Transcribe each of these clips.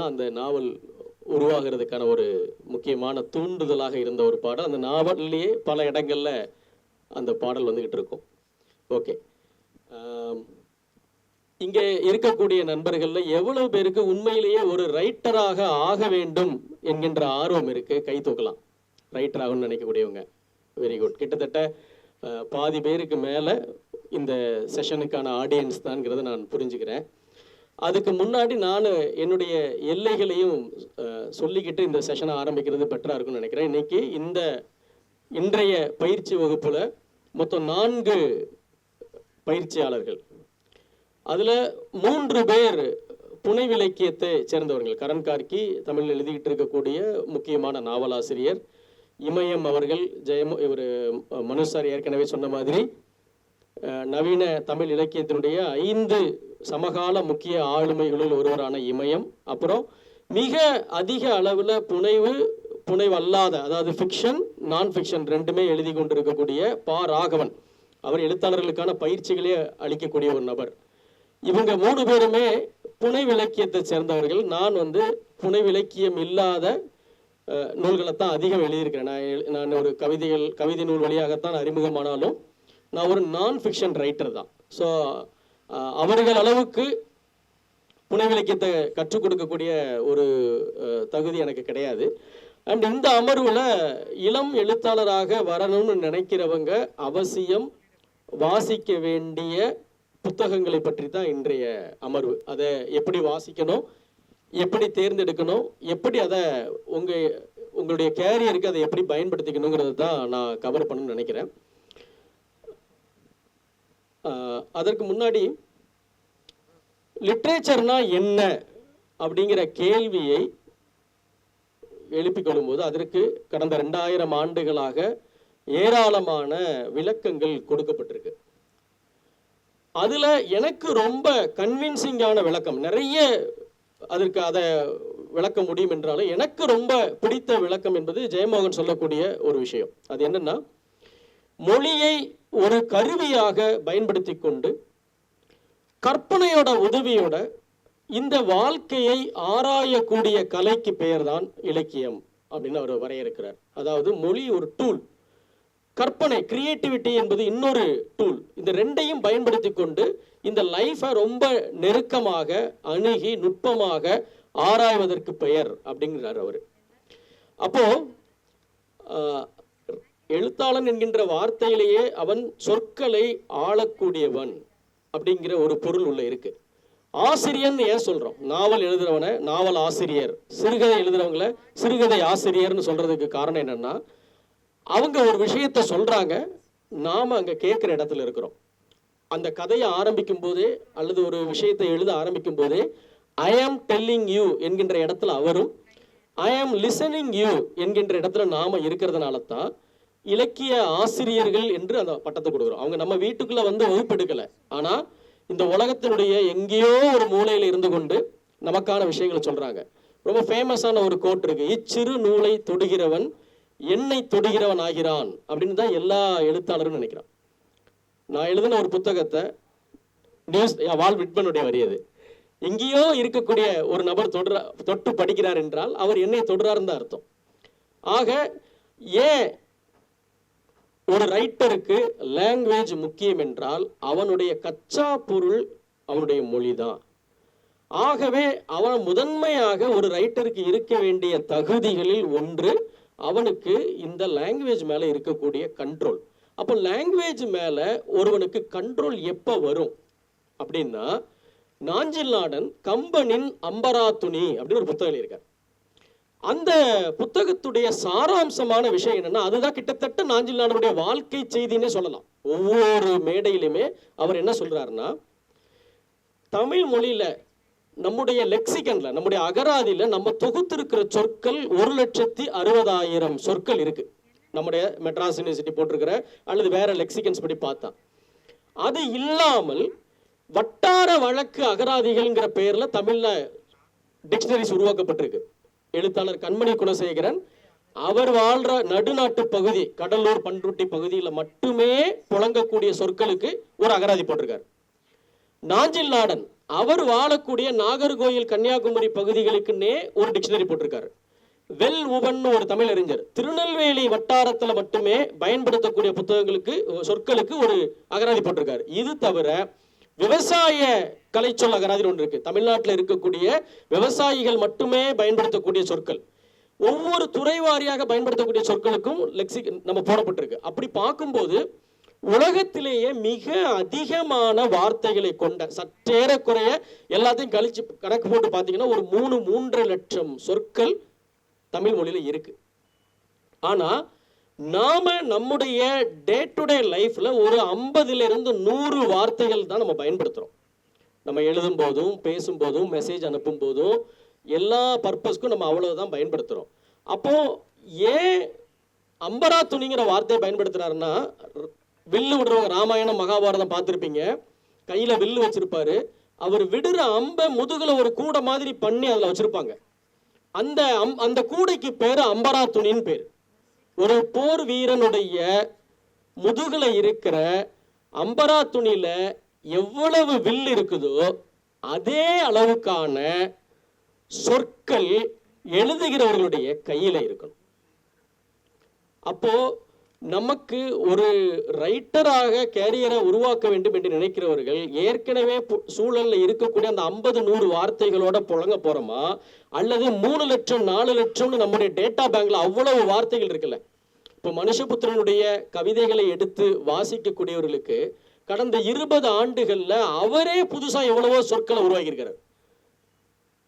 தான் அந்த நாவல் உருவாகிறதுக்கான ஒரு முக்கியமான தூண்டுதலாக இருந்த ஒரு பாடல். அந்த நாவல்லையே பல இடங்கள்ல அந்த பாடல் வந்துகிட்டு இருக்கும். ஓகே, இங்கே இருக்கக்கூடிய நண்பர்கள்ல எவ்வளவு பேருக்கு உண்மையிலேயே ஒரு ரைட்டராக ஆக வேண்டும் என்கின்ற ஆர்வம் இருக்கு? கை தூக்கலாம். ரைட்டர் ஆகணும்னு நினைக்கக்கூடியவங்க. Very good. கிட்டத்தட்ட பாதி பேருக்கு மேலே இந்த செஷனுக்கான ஆடியன்ஸ் தான்ங்கிறத நான் புரிஞ்சுக்கிறேன். அதுக்கு முன்னாடி நான் என்னுடைய எல்லைகளையும் சொல்லிக்கிட்டு இந்த செஷனை ஆரம்பிக்கிறது பெட்டராக இருக்கும்னு நினைக்கிறேன். இன்னைக்கு இன்றைய பயிற்சி வகுப்பில் மொத்தம் 4 பயிற்சியாளர்கள். அதில் 3 பேர் புனைவிலக்கியத்தை சேர்ந்தவர்கள். கரண் கார்கி தமிழில் எழுதிக்கிட்டு இருக்கக்கூடிய முக்கியமான நாவலாசிரியர். இமயம் அவர்கள், இவர் மனு சார் ஏற்கனவே சொன்ன மாதிரி நவீன தமிழ் இலக்கியத்தினுடைய 5 சமகால முக்கிய ஆளுமைகளில் ஒருவரான இமயம். அப்புறம் மிக அதிக அளவில் புனைவு அல்லாத, அதாவது ஃபிக்ஷன் நான் ஃபிக்ஷன் ரெண்டுமே எழுதி கொண்டிருக்கக்கூடிய பா ராகவன். அவர் எழுத்தாளர்களுக்கான பயிற்சிகளே அளிக்கக்கூடிய ஒரு நபர். இவங்க 3 பேருமே புனைவிலக்கியத்தை சேர்ந்தவர்கள். நான் புனைவிலக்கியம் இல்லாத நூல்களைத்தான் அதிகம் எழுதியிருக்கிறேன். நான் ஒரு கவிதை நூல் வழியாகத்தான் அறிமுகமானாலும் நான் ஒரு நான் ஃபிக்ஷன் ரைட்டர் தான். ஸோ அவர்கள் அளவுக்கு புனைவிலக்கியத்தை கற்றுக் கொடுக்கக்கூடிய ஒரு தகுதி எனக்கு கிடையாது. அண்ட் இந்த அமர்வில் இளம் எழுத்தாளராக வரணும்னு நினைக்கிறவங்க அவசியம் வாசிக்க வேண்டிய புத்தகங்களை பற்றி தான் இன்றைய அமர்வு. அதை எப்படி வாசிக்கணும், எப்படி தேர்ந்தெடுக்கணும், எப்படி அதை உங்களுடைய கேரியருக்கு அதை எப்படி பயன்படுத்திக்கணுங்கிறது தான் நான் கவர் பண்ணணும்னு நினைக்கிறேன். அதற்கு முன்னாடி லிட்ரேச்சர்னா என்ன அப்படிங்கிற கேள்வியை எழுப்பிக் கொள்ளும்போது அதற்கு கடந்த 2000 ஆண்டுகளாக ஏராளமான விளக்கங்கள் கொடுக்கப்பட்டிருக்கு. அதுல எனக்கு ரொம்ப கன்வின்சிங்கான விளக்கம் நிறைய அதற்கு அதை விளக்க முடியும் என்றாலும் எனக்கு ரொம்ப பிடித்த விளக்கம் என்பது ஜெயமோகன் சொல்லக்கூடிய ஒரு விஷயம். அது என்னன்னா, மொழியை ஒரு கருவியாக பயன்படுத்தி கொண்டு கற்பனையோட உதவியோட இந்த வாழ்க்கையை ஆராயக்கூடிய கலைக்கு பெயர் தான் இலக்கியம் அப்படின்னு அவர் வரையறுக்கிறார். அதாவது மொழி ஒரு டூல், கற்பனை கிரியேட்டிவிட்டி என்பது இன்னொரு டூல். இந்த ரெண்டையும் பயன்படுத்தி கொண்டு இந்த லைஃபை ரொம்ப நெருக்கமாக அணுகி நுட்பமாக ஆராய்வதற்கு பெயர் அப்படிங்கிறார் அவர். அப்போ எழுத்தாளன் என்கின்ற வார்த்தையிலேயே அவன் சொற்களை ஆளக்கூடியவன் அப்படிங்கிற ஒரு பொருள் உள்ள இருக்கு. ஆசிரியன் ஏன் சொல்றோம்? நாவல் எழுதுறவனை நாவல் ஆசிரியர், சிறுகதை எழுதுறவங்கள சிறுகதை ஆசிரியர்னு சொல்றதுக்கு காரணம் என்னன்னா, அவங்க ஒரு விஷயத்த சொல்றாங்க, நாம அங்க கேட்கிற இடத்துல இருக்கிறோம். அந்த கதையை ஆரம்பிக்கும் போதே அல்லது ஒரு விஷயத்தை எழுத ஆரம்பிக்கும் போதே ஐ ஆம் டெல்லிங் யூ என்கின்ற இடத்துல அவரும், ஐ ஆம் லிசனிங் யூ என்கின்ற இடத்துல நாம இருக்கிறதுனால தான் இலக்கிய ஆசிரியர்கள் என்று அந்த பட்டத்தை கொடுக்குறோம். அவங்க நம்ம வீட்டுக்குள்ள வகுப்பெடுக்கல, ஆனா இந்த உலகத்தினுடைய எங்கேயோ ஒரு மூலையில இருந்து கொண்டு நமக்கான விஷயங்களை சொல்றாங்க. ரொம்ப ஃபேமஸான ஒரு கோட் இருக்கு, இச்சிறு நூலை தொடுகிறவன் என்னை தொடுகிறவன் ஆகிறான் அப்படின்னு தான் எல்லா எழுத்தாளரும் நினைக்கிறான். நான் எழுதின ஒரு புத்தகத்தை வால் விட்மனுடைய வரியது, எங்கேயோ இருக்கக்கூடிய ஒரு நபர் தொட்டு படிக்கிறார் என்றால் அவர் என்னை தொடுறாருன்னு தான் அர்த்தம். ஆக ஏன் ஒரு ரைட்டருக்கு லாங்குவேஜ் முக்கியம் என்றால் அவனுடைய கச்சா பொருள் அவனுடைய மொழி தான். ஆகவே அவன் முதன்மையாக ஒரு ரைட்டருக்கு இருக்க வேண்டிய தகுதிகளில் ஒன்று அவனுக்கு இந்த லாங்குவேஜ் மேல இருக்கக்கூடிய கண்ட்ரோல். அப்போ லாங்குவேஜ் மேல ஒருவனுக்கு கண்ட்ரோல் எப்ப வரும் அப்படின்னா, நாஞ்சில் நாடன் கம்பனின் அம்பரா துணி அப்படின்னு ஒரு புத்தகம் எழுதியிருக்கார். அந்த புத்தகத்துடைய சாராம்சமான விஷயம் என்னன்னா, அதுதான் கிட்டத்தட்ட நாஞ்சில் நாடனுடைய வாழ்க்கை செய்தின்னே சொல்லலாம். ஒவ்வொரு மேடையிலுமே அவர் என்ன சொல்றாருன்னா, தமிழ் மொழியில நம்முடைய லெக்சிகன்ல நம்முடைய அகராதியில நம்ம தொகுத்திருக்கிற சொற்கள் 1,60,000 சொற்கள் இருக்கு. நம்முடைய மெட்ராஸ் யூனிவர்சிட்டி போட்டிருக்கிற அல்லது வேற லெக்சிகன்ஸ் படி பார்த்தா, அது இல்லாமல் வட்டார வழக்கு அகராதிகள்ங்கிற பெயர்ல தமிழ்ல டிக்ஷனரிஸ் உருவாக்கப்பட்டிருக்கு. எழுத்தாளர் கண்மணி குணசேகரன் அவர் வாழ்ற நடுநாட்டு பகுதி கடலூர் பண்ருட்டி பகுதியில் மட்டுமே புழங்கக்கூடிய சொற்களுக்கு ஒரு அகராதி போட்டிருக்காரு. நாஞ்சில் நாடன் அவர் வாழக்கூடிய நாகர்கோயில் கன்னியாகுமரி பகுதிகளுக்குன்னே ஒரு டிக்ஷனரி போட்டிருக்காரு. வெல் உவன் ஒரு தமிழ் அறிஞர் திருநெல்வேலி வட்டாரத்துல மட்டுமே பயன்படுத்தக்கூடிய புத்தகங்களுக்கு சொற்களுக்கு ஒரு அகராதி போட்டிருக்காரு. இது தவிர விவசாய கலைச்சொல் அகராதி ஒன்று இருக்கு. தமிழ்நாட்டில் இருக்கக்கூடிய விவசாயிகள் மட்டுமே பயன்படுத்தக்கூடிய சொற்கள், ஒவ்வொரு துறை வாரியாக பயன்படுத்தக்கூடிய சொற்களுக்கும் லெக்சிக் நம்ம போடப்பட்டிருக்கு. அப்படி பார்க்கும்போது உலகத்திலேயே மிக அதிகமான வார்த்தைகளை கொண்ட, சற்றேறக்குறைய எல்லாத்தையும் கழிச்சு கணக்கு போட்டு பார்த்தீங்கன்னா ஒரு 3.5 லட்சம் சொற்கள் தமிழ் மொழியில இருக்கு. ஆனா நாம நம்முடைய டே டு டே லைஃப்ல ஒரு 50லிருந்து 100 வார்த்தைகள் தான் நம்ம பயன்படுத்துறோம். நம்ம எழுதும் போதும், பேசும் போதும், மெசேஜ் அனுப்பும் போதும், எல்லா பர்பஸ்க்கும் நம்ம அவ்வளவுதான் பயன்படுத்துறோம். அப்போ ஏன் அம்பரா துணிங்கிற வார்த்தையை பயன்படுத்துறாருன்னா, வில்லு விடுறவங்க ராமாயணம் மகாபாரதம் பார்த்துருப்பீங்க, கையில வில்லு வச்சிருப்பாரு. அவர் விடுற அம்பை முதுகுல ஒரு கூடை மாதிரி பண்ணி அதுல வச்சிருப்பாங்க. அந்த கூடைக்கு பேரு அம்பரா துணின்னு பேர். ஒரு போர் வீரனுடைய முதுகுல இருக்கிற அம்பரா துணியில எவ்வளவு வில் இருக்குதோ அதே அளவுக்கான சொற்கள் எழுதுகிறவர்களுடைய கையில இருக்கணும். அப்போ நமக்கு ஒரு ரைட்டராக கேரியரை உருவாக்க வேண்டும் என்று நினைக்கிறவர்கள் ஏற்கனவே சூழல்ல இருக்கக்கூடிய அந்த 50-100 வார்த்தைகளோட புழங்க போறோமா, அல்லது 3 லட்சம் 4 லட்சம்னு நம்முடைய டேட்டா பேங்க்ல அவ்வளவு வார்த்தைகள் இருக்குல்ல. இப்போ மனுஷபுத்திரனுடைய கவிதைகளை எடுத்து வாசிக்கக்கூடியவர்களுக்கு கடந்த 20 ஆண்டுகள்ல அவரே புதுசா எவ்வளவோ சொற்களை உருவாக்கியிருக்கிறார்.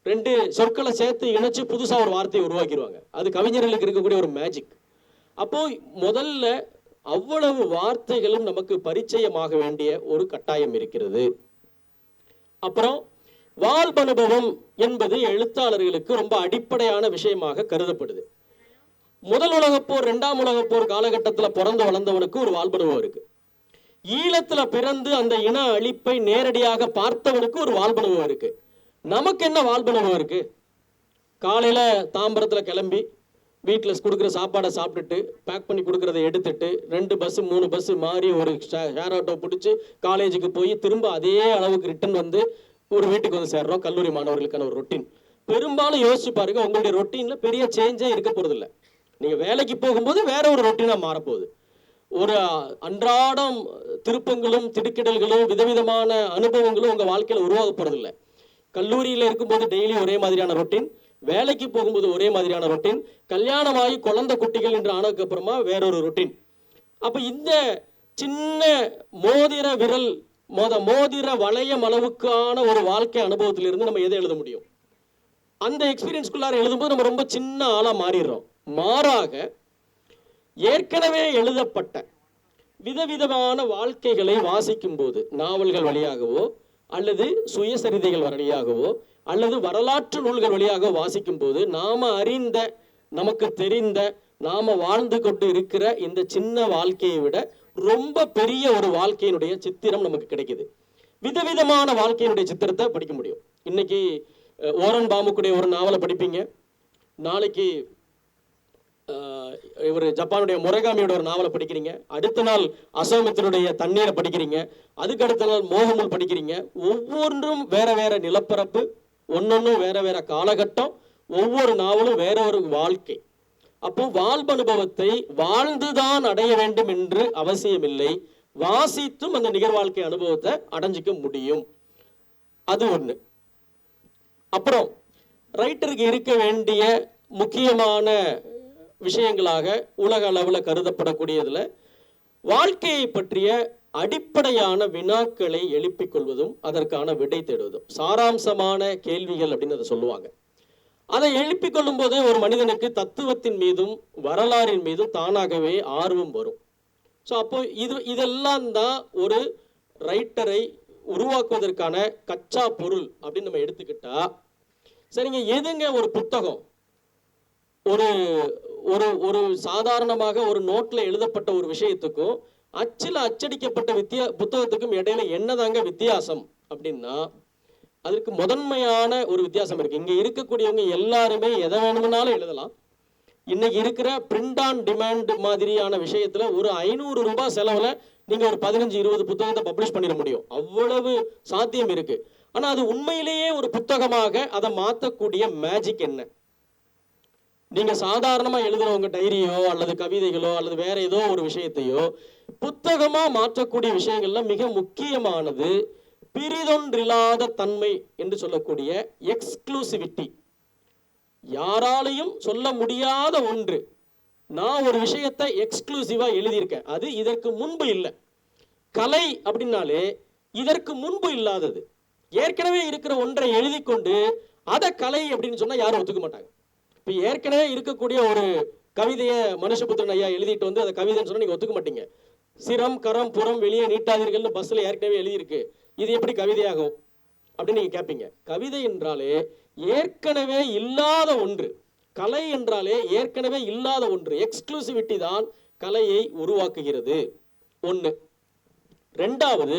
2 சொற்களை சேர்த்து இணைச்சு புதுசா ஒரு வார்த்தையை உருவாக்கிடுவாங்க. அது கவிஞர்களுக்கு இருக்கக்கூடிய ஒரு மேஜிக். அப்போ முதல்ல அவ்வளவு வார்த்தைகளும் நமக்கு பரிச்சயமாக வேண்டிய ஒரு கட்டாயம் இருக்கிறது. அப்புறம் வாழ்வனுபவம் என்பது எழுத்தாளர்களுக்கு ரொம்ப அடிப்படையான விஷயமாக கருதப்படுது. முதல் உலகப்போர், 2ஆம் உலகப்போர் காலகட்டத்தில் பிறந்து வளர்ந்தவனுக்கு ஒரு வாழ்வனுபவம் இருக்கு. ஈழத்துல பிறந்து அந்த இன அழிப்பை நேரடியாக பார்த்தவனுக்கு ஒரு வாழ்வனுபவம் இருக்கு. நமக்கு என்ன வாழ்வனுபவம் இருக்கு? காலையில தாம்பரத்துல கிளம்பி வீட்டில் கொடுக்குற சாப்பாடை சாப்பிட்டுட்டு பேக் பண்ணி கொடுக்குறத எடுத்துட்டு 2 பஸ் 3 பஸ் மாறி ஒரு ஷேர் ஆட்டோ பிடிச்சி காலேஜுக்கு போய் திரும்ப அதே அளவுக்கு ரிட்டர்ன் வந்து ஒரு வீட்டுக்கு வந்து சேர்றோம். கல்லூரி மாணவர்களுக்கான ஒரு ரொட்டீன். பெரும்பாலும் யோசிச்சு பாருங்க, உங்களுடைய ரொட்டீன்ல பெரிய சேஞ்சே இருக்க போறது இல்லை. நீங்க வேலைக்கு போகும்போது வேற ஒரு ரொட்டீனா மாறப்போகுது. ஒரு அன்றாடம் திருப்பங்களும் திடுக்கிடல்களும் விதவிதமான அனுபவங்களும் உங்க வாழ்க்கையில உருவாக போறது இல்லை. கல்லூரியில இருக்கும்போது டெய்லி ஒரே மாதிரியான ரொட்டீன், வேலைக்கு போகும்போது ஒரே மாதிரியான ரொட்டீன், கல்யாணமாகி குழந்தை குட்டிகள் என்று ஆனதுக்கு அப்புறமா வேறொரு ரொட்டீன். அப்ப இந்த சின்ன மோதிர விரல் மோதிர வளையம் அளவுக்கான ஒரு வாழ்க்கை அனுபவத்திலிருந்து நம்ம எதை எழுத முடியும்? அந்த எக்ஸ்பீரியன்ஸ்குள்ளார எழுதும்போது நம்ம ரொம்ப சின்ன ஆளா மாறிடுறோம். மாறாக ஏற்கனவே எழுதப்பட்ட விதவிதமான வாழ்க்கைகளை வாசிக்கும் போது, நாவல்கள் வழியாகவோ அல்லது சுயசரிதைகள் வழியாகவோ அல்லது வரலாற்று நூல்கள் வழியாக வாசிக்கும் போது நாம அறிந்த, நமக்கு தெரிந்த, நாம வாழ்ந்து கொண்டு இருக்கிற இந்த சின்ன வாழ்க்கையை விட ரொம்ப பெரிய ஒரு வாழ்க்கையினுடைய சித்திரம் நமக்கு கிடைக்குது. விதவிதமான வாழ்க்கையினுடைய சித்திரத்தை படிக்க முடியும். இன்னைக்கு ஓரன் பாமுக்குடைய ஒரு நாவலை படிப்பீங்க, நாளைக்கு இவர் ஜப்பானுடைய முரகாமியோட ஒரு நாவலை படிக்கிறீங்க, அடுத்த நாள் அசோமித்தினுடைய தண்ணீரை படிக்கிறீங்க, அதுக்கு அடுத்த நாள் மோகமுல் படிக்கிறீங்க. ஒவ்வொன்றும் வேற வேற நிலப்பரப்பு, ஒன்னொன்னும் வேற வேற காலகட்டம், ஒவ்வொரு நாவலும் வேற ஒரு வாழ்க்கை. அப்போ வாழ்வனுபவத்தை வாழ்ந்துதான் அடைய வேண்டும் என்று அவசியமில்லை, வாசித்தும் அந்த நிகழ்வாழ்க்கை அனுபவத்தை அடைஞ்சிக்க முடியும். அது ஒண்ணு. அப்புறம் ரைட்டருக்கு இருக்க வேண்டிய முக்கியமான விஷயங்களாக உலக அளவில் கருதப்படக்கூடியதுல வாழ்க்கையை பற்றிய அடிப்படையான வினாக்களை எழுப்பிக் கொள்வதும் அதற்கான விடை தேடுவதும், சாராம்சமான கேள்விகள் அப்படின்னு அதை சொல்லுவாங்க. அதை எழுப்பிக் கொள்ளும் போதே ஒரு மனிதனுக்கு தத்துவத்தின் மீதும் வரலாறின் மீதும் தானாகவே ஆர்வம் வரும். ஸோ அப்போ இதெல்லாம் தான் ஒரு ரைட்டரை உருவாக்குவதற்கான கச்சா பொருள் அப்படின்னு நம்ம எடுத்துக்கிட்டா, சரிங்க, எதுங்க ஒரு புத்தகம்? ஒரு ஒரு ஒரு சாதாரணமாக ஒரு நோட்ல எழுதப்பட்ட ஒரு விஷயத்துக்கும் அச்சில் அச்சடிக்கப்பட்ட புத்தகத்துக்கும் இடையில என்னதாங்க வித்தியாசம் அப்படின்னா, அதற்கு முதன்மையான ஒரு வித்தியாசம் இருக்கு. இங்க இருக்கக்கூடியவங்க எல்லாருமே எதை வேணும்னாலும் எழுதலாம். இன்னைக்கு இருக்கிற பிரிண்ட் ஆன் டிமாண்ட் மாதிரியான விஷயத்துல ஒரு 500 ரூபாய் செலவுல நீங்க ஒரு 15-20 புத்தகத்தை பப்ளிஷ் பண்ணிட முடியும். அவ்வளவு சாத்தியம் இருக்கு. ஆனா அது உண்மையிலேயே ஒரு புத்தகமாக அதை மாற்றக்கூடிய மேஜிக் என்ன? நீங்க சாதாரணமா எழுதுற உங்க டைரியோ அல்லது கவிதைகளோ அல்லது வேற ஏதோ ஒரு விஷயத்தையோ புத்தகமா மாற்றக்கூடிய விஷயங்கள்ல மிக முக்கியமானது பிரிதொன்றில்லாத தன்மை என்று சொல்லக்கூடிய எக்ஸ்க்ளூசிவிட்டி. யாராலையும் சொல்ல முடியாத ஒன்று. நான் ஒரு விஷயத்தை எக்ஸ்க்ளூசிவா எழுதியிருக்கேன், அது இதற்கு முன்பு இல்லை. கலை அப்படின்னாலே இதற்கு முன்பு இல்லாதது. ஏற்கனவே இருக்கிற ஒன்றை எழுதி கொண்டு அதை கலை அப்படின்னு சொன்னா யாரும் ஒத்துக்க மாட்டாங்க. இப்போ ஏற்கனவே இருக்கக்கூடிய ஒரு கவிதையை மனுஷபுத்திரன் ஐயா எழுதிட்டு வந்து அதை கவிதைன்னு சொன்னா நீங்க ஒத்துக்க மாட்டீங்க. சிரம் கரம் புறம் வெளியே நீட்டாதீர்கள்னு பஸ்ல ஏற்கனவே எழுதியிருக்கு, இது எப்படி கவிதையாகும் அப்படின்னு நீங்க கேட்பீங்க. கவிதை என்றாலே ஏற்கனவே இல்லாத ஒன்று, கலை என்றாலே ஏற்கனவே இல்லாத ஒன்று. எக்ஸ்க்ளூசிவிட்டி தான் கலையை உருவாக்குகிறது. ஒன்று. ரெண்டாவது,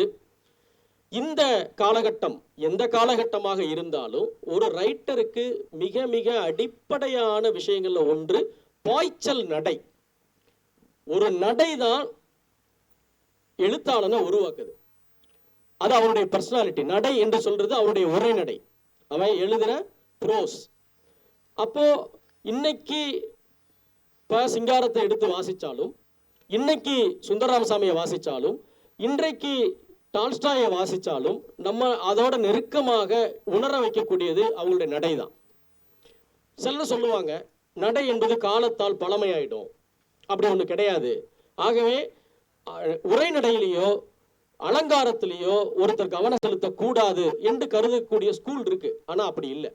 இந்த காலகட்டம் எந்த காலகட்டமாக இருந்தாலும் ஒரு ரைட்டருக்கு மிக மிக அடிப்படையான விஷயங்கள்ல ஒன்று பாய்ச்சல் நடை. ஒரு நடை தான் எழுத்தாளனை உருவாக்குது. அது அவருடைய பர்சனாலிட்டி. நடை என்று சொல்றது அவருடைய உரைநடை, அவன் எழுதுற ப்ரோஸ். அப்போ இன்னைக்கு சிங்காரத்தை எடுத்து வாசிச்சாலும், இன்னைக்கு சுந்தரராமசாமியை வாசிச்சாலும், இன்றைக்கு டால்ஸ்டாயை வாசிச்சாலும் நம்ம அதோட நெருக்கமாக உணர வைக்கக்கூடியது அவங்களுடைய நடை தான். சிலர் சொல்லுவாங்க நடை என்பது காலத்தால் பழமையாயிடும், அப்படி ஒன்று கிடையாது. ஆகவே உரைநடையிலேயோ அலங்காரத்திலேயோ ஒருத்தர் கவனம் செலுத்தக்கூடாது என்று கருதக்கூடிய ஸ்கூல் இருக்கு. ஆனா அப்படி இல்லை.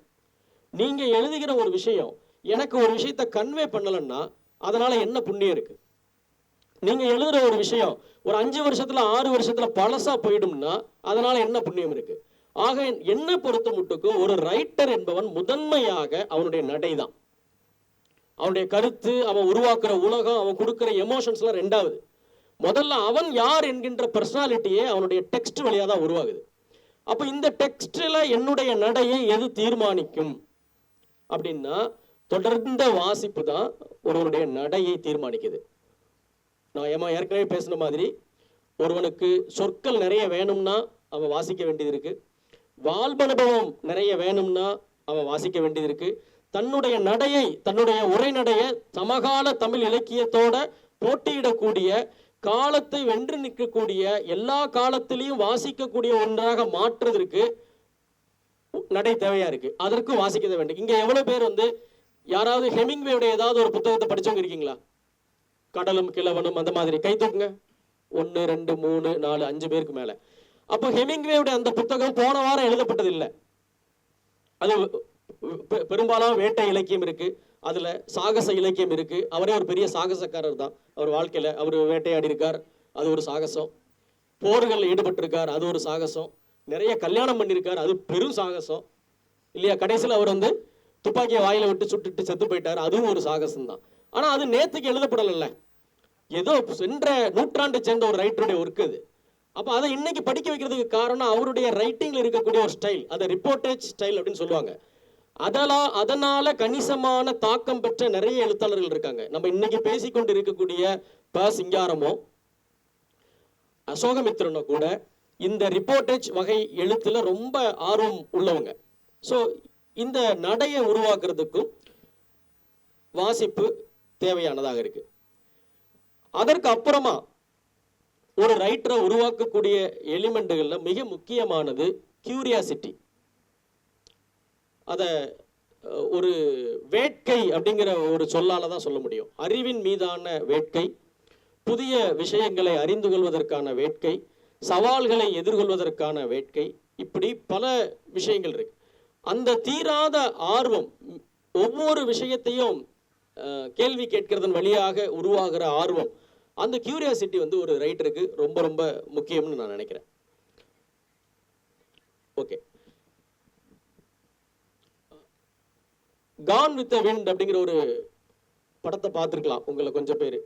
நீங்க எழுதுகிற ஒரு விஷயம் எனக்கு ஒரு விஷயத்தை கன்வே பண்ணலன்னா அதனால என்ன புண்ணியம் இருக்கு? நீங்க எழுதுற ஒரு விஷயம் ஒரு 5 வருஷத்துல 6 வருஷத்துல பழசா போயிடும்னா அதனால என்ன புண்ணியம் இருக்கு? ஆக என்ன பொறுத்த முட்டுக்கு ஒரு ரைட்டர் என்பவன் முதன்மையாக அவனுடைய நடை தான். அவனுடைய கருத்து, அவன் உருவாக்குற உலகம், அவன் கொடுக்கிற எமோஷன்ஸ்லாம் ரெண்டாவது. முதல்ல அவன் யார் என்கின்ற பர்சனாலிட்டியே அவனுடைய டெக்ஸ்ட் வழியா தான் உருவாகுது. அப்ப இந்த டெக்ஸ்ட்ல என்னுடைய நடையை எது தீர்மானிக்கும் அப்படின்னா தொடர்ந்த வாசிப்பு தான் ஒருவனுடைய நடையை தீர்மானிக்குது. நான் ஏற்கனவே பேசின மாதிரி ஒருவனுக்கு சொற்கள் நிறைய வேணும்னா அவன் வாசிக்க வேண்டியது இருக்கு, வாழ்வனுபவம் நிறைய வேணும்னா அவன் வாசிக்க வேண்டியது இருக்கு, தன்னுடைய நடையை தன்னுடைய உரைநடையை சமகால தமிழ் இலக்கியத்தோட போட்டியிடக்கூடிய, காலத்தை வென்று நிற்கக்கூடிய, எல்லா காலத்திலையும் வாசிக்கக்கூடிய ஒன்றாக மாற்றுவதற்கு நடை தேவையா இருக்கு. அதற்கும் வாசிக்க வேண்டும். இங்க எவ்வளவு பேர் யாராவது ஹெமிங்வேவுடைய ஏதாவது ஒரு புத்தகத்தை படிச்சவங்க இருக்கீங்களா? கடலும் கிழவனும் அந்த மாதிரி கை தூக்குங்க. 1 2 3 4 5 பேருக்கு மேல. அப்போ ஹெமிங்வேவுடைய அந்த புத்தகம் போன வாரம் எழுதப்பட்டது இல்லை. அது பெரும்பாலும் வேட்டை இலக்கியம் இருக்கு, அதுல சாகச இலக்கியம் இருக்கு. அவரே ஒரு பெரிய சாகசக்காரர் தான். அவர் வாழ்க்கையில அவர் வேட்டையாடி இருக்கார், அது ஒரு சாகசம். போர்கள் ஈடுபட்டிருக்கார், அது ஒரு சாகசம். நிறைய கல்யாணம் பண்ணியிருக்கார், அது பெரும் சாகசம் இல்லையா? கடைசியில் அவர் துப்பாக்கியை வாயில விட்டு சுட்டுட்டு செத்து போயிட்டார், அதுவும் ஒரு சாகசம் தான். ஆனா அது நேத்துக்கு எழுதப்படல, ஏதோ சென்ற நூற்றாண்டை சேர்ந்த ஒரு ரைட்டருடைய ஒர்க் அது. அப்ப அதை இன்னைக்கு படிக்க வைக்கிறதுக்கு காரணம் அவருடைய ரைட்டிங்ல இருக்கக்கூடிய ஒரு ஸ்டைல், அதை ரிப்போர்ட்டேஜ் ஸ்டைல் அப்படின்னு சொல்லுவாங்க. அதனால கணிசமான தாக்கம் பெற்ற நிறைய எழுத்தாளர்கள் இருக்காங்க. நம்ம இன்னைக்கு பேசிக்கொண்டு இருக்கக்கூடிய சிங்காரமோ அசோகமித்திரனோ கூட இந்த ரிப்போர்ட்டேஜ் வகை எழுத்துல ரொம்ப ஆர்வம் உள்ளவங்க. ஸோ இந்த நடையை உருவாக்குறதுக்கும் வாசிப்பு தேவையானதாக இருக்கு. அதற்கு அப்புறமா ஒரு ரைட்டரை உருவாக்கக்கூடிய எலிமெண்ட்டுகள்ல மிக முக்கியமானது கியூரியாசிட்டி. அத ஒரு வேட்கை அப்படிங்கிற ஒரு சொல்லால தான் சொல்ல முடியும். அறிவின் மீதான வேட்கை, புதிய விஷயங்களை அறிந்து கொள்வதற்கான வேட்கை, சவால்களை எதிர்கொள்வதற்கான வேட்கை, இப்படி பல விஷயங்கள் இருக்கு. அந்த தீராத ஆர்வம், ஒவ்வொரு விஷயத்தையும் கேள்வி கேட்கிறதன் வழியாக உருவாகிற ஆர்வம், அந்த கியூரியாசிட்டி ஒரு ரைட்டருக்கு ரொம்ப ரொம்ப முக்கியம்னு நான் நினைக்கிறேன். Okay, Khan with the wind அப்படிங்கிற ஒரு படத்தை பார்த்துருக்கலாம் உங்களை கொஞ்சம் பேர்.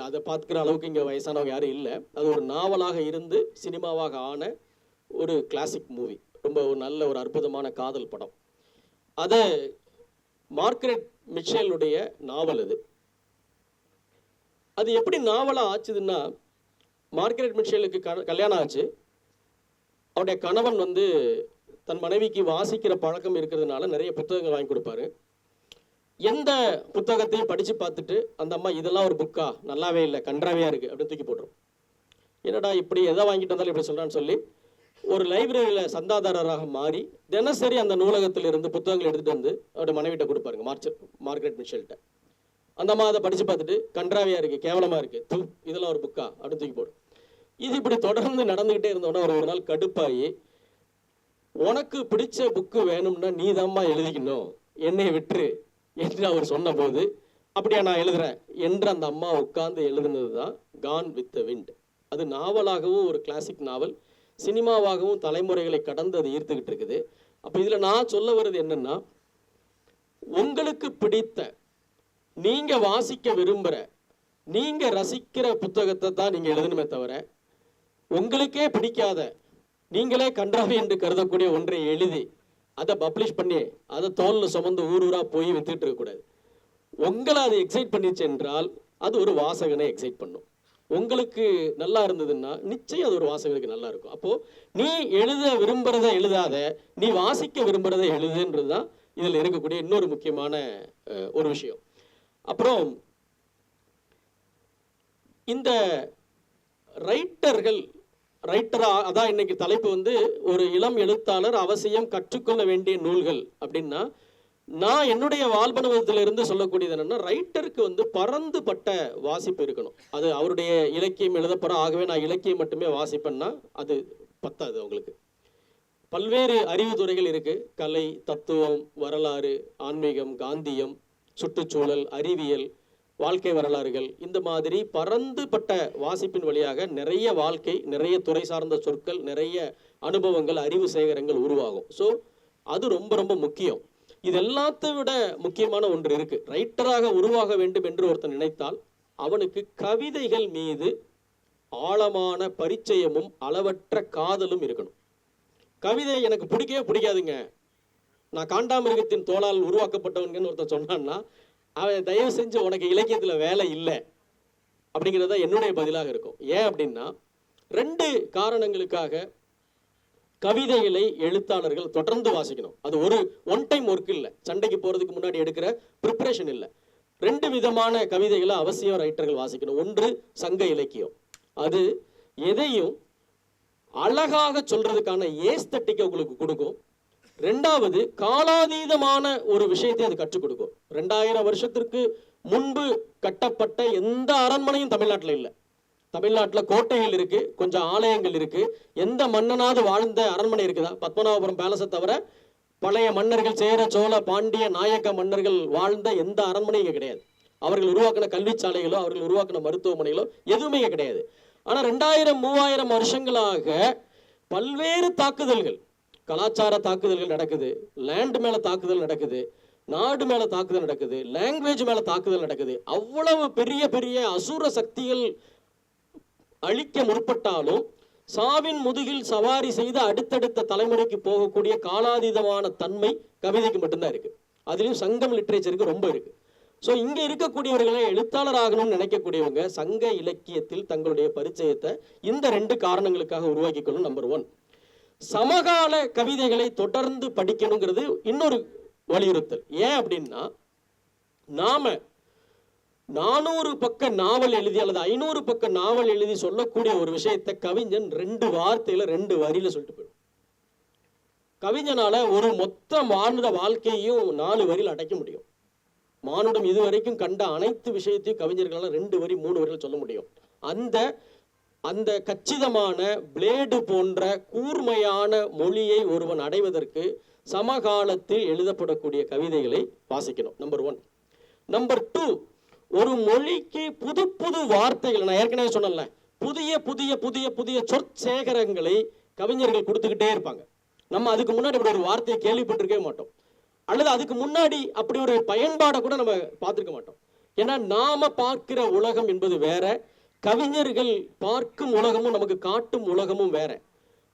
அதை பார்த்துக்கிற அளவுக்கு இங்கே வயசானவங்க யாரும் இல்லை. அது ஒரு நாவலாக இருந்து சினிமாவாக ஆன ஒரு கிளாசிக் மூவி, ரொம்ப ஒரு நல்ல ஒரு அற்புதமான காதல் படம். அதை மார்கரெட் மிச்சேலுடைய நாவல் அது. அது எப்படி நாவலாக ஆச்சுதுன்னா, மார்கரெட் மிச்சேலுக்கு கல்யாணம் ஆச்சு. அவருடைய கணவன் தன் மனைவிக்கு வாசிக்கிற பழக்கம் இருக்கிறதுனால நிறைய புத்தகங்கள் வாங்கி கொடுப்பாரு. எந்த புத்தகத்தையும் படித்து பார்த்துட்டு அந்த அம்மா இதெல்லாம் ஒரு புக்கா, நல்லாவே இல்லை, கன்றாவையாக இருக்குது அப்படின்னு தூக்கி போட்டுரும். என்னடா இப்படி எதை வாங்கிட்டு வந்தாலும் இப்படி சொல்கிறான்னு சொல்லி ஒரு லைப்ரரியில் சந்தாதாரராக மாறி தினசரி அந்த நூலகத்தில் இருந்து புத்தகங்கள் எடுத்துகிட்டு வந்து அவருடைய மனைவிட்ட கொடுப்பாருங்க, மார்கரெட் மிஷெல்கிட்ட. அந்த அம்மா அதை படித்து பார்த்துட்டு கன்றாவையாக இருக்குது, கேவலமாக இருக்குது, இதெல்லாம் ஒரு புக்கா அப்படின்னு தூக்கி போடும். இது இப்படி தொடர்ந்து நடந்துக்கிட்டே இருந்தோன்னா ஒரு நாள் கடுப்பாகி, உனக்கு பிடிச்ச புக்கு வேணும்னா நீ தான்மா எழுதிக்கணும், என்னை விட்டுரு என்று அவர் சொன்னபோது, அப்படியா நான் எழுதுறேன் என்று அந்த அம்மா உட்கார்ந்து எழுதுனது தான் கான் வித் த விண்ட். அது நாவலாகவும் ஒரு கிளாசிக் நாவல், சினிமாவாகவும் தலைமுறைகளை கடந்து அது ஈர்த்துக்கிட்டு இருக்குது. அப்போ இதில் நான் சொல்ல வர்றது என்னன்னா, உங்களுக்கு பிடித்த, நீங்கள் வாசிக்க விரும்புகிற, நீங்கள் ரசிக்கிற புத்தகத்தை தான் நீங்கள் எழுதணுமே தவிர, உங்களுக்கே பிடிக்காத, நீங்களே கன்றாவி என்று கருதக்கூடிய ஒன்றை எழுதி அதை பப்ளிஷ் பண்ணி அதை தோல்ல சுமந்து ஊராக போய் வித்துட்டு இருக்கக்கூடாது. உங்களை அது எக்ஸைட் பண்ணிச்சு என்றால் அது ஒரு வாசகனை எக்ஸைட் பண்ணும். உங்களுக்கு நல்லா இருந்ததுன்னா நிச்சயம் அது ஒரு வாசகனுக்கு நல்லா இருக்கும். அப்போது நீ எழுத விரும்புகிறத எழுதாத, நீ வாசிக்க விரும்புகிறத எழுதுன்றது தான் இதில் இருக்கக்கூடிய இன்னொரு முக்கியமான ஒரு விஷயம். அப்புறம் இந்த ரைட்டரா அதான் இன்னைக்கு தலைப்பு வந்து ஒரு இளம் எழுத்தாளர் அவசியம் கற்றுக்கொள்ள வேண்டிய நூல்கள் அப்படின்னா, நான் என்னுடைய வாழ்வனுபவத்திலிருந்து சொல்லக்கூடியது என்னன்னா, ரைட்டருக்கு வந்து பரந்துபட்ட வாசிப்பு இருக்கணும். அது அவருடைய இலக்கியம் எழுதப்பட ஆகவே நான் இலக்கியம் மட்டுமே வாசிப்பேன்னா அது பத்தாது. அவங்களுக்கு பல்வேறு அறிவு துறைகள் இருக்கு. கலை, தத்துவம், வரலாறு, ஆன்மீகம், காந்தியம், சுற்றுச்சூழல், அறிவியல், வாழ்க்கை வரலாறுகள், இந்த மாதிரி பரந்துபட்ட வாசிப்பின் வழியாக நிறைய வாழ்க்கை, நிறைய துறை சார்ந்த சொற்கள், நிறைய அனுபவங்கள், அறிவு சேகரங்கள் உருவாகும். ஸோ அது ரொம்ப ரொம்ப முக்கியம். இது எல்லாத்தை விட முக்கியமான ஒன்று இருக்கு. ரைட்டராக உருவாக வேண்டும் என்று ஒருத்தன் நினைத்தால் அவனுக்கு கவிதைகள் மீது ஆழமான பரிச்சயமும் அளவற்ற காதலும் இருக்கணும். கவிதை எனக்கு பிடிக்கவே பிடிக்காதுங்க, நான் காண்டாமிருகத்தின் தோளால் உருவாக்கப்பட்டவங்கன்னு ஒருத்தன் சொன்னான்னா அவன் தயவு செஞ்சு உனக்கு இலக்கியத்தில் வேலை இல்லை அப்படிங்கிறத என்னுடைய பதிலாக இருக்கும். ஏன் அப்படின்னா, 2 காரணங்களுக்காக கவிதைகளை எழுத்தாளர்கள் தொடர்ந்து வாசிக்கணும். அது ஒரு ஒன் டைம் ஒர்க் இல்லை, சண்டைக்கு போகிறதுக்கு முன்னாடி எடுக்கிற ப்ரிப்பரேஷன் இல்லை. 2 விதமான கவிதைகளை அவசியம் ரைட்டர்கள் வாசிக்கணும். ஒன்று சங்க இலக்கியம், அது எதையும் அழகாக சொல்றதுக்கான ஏஸ்தட்டிக்கை உங்களுக்கு கொடுக்கும். 2வது காலாதீதமான ஒரு விஷயத்தை அது கற்றுக் கொடுக்கும். 2000 வருஷத்திற்கு முன்பு கட்டப்பட்ட எந்த அரண்மனையும் தமிழ்நாட்டில் இல்லை. தமிழ்நாட்டில் கோட்டைகள் இருக்கு, கொஞ்சம் ஆலயங்கள் இருக்கு. எந்த மன்னனாவது வாழ்ந்த அரண்மனை இருக்குதா? பத்மநாபபுரம் பேலஸை தவிர பழைய மன்னர்கள், சேர, சோழ, பாண்டிய, நாயக்க மன்னர்கள் வாழ்ந்த எந்த அரண்மனையும் இங்கே கிடையாது. அவர்கள் உருவாக்கின கல்விச்சாலைகளோ, அவர்கள் உருவாக்கின மருத்துவமனைகளோ எதுவுமே இங்கே கிடையாது. ஆனால் 2000-3000 வருஷங்களாக பல்வேறு தாக்குதல்கள், கலாச்சார தாக்குதல்கள் நடக்குது, லேண்ட் மேல தாக்குதல் நடக்குது, நாடு மேல தாக்குதல் நடக்குது, லாங்குவேஜ் மேல தாக்குதல் நடக்குது. அவ்வளவு பெரிய பெரிய அசுர சக்திகள் அழிக்க முற்பட்டாலும் சாவின் முதுகில் சவாரி செய்து அடுத்தடுத்த தலைமுறைக்கு போகக்கூடிய காலாதீதமான தன்மை கவிதைக்கு மட்டும்தான் இருக்கு. அதுலயும் சங்கம் லிட்ரேச்சருக்கு ரொம்ப இருக்கு. ஸோ இங்க இருக்கக்கூடியவர்களை எழுத்தாளர் ஆகணும்னு நினைக்கக்கூடியவங்க சங்க இலக்கியத்தில் தங்களுடைய பரிச்சயத்தை இந்த 2 காரணங்களுக்காக உருவாக்கிக்கணும். நம்பர் 1, சமகால கவிதைகளை தொடர்ந்து படிக்கணுங்கிறது இன்னொரு வலியுறுத்தல். ஏன் அப்படின்னா, நாம 400 பக்க நாவல் எழுதி அல்லது 500 பக்க நாவல் எழுதி சொல்லக்கூடிய ஒரு விஷயத்தை கவிஞன் 2 வார்த்தையில 2 வரியில சொல்லிட்டு போயிடும். கவிஞனால ஒரு மொத்த மானுட வாழ்க்கையும் 4 வரியில் அடைக்க முடியும். மானுடம் இதுவரைக்கும் கண்ட அனைத்து விஷயத்தையும் கவிஞர்களால 2 வரி 3 வரியில் சொல்ல முடியும். அந்த கச்சிதமான பிளேடு போன்ற கூர்மையான மொழியை ஒருவன் அடைவதற்கு சமகாலத்தில் எழுதப்படக்கூடிய கவிதைகளை வாசிக்கணும். நம்பர் 1. நம்பர் 2, ஒரு மொழிக்கு புது புது வார்த்தைகள், நான் ஏற்கனவே சொன்னல, புதிய புதிய புதிய புதிய சொற்சேகரங்களை கவிஞர்கள் கொடுத்துக்கிட்டே இருப்பாங்க. நம்ம அதுக்கு முன்னாடி இப்படி ஒரு வார்த்தையை கேள்விப்பட்டிருக்கவே மாட்டோம், அல்லது அதுக்கு முன்னாடி அப்படி ஒரு பயன்பாடை கூட நம்ம பார்த்துருக்க மாட்டோம். ஏன்னா நாம பார்க்கிற உலகம் என்பது வேற, கவிஞர்கள் பார்க்கும் உலகமும் நமக்கு காட்டும் உலகமும் வேற.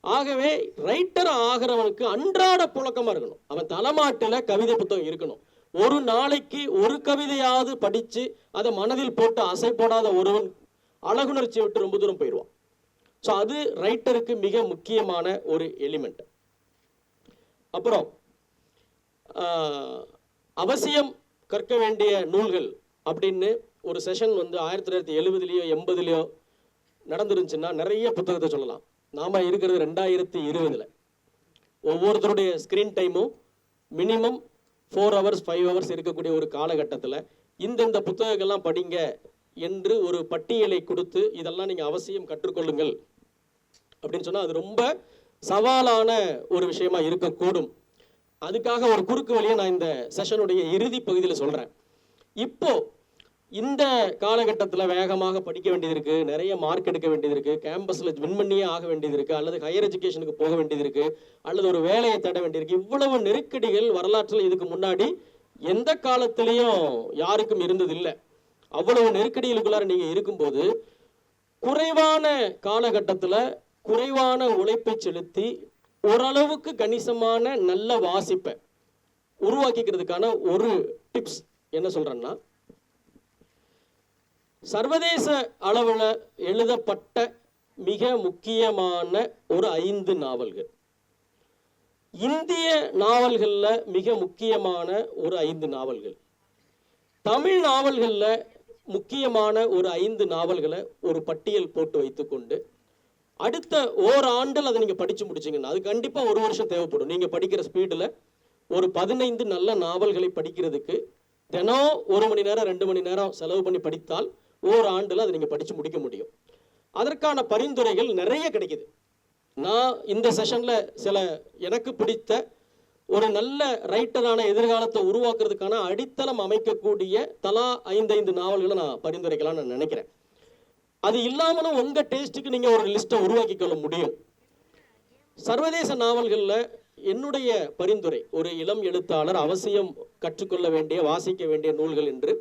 ஆகவே ரைட்டர் ஆகிறவனுக்கு அன்றாட புழக்கமா இருக்கணும். அவன் தலைமாட்டில் கவிதை புத்தகம் இருக்கணும். ஒரு நாளைக்கு ஒரு கவிதையாவது படிச்சு அதை மனதில் போட்டு அசை போடாத ஒருவன் அழகுணர்ச்சியை விட்டு ரொம்ப தூரம் போயிடுவான். ஸோ அது ரைட்டருக்கு மிக முக்கியமான ஒரு எலிமெண்ட். அப்புறம் அவசியம் கற்க வேண்டிய நூல்கள் அப்படின்னு ஒரு செஷன் வந்து 1970லையோ 80லையோ நடந்துருந்துச்சுன்னா நிறைய புத்தகத்தை சொல்லலாம். நாம் இருக்கிறது 2020. ஒவ்வொருத்தருடைய ஸ்க்ரீன் டைமும் மினிமம் 4 hours 5 hours இருக்கக்கூடிய ஒரு காலகட்டத்தில் இந்தந்த புத்தகங்கள்லாம் படிங்க என்று ஒரு பட்டியலை கொடுத்து இதெல்லாம் நீங்கள் அவசியம் கற்றுக்கொள்ளுங்கள் அப்படின்னு சொன்னால் அது ரொம்ப சவாலான ஒரு விஷயமா இருக்கக்கூடும். அதுக்காக ஒரு குறுக்கு வழியை நான் இந்த செஷனுடைய இறுதி பகுதியில் சொல்கிறேன். இப்போ இந்த காலகட்டத்தில் வேகமாக படிக்க வேண்டியது இருக்குது, நிறைய மார்க் எடுக்க வேண்டியது இருக்குது, கேம்பஸில் வின் பண்ணியே ஆக வேண்டியது இருக்குது, அல்லது ஹையர் எஜுகேஷனுக்கு போக வேண்டியது இருக்குது, அல்லது ஒரு வேலையை தேட வேண்டியிருக்கு. இவ்வளவு நெருக்கடிகள் வரலாற்றில் இதுக்கு முன்னாடி எந்த காலத்திலையும் யாருக்கும் இருந்ததில்லை. அவ்வளவு நெருக்கடிகளுக்குள்ளார நீங்கள் இருக்கும்போது குறைவான காலகட்டத்தில் குறைவான உழைப்பை செலுத்தி ஓரளவுக்கு கணிசமான நல்ல வாசிப்பை உருவாக்கிக்கிறதுக்கான ஒரு டிப்ஸ் என்ன சொல்றேன்னா, சர்வதேச அளவில் எழுதப்பட்ட மிக முக்கியமான ஒரு 5 நாவல்கள், இந்திய நாவல்களில் மிக முக்கியமான ஒரு 5 நாவல்கள், தமிழ் நாவல்களில் முக்கியமான ஒரு 5 நாவல்களை ஒரு பட்டியல் போட்டு வைத்துக்கொண்டு அடுத்த ஓராண்டில் அதை நீங்கள் படித்து முடிச்சிங்கன்னா அது கண்டிப்பாக 1 வருஷம் தேவைப்படும். நீங்கள் படிக்கிற ஸ்பீடில் ஒரு 15 நல்ல நாவல்களை படிக்கிறதுக்கு தினம் 1 மணி நேரம் 2 மணி நேரம் செலவு பண்ணி படித்தால் ஓராண்டில் அதை நீங்கள் படித்து முடிக்க முடியும். அதற்கான பரிந்துரைகள் நிறைய கிடைக்குது. நான் இந்த செஷனில் சில எனக்கு பிடித்த ஒரு நல்ல ரைட்டரான எதிர்காலத்தை உருவாக்குறதுக்கான அடித்தளம் அமைக்கக்கூடிய தலா 5 நாவல்களை நான் பரிந்துரைக்கலாம்னு நான் நினைக்கிறேன். அது இல்லாமலும் உங்கள் டேஸ்ட்டுக்கு நீங்கள் ஒரு லிஸ்ட்டை உருவாக்கி கொள்ள முடியும். சர்வதேச நாவல்களில் என்னுடைய பரிந்துரை, ஒரு இளம் எழுத்தாளர் அவசியம் கற்றுக்கொள்ள வேண்டிய வாசிக்க வேண்டிய நூல்கள் என்று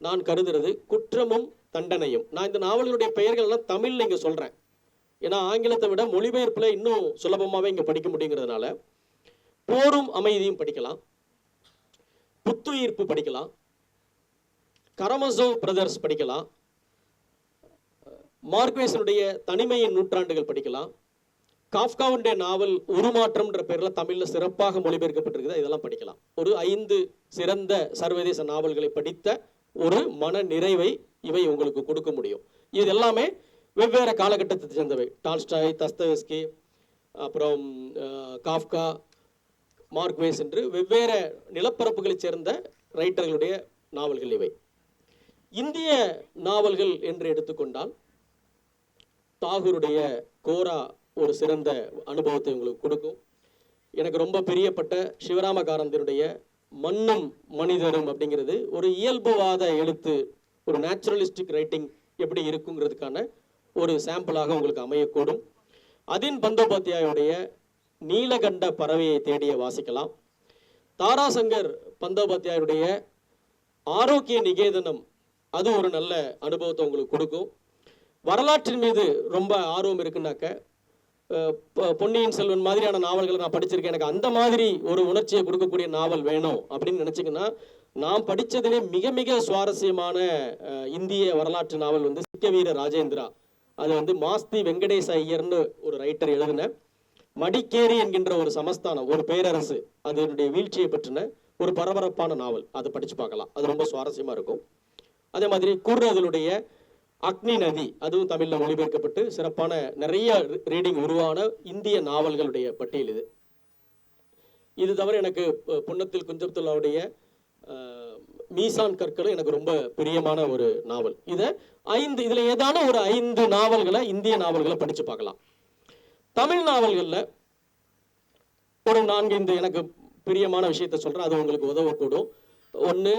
நான் கருதுறது குற்றமும் தண்டனையும். நான் இந்த நாவல்களுடைய பெயர்கள்லாம் தமிழில் இங்கே சொல்கிறேன், ஏன்னா ஆங்கிலத்தை விட மொழிபெயர்ப்பில் இன்னும் சுலபமாகவே இங்கே படிக்க முடியுங்கிறதுனால. போரும் அமைதியும் படிக்கலாம், புத்துயிர்ப்பு படிக்கலாம், கரமசோவ் பிரதர்ஸ் படிக்கலாம், மார்க்வேஸனுடைய தனிமையின் நூற்றாண்டுகள் படிக்கலாம், காஃப்காவுடைய நாவல் உருமாற்றம்ன்ற பேரில் தமிழில் சிறப்பாக மொழிபெயர்க்கப்பட்டிருக்குது, இதெல்லாம் படிக்கலாம். ஒரு 5 சிறந்த சர்வதேச நாவல்களை படித்த ஒரு மன நிறைவை இவை உங்களுக்கு கொடுக்க முடியும். இது எல்லாமே வெவ்வேறு காலகட்டத்தை சேர்ந்தவை. டால்ஸ்டாய், தஸ்தவெஸ்கி, அப்புறம் காஃப்கா, மார்க்வேஸ் என்று வெவ்வேறு நிலப்பரப்புகளை சேர்ந்த ரைட்டர்களுடைய நாவல்கள் இவை. இந்திய நாவல்கள் என்று எடுத்துக்கொண்டால் தாகூருடைய கோரா ஒரு சிறந்த அனுபவத்தை உங்களுக்கு கொடுக்கும். எனக்கு ரொம்ப பிரியப்பட்ட சிவராம காரந்தினுடைய மண்ணும் மனிதரும் அப்படிங்கிறது ஒரு இயல்புவாத எழுத்து, ஒரு நேச்சுரலிஸ்டிக் ரைட்டிங் எப்படி இருக்குங்கிறதுக்கான ஒரு சாம்பிளாக உங்களுக்கு அமையக்கூடும். அதின் பந்தோபாத்தியாயுடைய நீலகண்ட பறவையை தேடிய வாசிக்கலாம். தாராசங்கர் பந்தோபாத்தியாயுடைய ஆரோக்கிய நிகேதனம், அது ஒரு நல்ல அனுபவத்தை உங்களுக்கு கொடுக்கும். வரலாற்றின் மீது ரொம்ப ஆர்வம் இருக்குன்னாக்க பொன்னியின் செல்வன் மாதிரியான நாவல்களை நான் படிச்சிருக்கேன், எனக்கு அந்த மாதிரி ஒரு உணர்ச்சியை கொடுக்கக்கூடிய நாவல் வேணும் அப்படின்னு நினச்சிங்கன்னா, நான் படித்ததிலே மிக மிக சுவாரஸ்யமான இந்திய வரலாற்று நாவல் வந்து சிக்கவீர ராஜேந்திரா. அது வந்து மாஸ்தி வெங்கடேச ஐயர்னு ஒரு ரைட்டர் எழுதின மடிக்கேரி என்கின்ற ஒரு சமஸ்தானம், ஒரு பேரரசு, அதனுடைய வீழ்ச்சியை பற்றின ஒரு பரபரப்பான நாவல். அதை படித்து பார்க்கலாம், அது ரொம்ப சுவாரஸ்யமாக இருக்கும். அதே மாதிரி குர்ரதனுடைய அக்னி நதி, அதுவும் தமிழில் மொழிபெயர்க்கப்பட்டு சிறப்பான நிறைய ரீடிங் உருவான இந்திய நாவல்களுடைய பட்டியல் இது. இது தவிர எனக்கு புன்னத்தில் குஞ்சப்துல்லாவுடைய மீசான் கற்களும் எனக்கு ரொம்ப பிரியமான ஒரு நாவல். இதில் ஏதான ஒரு 5 நாவல்களை, இந்திய நாவல்களை படித்து பார்க்கலாம். தமிழ் நாவல்களில் ஒரு 4-5 எனக்கு பிரியமான விஷயத்தை சொல்கிறேன், அது உங்களுக்கு உதவக்கூடும். 1,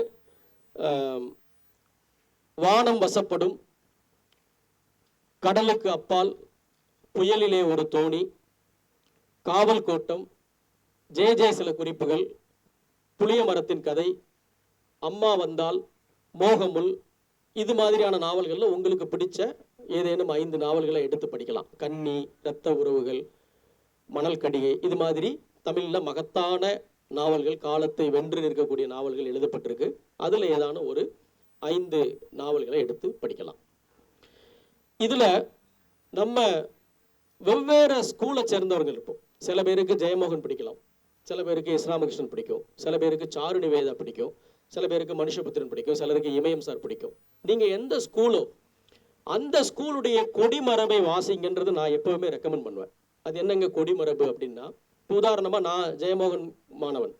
வானம் வசப்படும், கடலுக்கு அப்பால், புயலிலே ஒரு தோணி, காவல் கோட்டம், ஜே சில குறிப்புகள், புளிய மரத்தின் கதை, அம்மா வந்தால், மோகமுல், இது மாதிரியான நாவல்களில் உங்களுக்கு பிடிச்ச ஏதேனும் 5 நாவல்களை எடுத்து படிக்கலாம். கன்னி, இரத்த உறவுகள், மணல் கடிகை, இது மாதிரி தமிழில் மகத்தான நாவல்கள், காலத்தை வென்று நிற்கக்கூடிய நாவல்கள் எழுதப்பட்டிருக்கு. அதில் ஏதான ஒரு 5 நாவல்களை எடுத்து படிக்கலாம். இதில் நம்ம வெவ்வேறு ஸ்கூலை சேர்ந்தவர்கள் இருப்போம். சில பேருக்கு ஜெயமோகன் பிடிக்கலாம், சில பேருக்கு எஸ் ராமகிருஷ்ணன் பிடிக்கும், சில பேருக்கு சாரு நிவேதா பிடிக்கும், சில பேருக்கு மனுஷபுத்திரன் பிடிக்கும், சிலருக்கு இமயம் சார் பிடிக்கும். நீங்கள் எந்த ஸ்கூலோ அந்த ஸ்கூலுடைய கொடிமரபை வாசிங்கன்றது நான் எப்பவுமே ரெக்கமெண்ட் பண்ணுவேன். அது என்னங்க கொடிமரபு அப்படின்னா, உதாரணமாக நான் ஜெயமோகன் மாணவன்,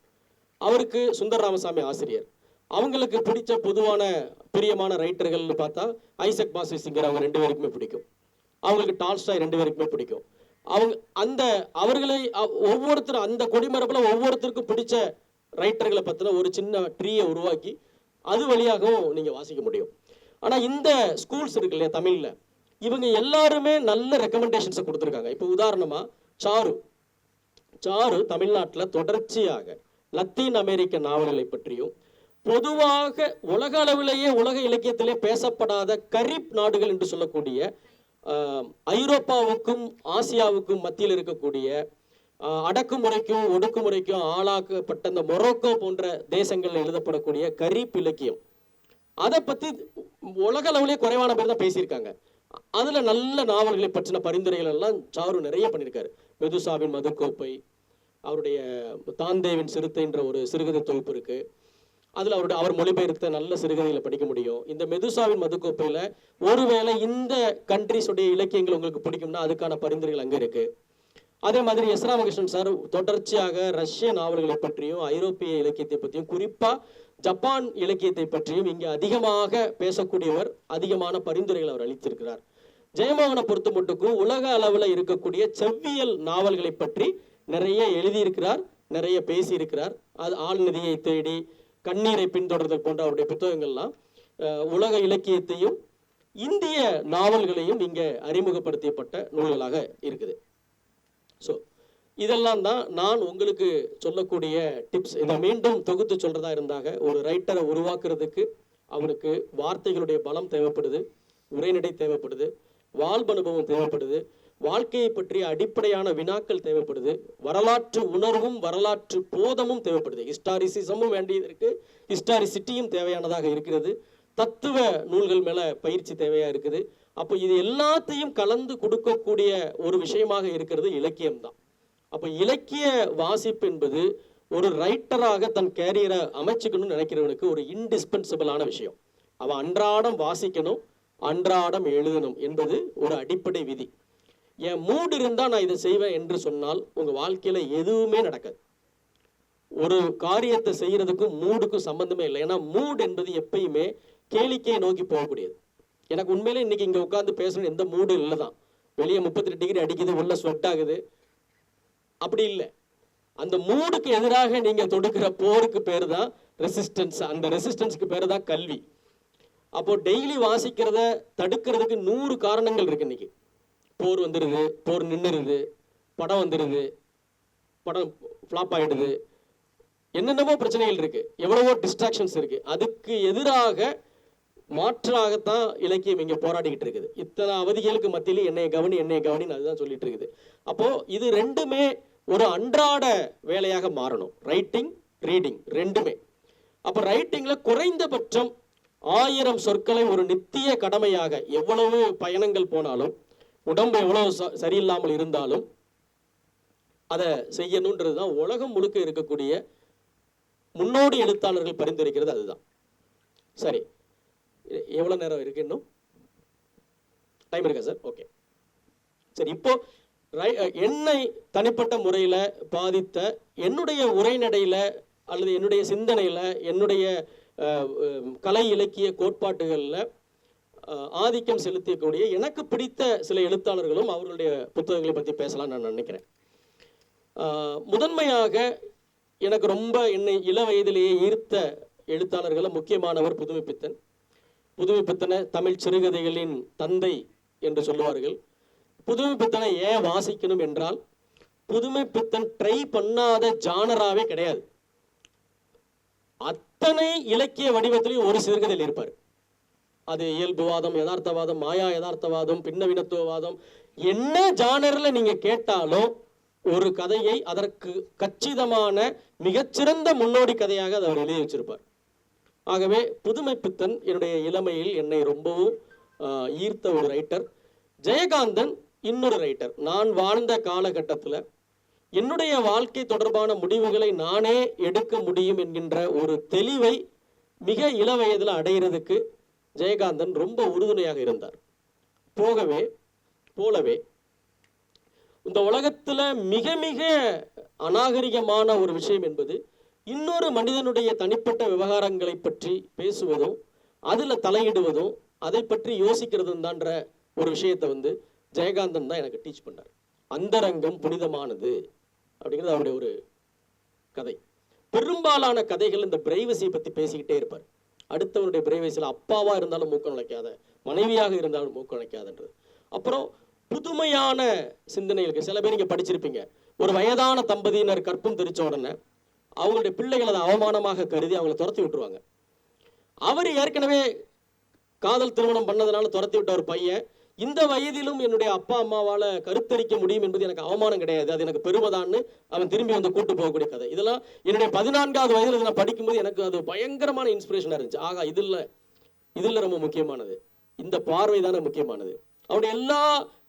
அவருக்கு சுந்தர் ராமசாமி ஆசிரியர், அவங்களுக்கு பிடிச்ச பொதுவான பிரியமான ரைட்டர்கள்னு பார்த்தா ஐசக் பாசிசிங்கர் அவங்க 2 பேருக்குமே பிடிக்கும், அவங்களுக்கு டால்ஸ்டாய் 2 பேருக்குமே பிடிக்கும். அவங்க அவர்களை ஒவ்வொருத்தரும் அந்த கொடிமரபில் ஒவ்வொருத்தருக்கும் பிடிச்ச ரைட்டர்களை பற்றின ஒரு சின்ன ட்ரீயை உருவாக்கி அது வழியாகவும் நீங்கள் வாசிக்க முடியும். ஆனால் இந்த ஸ்கூல்ஸ் இருக்கு இல்லையா தமிழில், இவங்க எல்லாருமே நல்ல ரெக்கமெண்டேஷன்ஸை கொடுத்துருக்காங்க. இப்போ உதாரணமாக சாரு தமிழ்நாட்டில் தொடர்ச்சியாக லத்தீன் அமெரிக்க நாவல்களை பற்றியும் பொதுவாக உலக அளவிலேயே உலக இலக்கியத்திலே பேசப்படாத கரீப் நாடுகள் என்று சொல்லக்கூடிய ஐரோப்பாவுக்கும் ஆசியாவுக்கும் மத்தியில் இருக்கக்கூடிய அடக்குமுறைக்கும் ஒடுக்குமுறைக்கும் ஆளாக்கப்பட்ட இந்த மொரோக்கோ போன்ற தேசங்களில் எழுதப்படக்கூடிய கரீப் இலக்கியம், அதை பற்றி உலக அளவிலே குறைவான பேர் தான் பேசியிருக்காங்க. அதில் நல்ல நாவல்களை பற்றின பரிந்துரைகள் எல்லாம் சாரு நிறைய பண்ணியிருக்காரு. மெதுசாவின் மதுக்கோப்பை, அவருடைய தாந்தேவின் சிறுத்தைன்ற ஒரு சிறுகதை தொகுப்பு இருக்கு, அதில் அவர் மொழிபெயர்த்த நல்ல சிறுகதைகளை படிக்க முடியும். இந்த மெதுசாவின் மதுக்கோப்பையில் ஒருவேளை இந்த கண்ட்ரிஸுடைய இலக்கியங்கள் உங்களுக்கு பிடிக்கும்னா அதுக்கான பரிந்துரைகள் அங்கே இருக்கு. அதே மாதிரி எஸ் ராமகிருஷ்ணன் சார் தொடர்ச்சியாக ரஷ்ய நாவல்களை பற்றியும் ஐரோப்பிய இலக்கியத்தை பற்றியும் குறிப்பாக ஜப்பான் இலக்கியத்தை பற்றியும் இங்கே அதிகமாக பேசக்கூடியவர், அதிகமான பரிந்துரைகள் அவர் அளித்திருக்கிறார். ஜெயமோகனை பொறுத்த மட்டுக்கும் உலக அளவில் இருக்கக்கூடிய செவ்வியல் நாவல்களை பற்றி நிறைய எழுதியிருக்கிறார், நிறைய பேசியிருக்கிறார். அது ஆழ்நிதியை தேடி, கண்ணீரை பின்தொடர்தல் போன்ற அவருடைய புத்தகங்கள்லாம் உலக இலக்கியத்தையும் இந்திய நாவல்களையும் இங்கே அறிமுகப்படுத்தப்பட்ட நூல்களாக இருக்குது. ஸோ இதெல்லாம் தான் நான் உங்களுக்கு சொல்லக்கூடிய டிப்ஸ். இதை மீண்டும் தொகுத்து சொல்றதா இருந்தாங்க, ஒரு ரைட்டரை உருவாக்குறதுக்கு அவருக்கு வார்த்தைகளுடைய பலம் தேவைப்படுது, உரைநடை தேவைப்படுது, வாழ்வனுபவம் தேவைப்படுது, வாழ்க்கையை பற்றிய அடிப்படையான வினாக்கள் தேவைப்படுது, வரலாற்று உணர்வும் வரலாற்று போதமும் தேவைப்படுது, ஹிஸ்டாரிசிசமும் வேண்டியது இருக்கு, ஹிஸ்டாரிசிட்டியும் தேவையானதாக இருக்கிறது, தத்துவ நூல்கள் மேல பயிற்சி தேவையா இருக்குது. அப்போ இது எல்லாத்தையும் கலந்து கொடுக்கக்கூடிய ஒரு விஷயமாக இருக்கிறது இலக்கியம் தான். அப்போ இலக்கிய வாசிப்பு என்பது ஒரு ரைட்டராக தன் கேரியரை அமைச்சுக்கணும்னு நினைக்கிறவனுக்கு ஒரு இன்டிஸ்பென்சிபிளான விஷயம். அவன் அன்றாடம் வாசிக்கணும், அன்றாடம் எழுதணும் என்பது ஒரு அடிப்படை விதி. என் மூடு இருந்தால் நான் இதை செய்வேன் என்று சொன்னால் உங்கள் வாழ்க்கையில் எதுவுமே நடக்காது. ஒரு காரியத்தை செய்யறதுக்கும் மூடுக்கும் சம்பந்தமே இல்லை. ஏன்னா மூடு என்பது எப்பயுமே கேளிக்கையை நோக்கி போகக்கூடியது. எனக்கு உண்மையிலே இன்னைக்கு இங்கே உட்காந்து பேசணும் எந்த மூடு இல்லை தான். வெளியே 38 டிகிரி அடிக்குது, உள்ள ஸ்வெட் ஆகுது, அப்படி இல்லை. அந்த மூடுக்கு எதிராக நீங்கள் தொடுக்கிற போருக்கு பேர் தான் ரெசிஸ்டன்ஸ். அந்த ரெசிஸ்டன்ஸுக்கு பேர் தான் கல்வி. அப்போ டெய்லி வாசிக்கிறத தடுக்கிறதுக்கு 100 காரணங்கள் இருக்கு. இன்னைக்கு போர் வந்துடுது, போர் நின்றுடுது, படம் வந்துடுது, படம் ஃப்ளாப் ஆகிடுது, என்னென்னமோ பிரச்சனைகள் இருக்கு, எவ்வளவோ டிஸ்ட்ராக்ஷன்ஸ் இருக்கு. அதுக்கு எதிராக மாற்றாகத்தான் இலக்கியம் இங்கே போராடிக்கிட்டு இருக்குது. இத்தனை அவதிகளுக்கு மத்தியில என்னைய கவனின்னு அதுதான் சொல்லிட்டு இருக்குது. அப்போ இது ரெண்டுமே ஒரு அன்றாட வேலையாக மாறணும், ரைட்டிங் ரீடிங் ரெண்டுமே. அப்போ ரைட்டிங்ல குறைந்தபட்சம் 1000 சொற்களை ஒரு நித்திய கடமையாக, எவ்வளவு பயணங்கள் போனாலும், உடம்பு எவ்வளவு சரியில்லாமல் இருந்தாலும் அதை செய்யணுன்றது தான் உலகம் முழுக்க இருக்கக்கூடிய முன்னோடி எழுத்தாளர்கள் பரிந்துரைக்கிறது. அதுதான் சரி. எவ்வளவு நேரம் இருக்கு? இன்னும் டைம் இருக்கா சார்? ஓகே சரி. இப்போ என்னை தனிப்பட்ட முறையில் பாதித்த என்னுடைய உரைநடையில் அல்லது என்னுடைய சிந்தனையில், என்னுடைய கலை இலக்கிய கோட்பாட்டுகளில் ஆதிக்கம் செலுத்தக்கூடிய எனக்கு பிடித்த சில எழுத்தாளர்களும் அவர்களுடைய புத்தகங்களை பற்றி பேசலாம் நான் நினைக்கிறேன். முதன்மையாக எனக்கு ரொம்ப என்னை இள வயதிலேயே ஈர்த்த எழுத்தாளர்களில் முக்கியமானவர் புதுமைப்பித்தன். புதுமைப்பித்தனை தமிழ் சிறுகதைகளின் தந்தை என்று சொல்லுவார்கள். புதுமைப்பித்தனை ஏன் வாசிக்கணும் என்றால், புதுமைப்பித்தன் ட்ரை பண்ணாத ஜானராவே கிடையாது. அத்தனை இலக்கிய வடிவத்திலையும் ஒரு சிறுகதையில் இருப்பார். அது இயல்புவாதம், யதார்த்தவாதம், மாயா யதார்த்தவாதம், பின்னவினத்துவவாதம், என்ன ஜானர்ல நீங்க கேட்டாலும் ஒரு கதையை அதற்கு கச்சிதமான மிகச்சிறந்த முன்னோடி கதையாக அதை அவர் எழுதி வச்சிருப்பார். ஆகவே புதுமைப்பித்தன் என்னுடைய இளமையில் என்னை ரொம்பவும் ஈர்த்த ஒரு ரைட்டர். ஜெயகாந்தன் இன்னொரு ரைட்டர். நான் வாழ்ந்த காலகட்டத்தில் என்னுடைய வாழ்க்கை தொடர்பான முடிவுகளை நானே எடுக்க முடியும் என்கின்ற ஒரு தெளிவை மிக இள வயதில் அடைகிறதுக்கு ஜெயகாந்தன் ரொம்ப உறுதுணையாக இருந்தார். போலவே இந்த உலகத்துல மிக மிக அநாகரிகமான ஒரு விஷயம் என்பது இன்னொரு மனிதனுடைய தனிப்பட்ட விவகாரங்களை பற்றி பேசுவதும் அதுல தலையிடுவதும் அதை பற்றி யோசிக்கிறதும் தான்ற ஒரு விஷயத்தை ஜெயகாந்தன் தான் எனக்கு டீச் பண்ணார். அந்தரங்கம் புனிதமானது அப்படிங்கிறது அவருடைய ஒரு கதை. பெரும்பாலான கதைகள் இந்த பிரைவசியை பத்தி பேசிக்கிட்டே இருப்பார். அடுத்தவருடைய பிரைவசியில் அப்பாவா இருந்தாலும் மூக்க நுழைக்காத, மனைவியாக இருந்தாலும் மூக்க நுழைக்காதன்றது. அப்புறம் புதுமையான சிந்தனைகளுக்கு சில பேர் நீங்க படிச்சிருப்பீங்க, ஒரு வயதான தம்பதியினர் கற்பம் தெரிச்ச உடனே அவங்களுடைய பிள்ளைகள் அதை அவமானமாக கருதி அவங்களை துரத்தி விட்டுருவாங்க. அவர் ஏற்கனவே காதல் திருமணம் பண்ணதுனால துரத்தி விட்ட ஒரு பையன் இந்த வயதிலும் என்னுடைய அப்பா அம்மாவால் கருத்தரிக்க முடியும் என்பது எனக்கு அவமானம் கிடையாது, அது எனக்கு பெருமைதான்னு அவன் திரும்பி கூட்டு போகக்கூடிய கதை. இதெல்லாம் என்னுடைய 14வது வயதில் நான் படிக்கும்போது எனக்கு அது பயங்கரமான இன்ஸ்பிரேஷனாக இருந்துச்சு. ஆகா, இதில் ரொம்ப முக்கியமானது இந்த பார்வை தானே முக்கியமானது. அவருடைய எல்லா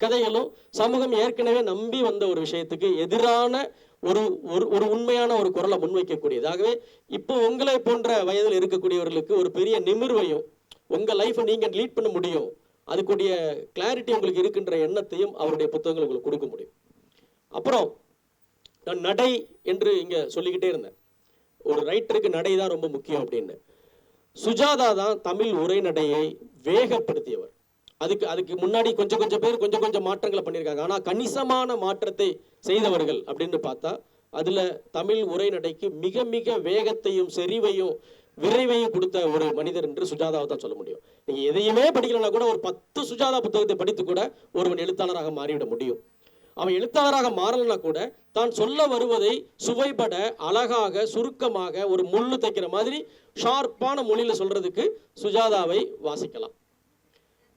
கதைகளும் சமூகம் ஏற்கனவே நம்பி வந்த ஒரு விஷயத்துக்கு எதிரான ஒரு உண்மையான ஒரு குரலை முன்வைக்கக்கூடியது. ஆகவே இப்போ உங்களை போன்ற வயதில் இருக்கக்கூடியவர்களுக்கு ஒரு பெரிய நிமிர்வையும் உங்க லைஃப்பை நீங்க லீட் பண்ண முடியும், அதுக்குடைய கிளாரிட்டி உங்களுக்கு இருக்கின்ற எண்ணத்தையும் அவருடைய புத்தகங்கள் உங்களுக்கு கொடுக்க முடியும். அப்புறம் நான் நடை என்று இங்க சொல்லிக்கிட்டே இருந்தேன். ஒரு ரைட்டருக்கு நடை தான் ரொம்ப முக்கியம் அப்படின்னு. சுஜாதா தான் தமிழ் உரைநடையை வேகப்படுத்தியவர். அதுக்கு முன்னாடி கொஞ்சம் பேர் கொஞ்சம் மாற்றங்களை பண்ணியிருக்காங்க. ஆனால் கணிசமான மாற்றத்தை செய்தவர்கள் அப்படின்னு பார்த்தா அதுல தமிழ் உரைநடைக்கு மிக மிக வேகத்தையும் செறிவையும் விரைவையும் கொடுத்த ஒரு மனிதர் என்று சுஜாதாவை தான் சொல்ல முடியும். நீங்க எதையுமே படிக்கலன்னா கூட ஒரு 10 சுஜாதா புத்தகத்தை படித்து கூட ஒருவன் எழுத்தாளராக மாறிவிட முடியும். அவன் எழுத்தாளராக மாறலன்னா கூட தான் சொல்ல வருவதை சுவைபட அழகாக சுருக்கமாக ஒரு முள்ளு தைக்கிற மாதிரி ஷார்ப்பான மொழியில சொல்றதுக்கு சுஜாதாவை வாசிக்கலாம்.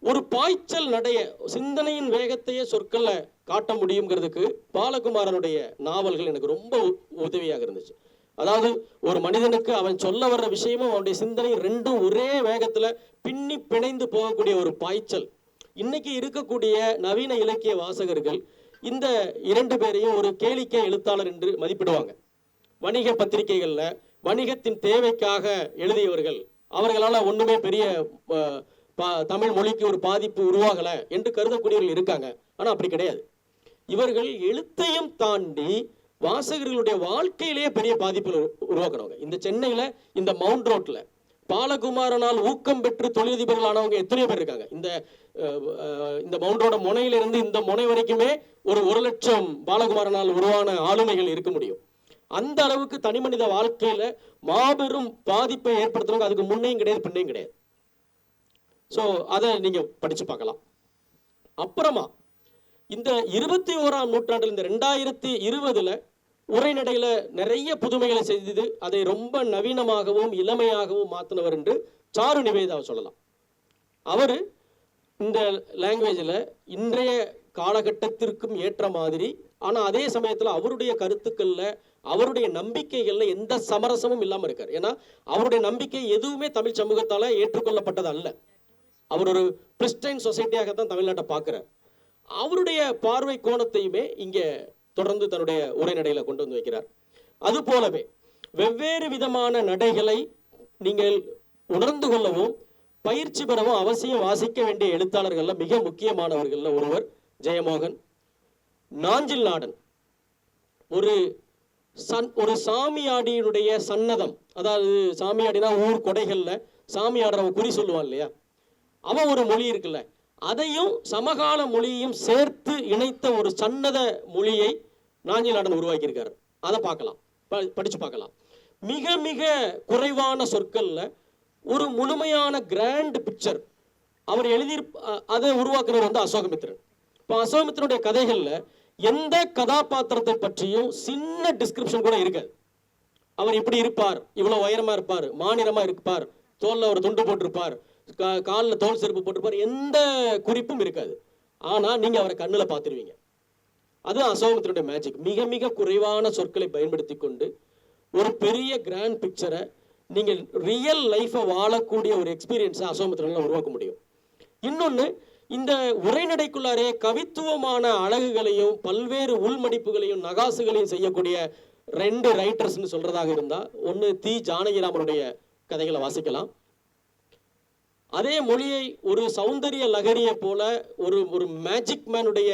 ஒரு பாய்ச்சல் நடைய சிந்தனையின் வேகத்தையே சொற்கள்ல காட்ட முடியுங்கிறதுக்கு பாலகுமாரனுடைய நாவல்கள் எனக்கு ரொம்ப உதவியாக இருந்துச்சு. அதாவது ஒரு மனிதனுக்கு அவன் சொல்ல வர்ற விஷயமும் அவனுடைய சிந்தனை ரெண்டும் ஒரே வேகத்துல பின்னி பிணைந்து போகக்கூடிய ஒரு பாய்ச்சல். இன்னைக்கு இருக்கக்கூடிய நவீன இலக்கிய வாசகர்கள் இந்த 2 பேரையும் ஒரு கேளிக்கை எழுத்தாளர் என்று மதிப்பிடுவாங்க. வணிக பத்திரிகைகள்ல வணிகத்தின் தேவைக்காக எழுதியவர்கள், அவர்களால ஒண்ணுமே பெரிய தமிழ் மொழிக்கு ஒரு பாதிப்பு உருவாகல என்று கருதக்கூடியவர்கள் இருக்காங்க. ஆனா அப்படி கிடையாது. இவர்கள் எழுத்தையும் தாண்டி வாசகர்களுடைய வாழ்க்கையிலேயே பெரிய பாதிப்புகள் உருவாக்குறவங்க. இந்த சென்னையில இந்த மவுண்ட் ரோட்ல பாலகுமாரனால் ஊக்கம் பெற்று தொழிலதிபர்கள் ஆனவங்க எத்தனையோ பேர் இருக்காங்க. இந்த மவுண்ட் ரோட முனையிலிருந்து இந்த முனை வரைக்குமே ஒரு 1,00,000 பாலகுமாரனால் உருவான ஆளுமைகள் இருக்க முடியும். அந்த அளவுக்கு தனி மனித வாழ்க்கையில மாபெரும் பாதிப்பை ஏற்படுத்துறவங்க அதுக்கு முன்னையும் கிடையாது பின்னையும் கிடையாது. ஸோ அதை நீங்க படிச்சு பார்க்கலாம். அப்புறமா இந்த 21ஆம் நூற்றாண்டில் இந்த 2020 உரைநடையில நிறைய புதுமைகளை செய்து அதை ரொம்ப நவீனமாகவும் இளமையாகவும் மாற்றினவர் என்று சாரு நிவேதாவை சொல்லலாம். அவரு இந்த லாங்குவேஜில் இன்றைய காலகட்டத்திற்கும் ஏற்ற மாதிரி, ஆனா அதே சமயத்துல அவருடைய கருத்துக்கள்ல அவருடைய நம்பிக்கைகள்ல எந்த சமரசமும் இல்லாம இருக்கார். ஏன்னா அவருடைய நம்பிக்கை எதுவுமே தமிழ் சமூகத்தால ஏற்றுக்கொள்ளப்பட்டது அல்ல. அவர் ஒரு பிரிஸ்டைன் சொசைட்டியாகத்தான் தமிழ்நாட்டை பார்க்கிறார். அவருடைய பார்வை கோணத்தையுமே இங்க தொடர்ந்து தன்னுடைய உரைநடையில கொண்டு வந்து வைக்கிறார். அது போலவே வெவ்வேறு விதமான நடைகளை நீங்கள் உணர்ந்து கொள்ளவும் பயிற்சி பெறவும் அவசியம் வாசிக்க வேண்டிய எழுத்தாளர்கள்ல மிக முக்கியமானவர்கள்ல ஒருவர் ஜெயமோகன். நாஞ்சில் நாடன் ஒரு சாமியாடியினுடைய சன்னதம், அதாவது சாமியாடினா ஊர் கொடைகள்ல சாமியாடுறவன் குறி சொல்லுவான் இல்லையா, அவன் ஒரு மொழி இருக்குல்ல, அதையும் சமகால மொழியையும் சேர்த்து இணைத்த ஒரு சன்னத மொழியை நாஞ்சில் நாடன் உருவாக்கியிருக்காரு. அதை பார்க்கலாம், படிச்சு பார்க்கலாம். மிக மிக குறைவான சொற்கள்ல ஒரு முழுமையான கிராண்ட் பிக்சர் அவர் எழுதி அதை உருவாக்குறவர் அசோகமித்திரன். இப்போ அசோகமித்திரனுடைய கதைகள்ல எந்த கதாபாத்திரத்தை பற்றியும் சின்ன டிஸ்கிரிப்ஷன் கூட இருக்காது. அவர் இப்படி இருப்பார், இவ்வளவு உயரமா இருப்பார், மாநிலமா இருப்பார், தோல்ல ஒரு துண்டு போட்டிருப்பார், காலில் தோல் செருப்பு போட்டிருப்பார், எந்த குறிப்பும் இருக்காது. ஆனா நீங்க அவரை கண்ணுல பார்த்துருவீங்க. அது அசோகமித்திரனுடைய மேஜிக். மிக மிக குறைவான சொற்களை பயன்படுத்தி கொண்டு ஒரு பெரிய கிராண்ட் பிக்சரை நீங்கள் ரியல் லைஃபை வாழக்கூடிய ஒரு எக்ஸ்பீரியன்ஸை அசோகமித்திரனால உருவாக்க முடியும். இன்னொன்று, இந்த உரைநடைக்குள்ளாரே கவித்துவமான அழகுகளையும் பல்வேறு உள்மடிப்புகளையும் நகாசுகளையும் செய்யக்கூடிய 2 ரைட்டர்ஸ்னு சொல்றதாக இருந்தா, ஒன்று தி ஜானகிராமனுடைய கதைகளை வாசிக்கலாம். அதே மொழியை ஒரு சௌந்தரிய லகரியை போல ஒரு மேஜிக் மேனுடைய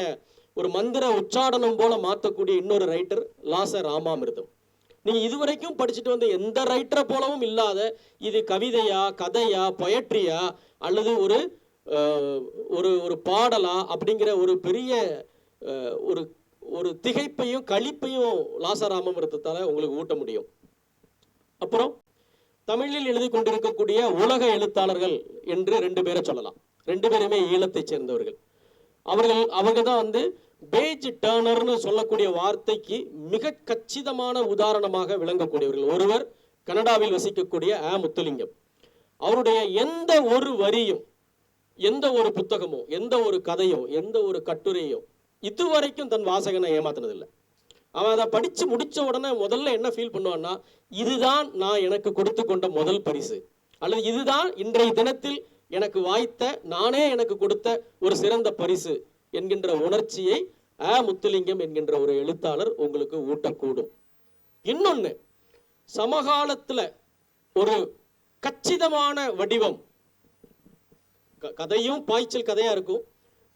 ஒரு மந்திர உச்சாடனம் போல மாற்றக்கூடிய இன்னொரு ரைட்டர் லாச ராமாமிர்தம். நீங்க இதுவரைக்கும் படிச்சுட்டு வந்த எந்த ரைட்டரை போலவும் இல்லாத, இது கவிதையா, கதையா, பொயட்ரியா, அல்லது ஒரு ஒரு பாடலா அப்படிங்கிற ஒரு பெரிய ஒரு ஒரு திகைப்பையும் களிப்பையும் லாசராமமிர்தத்தால உங்களுக்கு ஊட்ட முடியும். அப்புறம் தமிழில் எழுதி கொண்டிருக்கக்கூடிய உலக எழுத்தாளர்கள் என்று 2 பேரை சொல்லலாம். 2 பேருமே ஈழத்தை சேர்ந்தவர்கள். அவர்கள் தான் பேஜ் டர்னர்னு சொல்லக்கூடிய வார்த்தைக்கு மிக கச்சிதமான உதாரணமாக விளங்கக்கூடியவர்கள். ஒருவர் கனடாவில் வசிக்கக்கூடிய முத்துலிங்கம். அவருடைய எந்த ஒரு வரியும், எந்த ஒரு புத்தகமோ, எந்த ஒரு கதையோ, எந்த ஒரு கட்டுரையோ இதுவரைக்கும் தன் வாசகனை ஏமாத்தினதில்லை. அவன் அதை படித்து முடித்த உடனே முதல்ல என்ன ஃபீல் பண்ணுவான்னா, இதுதான் நான் எனக்கு கொடுத்து கொண்ட முதல் பரிசு, அல்லது இதுதான் இன்றைய தினத்தில் எனக்கு வாய்த்த, நானே எனக்கு கொடுத்த ஒரு சிறந்த பரிசு என்கின்ற உணர்ச்சியை முத்துலிங்கம் என்கின்ற ஒரு எழுத்தாளர் உங்களுக்கு ஊட்டக்கூடும். இன்னொன்று, சமகாலத்தில் ஒரு கச்சிதமான வடிவம், கதையும் பாய்ச்சல் கதையாக இருக்கும்,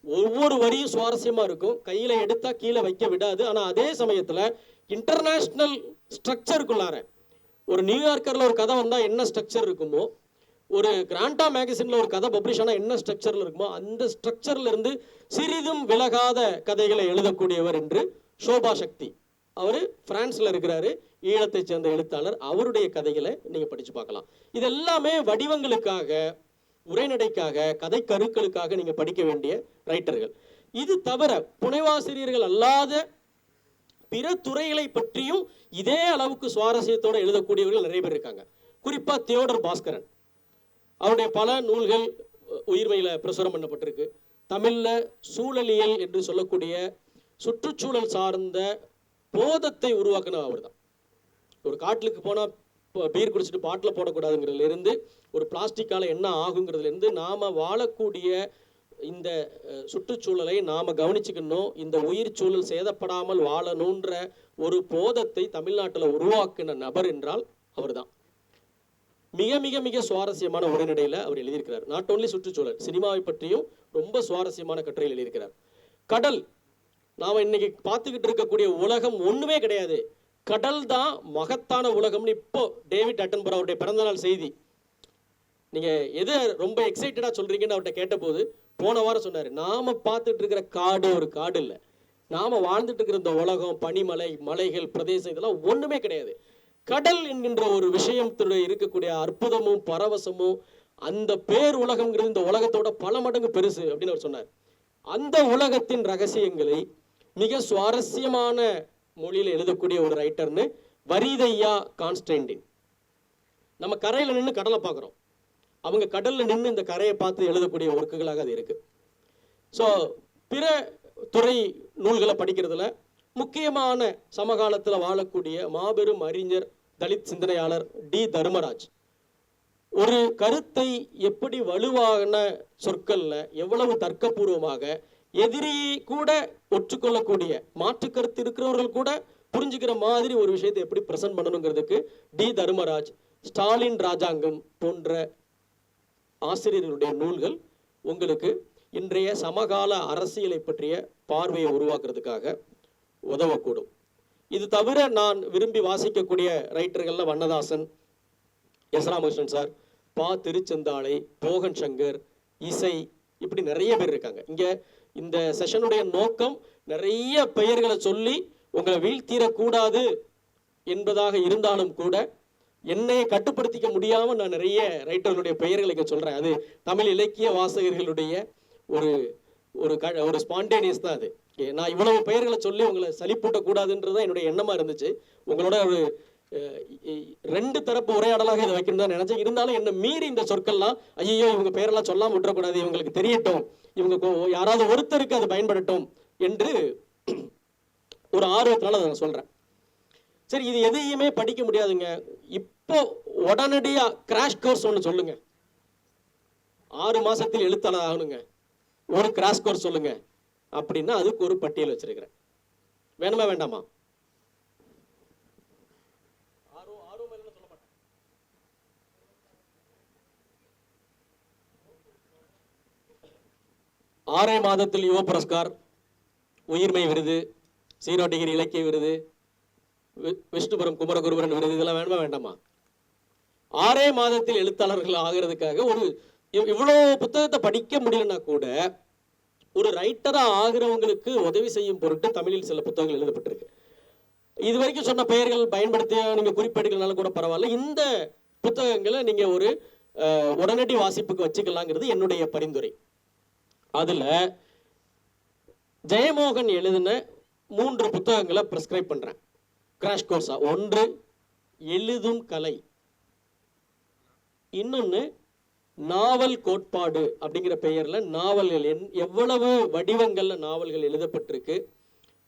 ஒவ்வொரு வரியும் சுவாரஸ்யமாக இருக்கும், கையில் எடுத்தா கீழே வைக்க விடாது. ஆனால் அதே சமயத்தில் இன்டர்நேஷ்னல் ஸ்ட்ரக்சருக்குள்ளார ஒரு நியூயார்க்கரில் ஒரு கதை வந்தால் என்ன ஸ்ட்ரக்சர் இருக்குமோ, ஒரு கிராண்டா மேகசினில் ஒரு கதை பப்ளிஷ் ஆனால் என்ன ஸ்ட்ரக்சரில் இருக்குமோ அந்த ஸ்ட்ரக்சரில் இருந்து சிறிதும் விலகாத கதைகளை எழுதக்கூடியவர் என்று சோபா சக்தி. அவர் பிரான்ஸில் இருக்கிறாரு, ஈழத்தை சேர்ந்த எழுத்தாளர். அவருடைய கதைகளை நீங்கள் படித்து பார்க்கலாம். இது எல்லாமே வடிவங்களுக்காக, உரைநடைக்காக, கதை கருக்களுக்காக நீங்கள் படிக்க வேண்டிய ரைட்டர்கள். இது தவிர புனைவாசிரியர்கள் அல்லாத பிற துறைகளை பற்றியும் இதே அளவுக்கு சுவாரஸ்யத்தோடு எழுதக்கூடியவர்கள் நிறைய பேர் இருக்காங்க. குறிப்பாக தியோடர் பாஸ்கரன், அவருடைய பல நூல்கள் உயிர்மையில் பிரசுரம் பண்ணப்பட்டிருக்கு. தமிழில் சூழலியல் என்று சொல்லக்கூடிய சுற்றுச்சூழல் சார்ந்த போதத்தை உருவாக்கின அவர் தான். ஒரு காட்டுக்கு போனால் பீர் குடிச்சிட்டு பாட்டில் போடக்கூடாதுங்கிறதுலேருந்து, ஒரு பிளாஸ்டிக்கால் என்ன ஆகுங்கிறதுலேருந்து, நாம் வாழக்கூடிய இந்த சுற்றுச்சூழலை நாம் கவனிச்சுக்கணும், இந்த உயிர் சூழல் சேதப்படாமல் வாழணுன்ற ஒரு போதத்தை தமிழ்நாட்டில் உருவாக்கின நபர் என்றால் அவர் தான். மிக மிக மிக சுவாரஸ்யமான உரைநடையில் அவர் எழுதியிருக்கிறார். நாட் ஓன்லி சுற்றுச்சூழல், சினிமாவை பற்றியும் ரொம்ப சுவாரஸ்யமான கட்டுரையில் எழுதியிருக்கிறார். கடல், நாம் இன்னைக்கு பார்த்துக்கிட்டு இருக்கக்கூடிய உலகம் ஒன்றுமே கிடையாது, கடல் தான் மகத்தான உலகம்னு இப்போ டேவிட் அட்டன்பரோ அவருடைய பிறந்தநாள் செய்தி. நீங்கள் எதை ரொம்ப எக்ஸைட்டடாக சொல்கிறீங்கன்னு அவர்கிட்ட கேட்டபோது போன வாரம் சொன்னார், நாம் பார்த்துட்டு இருக்கிற காடு ஒரு காடு இல்லை, நாம் வாழ்ந்துட்டு இருக்கிற இந்த உலகம், பனிமலை, மலைகள், பிரதேசம், இதெல்லாம் ஒன்றுமே கிடையாது. கடல் என்கின்ற ஒரு விஷயத்துடைய இருக்கக்கூடிய அற்புதமும் பரவசமும், அந்த பேர் உலகம்ங்கிறது இந்த உலகத்தோட பல மடங்கு பெருசு அப்படின்னு அவர் சொன்னார். அந்த உலகத்தின் ரகசியங்களை மிக சுவாரஸ்யமான மொழியில் எழுதக்கூடிய ஒரு ரைட்டர்னு வரிதையா கான்ஸ்டன்டின். நம்ம கரையில் நின்று கடலை பார்க்குறோம், அவங்க கடலில் நின்று இந்த கரையை பார்த்து எழுதக்கூடிய ஒர்க்குகளாக அது இருக்கு. ஸோ பிற துறை நூல்களை படிக்கிறதுல முக்கியமான சமகாலத்தில் வாழக்கூடிய மாபெரும் அறிஞர், தலித் சிந்தனையாளர் டி தர்மராஜ் ஒரு கருத்தை எப்படி வலுவான சொற்கள்ல எவ்வளவு தர்க்கபூர்வமாக எதிரியை கூட ஒற்றுக்கொள்ளக்கூடிய, மாற்று கருத்து இருக்கிறவர்கள் கூட புரிஞ்சுக்கிற மாதிரி ஒரு விஷயத்தை எப்படி பிரசன்ட் பண்ணணுங்கிறதுக்கு டி தர்மராஜ், ஸ்டாலின் ராஜாங்கம் போன்ற ஆசிரியர்களுடைய நூல்கள் உங்களுக்கு இன்றைய சமகால அரசியலை பற்றிய பார்வையை உருவாக்குறதுக்காக உதவக்கூடும். இது தவிர நான் விரும்பி வாசிக்கக்கூடிய ரைட்டர்கள்ல வண்ணதாசன், எஸ் ராமகிருஷ்ணன் சார், பா திருச்செந்தாளை, போகன் சங்கர், இசை, இப்படி நிறைய பேர் இருக்காங்க. இங்க இந்த செஷனுடைய நோக்கம் நிறைய பெயர்களை சொல்லி உங்களை வீழ்த்திடக்கூடாது என்பதாக இருந்தாலும் கூட என்னை கட்டுப்படுத்திக்க முடியாம நான் நிறைய ரைட்டர்களுடைய பெயர்களை இங்க சொல்றேன். அது தமிழ் இலக்கிய வாசகர்களுடைய ஒரு ஒரு ஸ்பான்டேனியஸ் தான் அது. நான் இவ்வளவு பெயர்களை சொல்லி உங்களை சலிப்பூட்டக்கூடாதுன்றதுதான் என்னுடைய எண்ணமா இருந்துச்சு. உங்களோட ஒரு 2 தரப்பு உரையாடலாக இதை வைக்கணும் தான் நினைச்சேன். இருந்தாலும் என்ன மீறி இந்த சொற்கள்லாம், ஐயோ இவங்க பெயரெல்லாம் சொல்லாம விட்டுறக்கூடாது, இவங்களுக்கு தெரியட்டும், இவங்க யாராவது ஒருத்தருக்கு அது பயன்படட்டும் என்று ஒரு ஆர்வத்தினால நான் சொல்றேன். சரி, இது எதையுமே படிக்க முடியாதுங்க, இப்போ உடனடியா கிராஷ் கோர்ஸ் ஒன்று சொல்லுங்க, 6 மாசத்தில் எழுத்தாளர் ஆகணுங்க, ஒரு கிராஷ் கோர்ஸ் சொல்லுங்க அப்படின்னா அதுக்கு ஒரு பட்டியல் வச்சிருக்கிறேன். வேணுமா வேண்டாமா? ஆறே மாதத்தில் யுவ புரஸ்கார், உயிர்மை விருது, சீரோ டிகிரி இலக்கிய விருது, விஷ்ணுபுரம் குமரகுருபரன் விருது, இதெல்லாம் வேணுமா வேண்டாமா? ஆறே மாதத்தில் எழுத்தாளர்கள் ஆகிறதுக்காக ஒரு இவ்வளோ புத்தகத்தை படிக்க முடியலன்னா கூட ஒரு ரைட்டரா ஆகிறவங்களுக்கு உதவி செய்யும் பொருட்டு தமிழில் சில புத்தகங்கள் எழுதப்பட்டிருக்கு. இது வரைக்கும் சொன்ன பெயர்கள் பயன்படுத்திய நீங்க குறிப்பெடுக்கலனாலும் கூட பரவாயில்ல. இந்த புத்தகங்களை நீங்க ஒரு உடனடி வாசிப்புக்கு வச்சுக்கலாங்கிறது என்னுடைய பரிந்துரை. அதுல ஜெயமோகன் எழுதின 3 புத்தகங்களை பிரிஸ்கிரைப் பண்றேன் கிராஷ் கோர்ஸா. ஒன்று எழுதும் கலை, இன்னொன்னு நாவல் கோட்பாடு அப்படிங்கிற பெயர்ல நாவல்கள் எவ்வளவு வடிவங்கள்ல நாவல்கள் எழுதப்பட்டிருக்கு,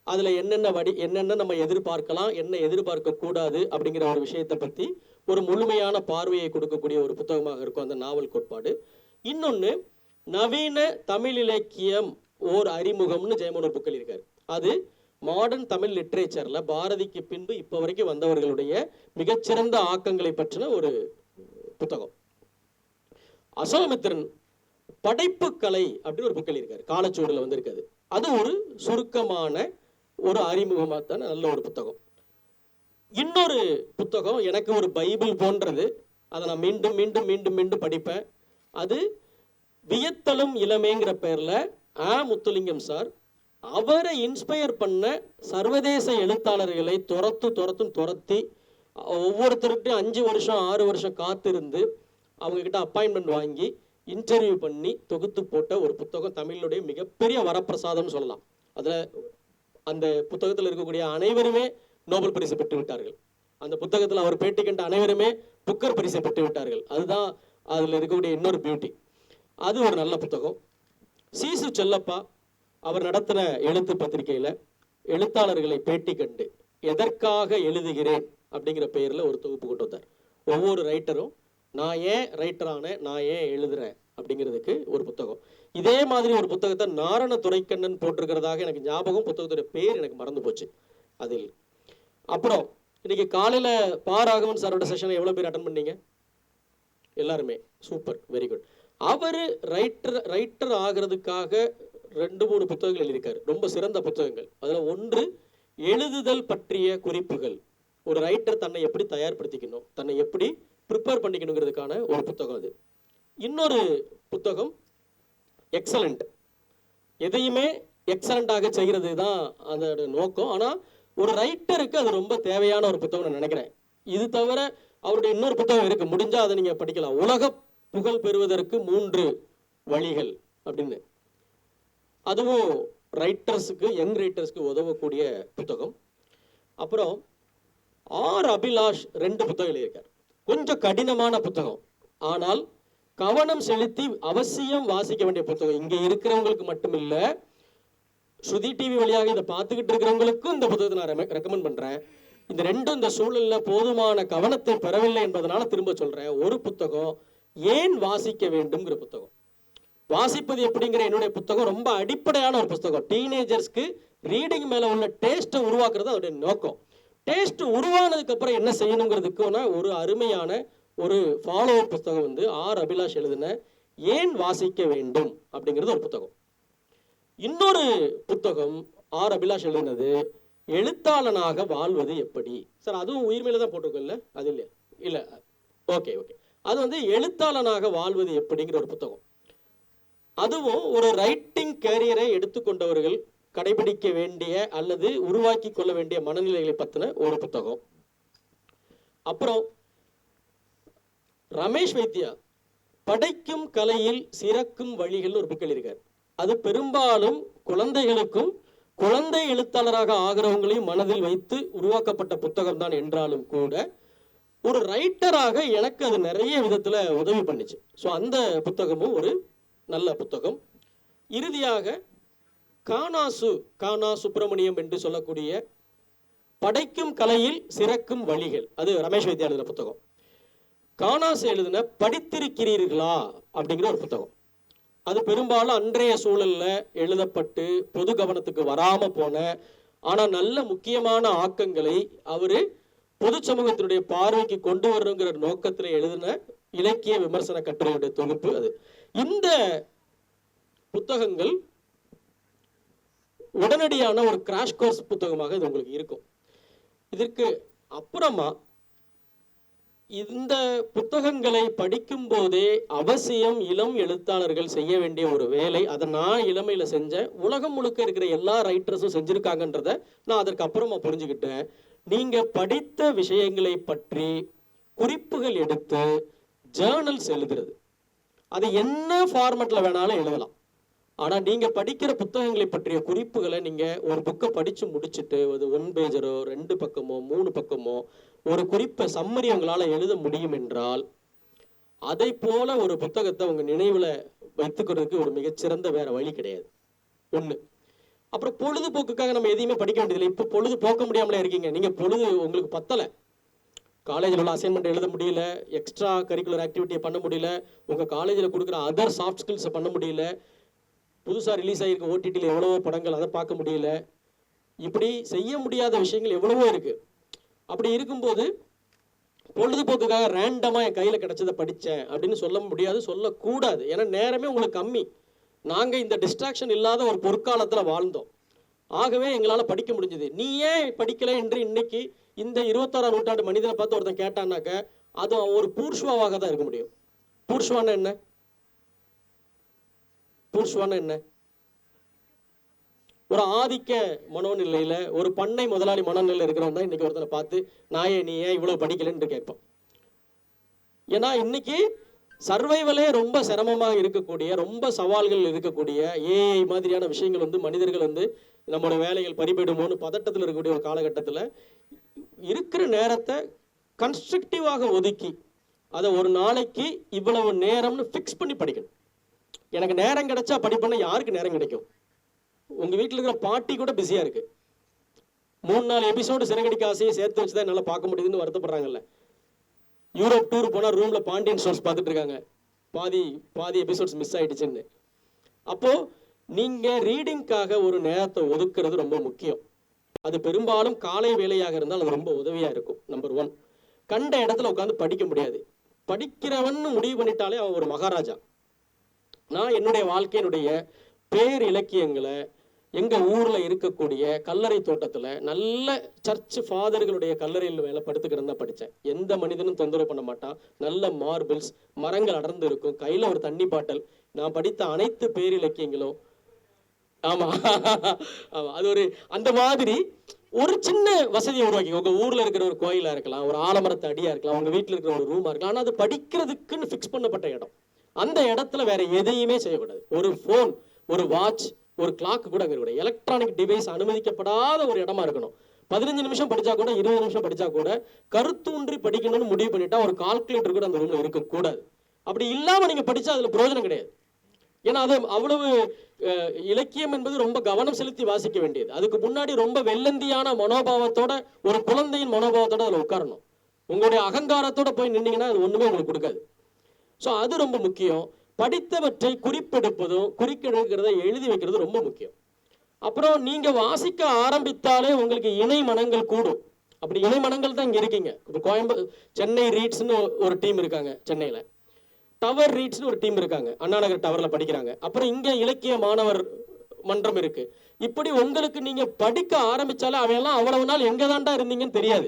அதுல என்னென்ன நம்ம எதிர்பார்க்கலாம், என்ன எதிர்பார்க்க கூடாது அப்படிங்கிற ஒரு விஷயத்தை பத்தி ஒரு முழுமையான பார்வையை கொடுக்கக்கூடிய ஒரு புத்தகமாக இருக்கும் அந்த நாவல் கோட்பாடு. இன்னொன்னு நவீன தமிழ் இலக்கியம் ஓர் அறிமுகம்னு ஜெயமோகன் புக் எழுதியிருக்காரு. அது மாடர்ன் தமிழ் லிட்ரேச்சர்ல பாரதிக்கு பின்பு இப்ப வரைக்கும் வந்தவர்களுடைய மிகச்சிறந்த ஆக்கங்களை பற்றின ஒரு புத்தகம். அசோகமித்திரன் படைப்பு கலை அப்படின்னு ஒரு புக் எழுதியிருக்காரு, காலச்சுவடுல வந்திருக்காது. அது ஒரு சுருக்கமான ஒரு அறிமுகமாக தான் நல்ல ஒரு புத்தகம். இன்னொரு புத்தகம் எனக்கு ஒரு பைபிள் போன்றது, அதை நான் மீண்டும் மீண்டும் மீண்டும் மீண்டும் படிப்பேன். அது வியத்தலும் இளமேங்கிற பேர்ல முத்துலிங்கம் சார் அவரை இன்ஸ்பயர் பண்ண சர்வதேச எழுத்தாளர்களை துரத்தி ஒவ்வொருத்தருக்கும் 5 வருஷம் 6 வருஷம் காத்திருந்து அவங்க கிட்ட அப்பாயின்மெண்ட் வாங்கி இன்டர்வியூ பண்ணி தொகுத்து போட்ட ஒரு புத்தகம். தமிழுடைய மிகப்பெரிய வரப்பிரசாதம்னு சொல்லலாம். அதுல அந்த புத்தகத்தில் இருக்கக்கூடிய அனைவருமே நோபல் பரிசு பெற்று விட்டார்கள். அந்த புத்தகத்தில் அவர் பேட்டி கண்ட அனைவருமே புக்கர் பரிசு பெற்று விட்டார்கள். அதுதான் அதுல இருக்கக்கூடிய இன்னொரு பியூட்டி. அது ஒரு நல்ல புத்தகம். சீசு செல்லப்பா அவர் நடத்தின எழுத்து பத்திரிகையில எழுத்தாளர்களை பேட்டி கண்டு எதற்காக எழுதுகிறேன் அப்படிங்கிற பெயர்ல ஒரு தொகுப்பு கொண்டு வந்தார். ஒவ்வொரு ரைட்டரும் நான் ஏன் ரைட்டரான, நான் ஏன் எழுதுறேன் அப்படிங்கிறதுக்கு ஒரு புத்தகம். இதே மாதிரி ஒரு புத்தகத்தை நாரண துரைக்கண்ணன் போட்டிருக்கிறதாக எனக்கு ஞாபகம், புத்தகத்துடைய பேர் எனக்கு மறந்து போச்சு. அதில் அப்புறம் இன்னைக்கு காலையில பாராகவன் சாரோட செஷனை எவ்வளவு பேர் அட்டன் பண்ணீங்க? எல்லாருமே சூப்பர், வெரி குட். அவரு ரைட்டர் ஆகிறதுக்காக 2-3 புத்தகங்கள் எழுதியிருக்காரு, ரொம்ப சிறந்த புத்தகங்கள். அதுல ஒன்று எழுதுதல் பற்றிய குறிப்புகள். ஒரு ரைட்டர் தன்னை எப்படி தயார்படுத்திக்கணும், தன்னை எப்படி ப்ரிப்பேர் பண்ணிக்கணுங்கிறதுக்கான ஒரு புத்தகம் அது. இன்னொரு புத்தகம் எக்ஸலண்ட். எதையுமே எக்ஸலண்டாக செய்கிறது தான் அதோட நோக்கம். ஆனா ஒரு ரைட்டருக்கு அது ரொம்ப தேவையான ஒரு புத்தகம் நான் நினைக்கிறேன். இது தவிர அவருடைய இன்னொரு புத்தகம் இருக்கு, முடிஞ்சா அதை நீங்க படிக்கலாம். உலக புகழ் பெறுவதற்கு 3 வழிகள் அப்படின்னு. அதுவும் ரைட்டர்ஸுக்கு, யங் ரைட்டர்ஸ்க்கு உதவக்கூடிய புத்தகம். அப்புறம் அபிலாஷ் 2 புத்தகம் எழுதியிருக்கார். கொஞ்சம் கடினமான புத்தகம், ஆனால் கவனம் செலுத்தி அவசியம் வாசிக்க வேண்டிய புத்தகம். இங்க இருக்கிறவங்களுக்கு மட்டுமில்ல, ஸ்ருதி டிவி வழியாக இதை பார்த்துக்கிட்டு இருக்கிறவங்களுக்கும் இந்த புத்தகத்தை நான் ரெக்கமெண்ட் பண்றேன். இந்த ரெண்டும் இந்த சூழல்ல போதுமான கவனத்தை பெறவில்லை என்பதனால திரும்ப சொல்றேன். ஒரு புத்தகம் ஏன் வாசிக்க வேண்டும்ங்கிற புத்தகம். வாசிப்பது எப்படிங்கிற என்னுடைய புத்தகம் ரொம்ப அடிப்படையான ஒரு புத்தகம். டீனேஜர்ஸ்க்கு ரீடிங் மேல உள்ள டேஸ்ட்டை உருவாக்குறது அதோடைய நோக்கம். டேஸ்ட் உருவானதுக்கு அப்புறம் என்ன செய்யணுங்கிறதுக்கான ஒரு அருமையான ஒரு ஃபாலோ புத்தகம் வந்து அபிலாஷ் எழுதின ஏன் வாசிக்க வேண்டும் அப்படிங்கிறது ஒரு புத்தகம். இன்னொரு புத்தகம் அபிலாஷ் எழுதினது எழுத்தாளனாக வாழ்வது எப்படி. சார் அதுவும் உயிர்மையில தான் போட்டிருக்கோம்ல, அது இல்லையா? இல்ல, ஓகே ஓகே. அது வந்து எழுத்தாளனாக வாழ்வது எப்படிங்கிற ஒரு புத்தகம். அதுவும் ஒரு ரைட்டிங் கேரியரை எடுத்துக்கொண்டவர்கள் கடைபிடிக்க வேண்டிய அல்லது உருவாக்கி கொள்ள வேண்டிய மனநிலைகளை பத்தின ஒரு புத்தகம். அப்புறம் ரமேஷ் வைத்தியா படைக்கும் கலையில் சிறக்கும் வழிகள் ஒரு புக் எழுதியிருக்கார். அது பெரும்பாலும் குழந்தைகளுக்கும் குழந்தை எழுத்தாளராக ஆகிறவங்களையும் மனதில் வைத்து உருவாக்கப்பட்ட புத்தகம் தான் என்றாலும் கூட ஒரு ரைட்டராக எனக்கு அது நிறைய விதத்துல உதவி பண்ணுச்சு. ஸோ அந்த புத்தகமும் ஒரு நல்ல புத்தகம். இறுதியாக கானா சுப்பிரமணியம் என்று சொல்லக்கூடிய படைக்கும் கலையில் சிறக்கும் வழிகள், அது ரமேஷ் வைத்தியா எழுதின புத்தகம். கானாசு எழுதின படித்திருக்கிறீர்களா அப்படிங்கிற ஒரு புத்தகம். அது பெரும்பாலும் அன்றைய சூழல்ல எழுதப்பட்டு பொது கவனத்துக்கு வராம போன ஆனா நல்ல முக்கியமான ஆக்கங்களை அவரு பொது சமூகத்தினுடைய பார்வைக்கு கொண்டு வரணுங்கிற நோக்கத்துல எழுதின இலக்கிய விமர்சன கட்டுரையுடைய தொகுப்பு அது. இந்த புத்தகங்கள் உடனடியான ஒரு கிராஷ் கோர்ஸ் புத்தகமாக இது உங்களுக்கு இருக்கும். இதற்கு அப்புறமா இந்த புத்தகங்களை படிக்கும் போதே அவசியம் இளம் எழுத்தாளர்கள் செய்ய வேண்டிய ஒரு வேலை, அதை நான் இளமையில செஞ்சேன், உலகம் முழுக்க இருக்கிற எல்லா ரைட்டர்ஸும் செஞ்சிருக்காங்கன்றத நான் அதற்கு அப்புறமா புரிஞ்சுக்கிட்டேன். நீங்க படித்த விஷயங்களை பற்றி குறிப்புகள் எடுத்து ஜேர்னல்ஸ் எழுதுறது, அது என்ன ஃபார்மேட்ல வேணாலும் எழுதலாம். ஆனா நீங்க படிக்கிற புத்தகங்களை பற்றிய குறிப்புகளை நீங்க ஒரு புக்கை படிச்சு முடிச்சுட்டு அது 1 பேஜரோ 2 பக்கமோ 3 பக்கமோ ஒரு குறிப்பை சம்மரி உங்களால எழுத முடியும் என்றால் அதை போல ஒரு புத்தகத்தை உங்க நினைவுல வைத்துக்கிறதுக்கு ஒரு மிகச்சிறந்த வேற வழி கிடையாது. ஒண்ணு. அப்புறம் பொழுதுபோக்குக்காக நம்ம எதையுமே படிக்க வேண்டியதில்லை. இப்போ பொழுது போக்க முடியாமலே இருக்கீங்க. நீங்க பொழுது உங்களுக்கு பத்தலை, காலேஜில் உள்ள அசைன்மெண்ட் எழுத முடியல, எக்ஸ்ட்ரா கரிக்குலர் ஆக்டிவிட்டியை பண்ண முடியல, உங்க காலேஜில் கொடுக்குற அதர் சாஃப்ட் ஸ்கில்ஸை பண்ண முடியல, புதுசாக ரிலீஸ் ஆகிருக்க ஓடிடியில் எவ்வளவோ படங்கள் அதை பார்க்க முடியல, இப்படி செய்ய முடியாத விஷயங்கள் எவ்வளவோ இருக்கு. அப்படி இருக்கும்போது பொழுதுபோக்குக்காக ரேண்டமாக என் கையில் கிடைச்சதை படித்தேன் அப்படின்னு சொல்ல முடியாது, சொல்லக்கூடாது. ஏன்னா நேரமே உங்களுக்கு கம்மி. நாங்கள் இந்த டிஸ்ட்ராக்ஷன் இல்லாத ஒரு பொற்காலத்தில் வாழ்ந்தோம். ஆகவே எங்களால் படிக்க முடிஞ்சது. நீ ஏன் படிக்கலை என்று இன்னைக்கு இந்த 21ஆம் நூற்றாண்டு மனிதனை பார்த்து ஒருத்தன் கேட்டான்னாக்க அது ஒரு பூர்ஷ்வாவாக தான் இருக்க முடியும். பூர்ஷ்வான என்ன? பூர்ஷ்வான என்ன? ஒரு ஆதிக்க மனோநிலையில ஒரு பண்ணை முதலாளி மனநிலையில் இருக்கிறவன் தான் இன்னைக்கு ஒருத்தனை பார்த்து நாயே நீ ஏன் இவ்வளவு படிக்கலன்னு கேட்பான். ஏன்னா இன்னைக்கு சர்வைவலே ரொம்ப சிரமமாக இருக்கக்கூடிய, ரொம்ப சவால்கள் இருக்கக்கூடிய ஏஐ மாதிரியான விஷயங்கள் வந்து மனிதர்கள் வந்து நம்மளோட வேலைகள் பறிபடுமோன்னு பதட்டத்தில் இருக்கக்கூடிய ஒரு காலகட்டத்தில் இருக்கிற நேரத்தை கன்ஸ்ட்ரக்டிவாக ஒதுக்கி அதை ஒரு நாளைக்கு இவ்வளவு நேரம்னு ஃபிக்ஸ் பண்ணி படிக்கணும். எனக்கு நேரம் கிடைச்சா படிப்பேன்னா யாருக்கு நேரம் கிடைக்கும்? உங்க வீட்டில் இருக்கிற பாட்டி கூட பிஸியா இருக்கு. 3-4 எபிசோடு சிறகடிக்க ஆசையை சேர்த்து வச்சுதான் என்னால பார்க்க முடியுதுன்னு வருத்தப்படுறாங்கல்ல. யூரோப் டூர் போனா ரூம்ல பாண்டியன் ஸ்டோர்ஸ் பார்த்துட்டு இருக்காங்க, பாதி எபிசோட்ஸ் மிஸ் ஆயிடுச்சுன்னு. அப்போ நீங்க ரீடிங்காக ஒரு நேரத்தை ஒதுக்குறது ரொம்ப முக்கியம். அது பெரும்பாலும் காலை வேலையாக இருந்தால் அது ரொம்ப உதவியா இருக்கும். நம்பர் 1. கண்ட இடத்துல உட்காந்து படிக்க முடியாது. படிக்கிறவன் முடிவு பண்ணிட்டாலே அவன் ஒரு மகாராஜா. நான் என்னுடைய வாழ்க்கையினுடைய பேர் இலக்கியங்களை எங்க ஊர்ல இருக்கக்கூடிய கல்லறை தோட்டத்துல நல்ல சர்ச் ஃபாதர்களுடைய கல்லறையில் மேல படுத்து கிடந்தா படித்தேன். எந்த மனிதனும் தொந்தரவு பண்ண மாட்டான், நல்ல மார்பிள்ஸ், மரங்கள் அடர்ந்து இருக்கும், கையில ஒரு தண்ணி பாட்டல். நான் படித்த அனைத்து பேர் இலக்கியங்களும் ஆமா ஆமா அது ஒரு அந்த மாதிரி ஒரு சின்ன வசதியை உருவாக்கி உங்க ஊர்ல இருக்கிற ஒரு கோயிலா இருக்கலாம், ஒரு ஆலமரத்து அடியா இருக்கலாம், உங்க வீட்டுல இருக்கிற ஒரு ரூமா இருக்கலாம். ஆனா அது படிக்கிறதுக்குன்னு ஃபிக்ஸ் பண்ணப்பட்ட இடம். அந்த இடத்துல வேற எதையுமே செய்யக்கூடாது. ஒரு போன், ஒரு வாட்ச், ஒரு கிளாக் கூட அங்க இருக்கக்கூடாது. எலக்ட்ரானிக் டிவைஸ் அனுமதிக்கப்படாத ஒரு இடமா இருக்கணும். 15 நிமிஷம் படிச்சா கூட 20 நிமிஷம் படிச்சா கூட கருத்தூன்றி படிக்கணும்னு முடிவு பண்ணிட்டா ஒரு கால்குலேட்டர் கூட அந்த ரூம்ல இருக்கக்கூடாது. அப்படி இல்லாம நீங்க படிச்சா அதுல பிரயோஜனம் கிடையாது. ஏன்னா அது அவ்வளவு இலக்கியம் என்பது ரொம்ப கவனம் செலுத்தி வாசிக்க வேண்டியது. அதுக்கு முன்னாடி ரொம்ப வெள்ளந்தியான மனோபாவத்தோட ஒரு குழந்தையின் மனோபாவத்தோட அதுல உட்காரணும். உங்களுடைய அகங்காரத்தோட போய் நின்னீங்கன்னா அது ஒண்ணுமே உங்களுக்கு கொடுக்காது. ஸோ அது ரொம்ப முக்கியம். படித்தவற்றை குறிப்பெடுப்பதும் குறிக்கெடுக்கிறத எழுதி வைக்கிறது ரொம்ப முக்கியம். அப்புறம் நீங்க வாசிக்க ஆரம்பித்தாலே உங்களுக்கு இணை மனங்கள் கூடும். அப்படி இணை மனங்கள் தான் இங்க இருக்கீங்க. இப்போ சென்னை ரீட்ஸ்னு ஒரு டீம் இருக்காங்க, சென்னையில டவர் ரீட்ஸ்னு ஒரு டீம் இருக்காங்க, அண்ணாநகர் டவர்ல படிக்கிறாங்க. அப்புறம் இங்க இலக்கிய மாணவர் மன்றம் இருக்கு. இப்படி உங்களுக்கு நீங்க படிக்க ஆரம்பிச்சாலே அவையெல்லாம் அவ்வளவு நாள் எங்க தாண்டா இருந்தீங்கன்னு தெரியாது.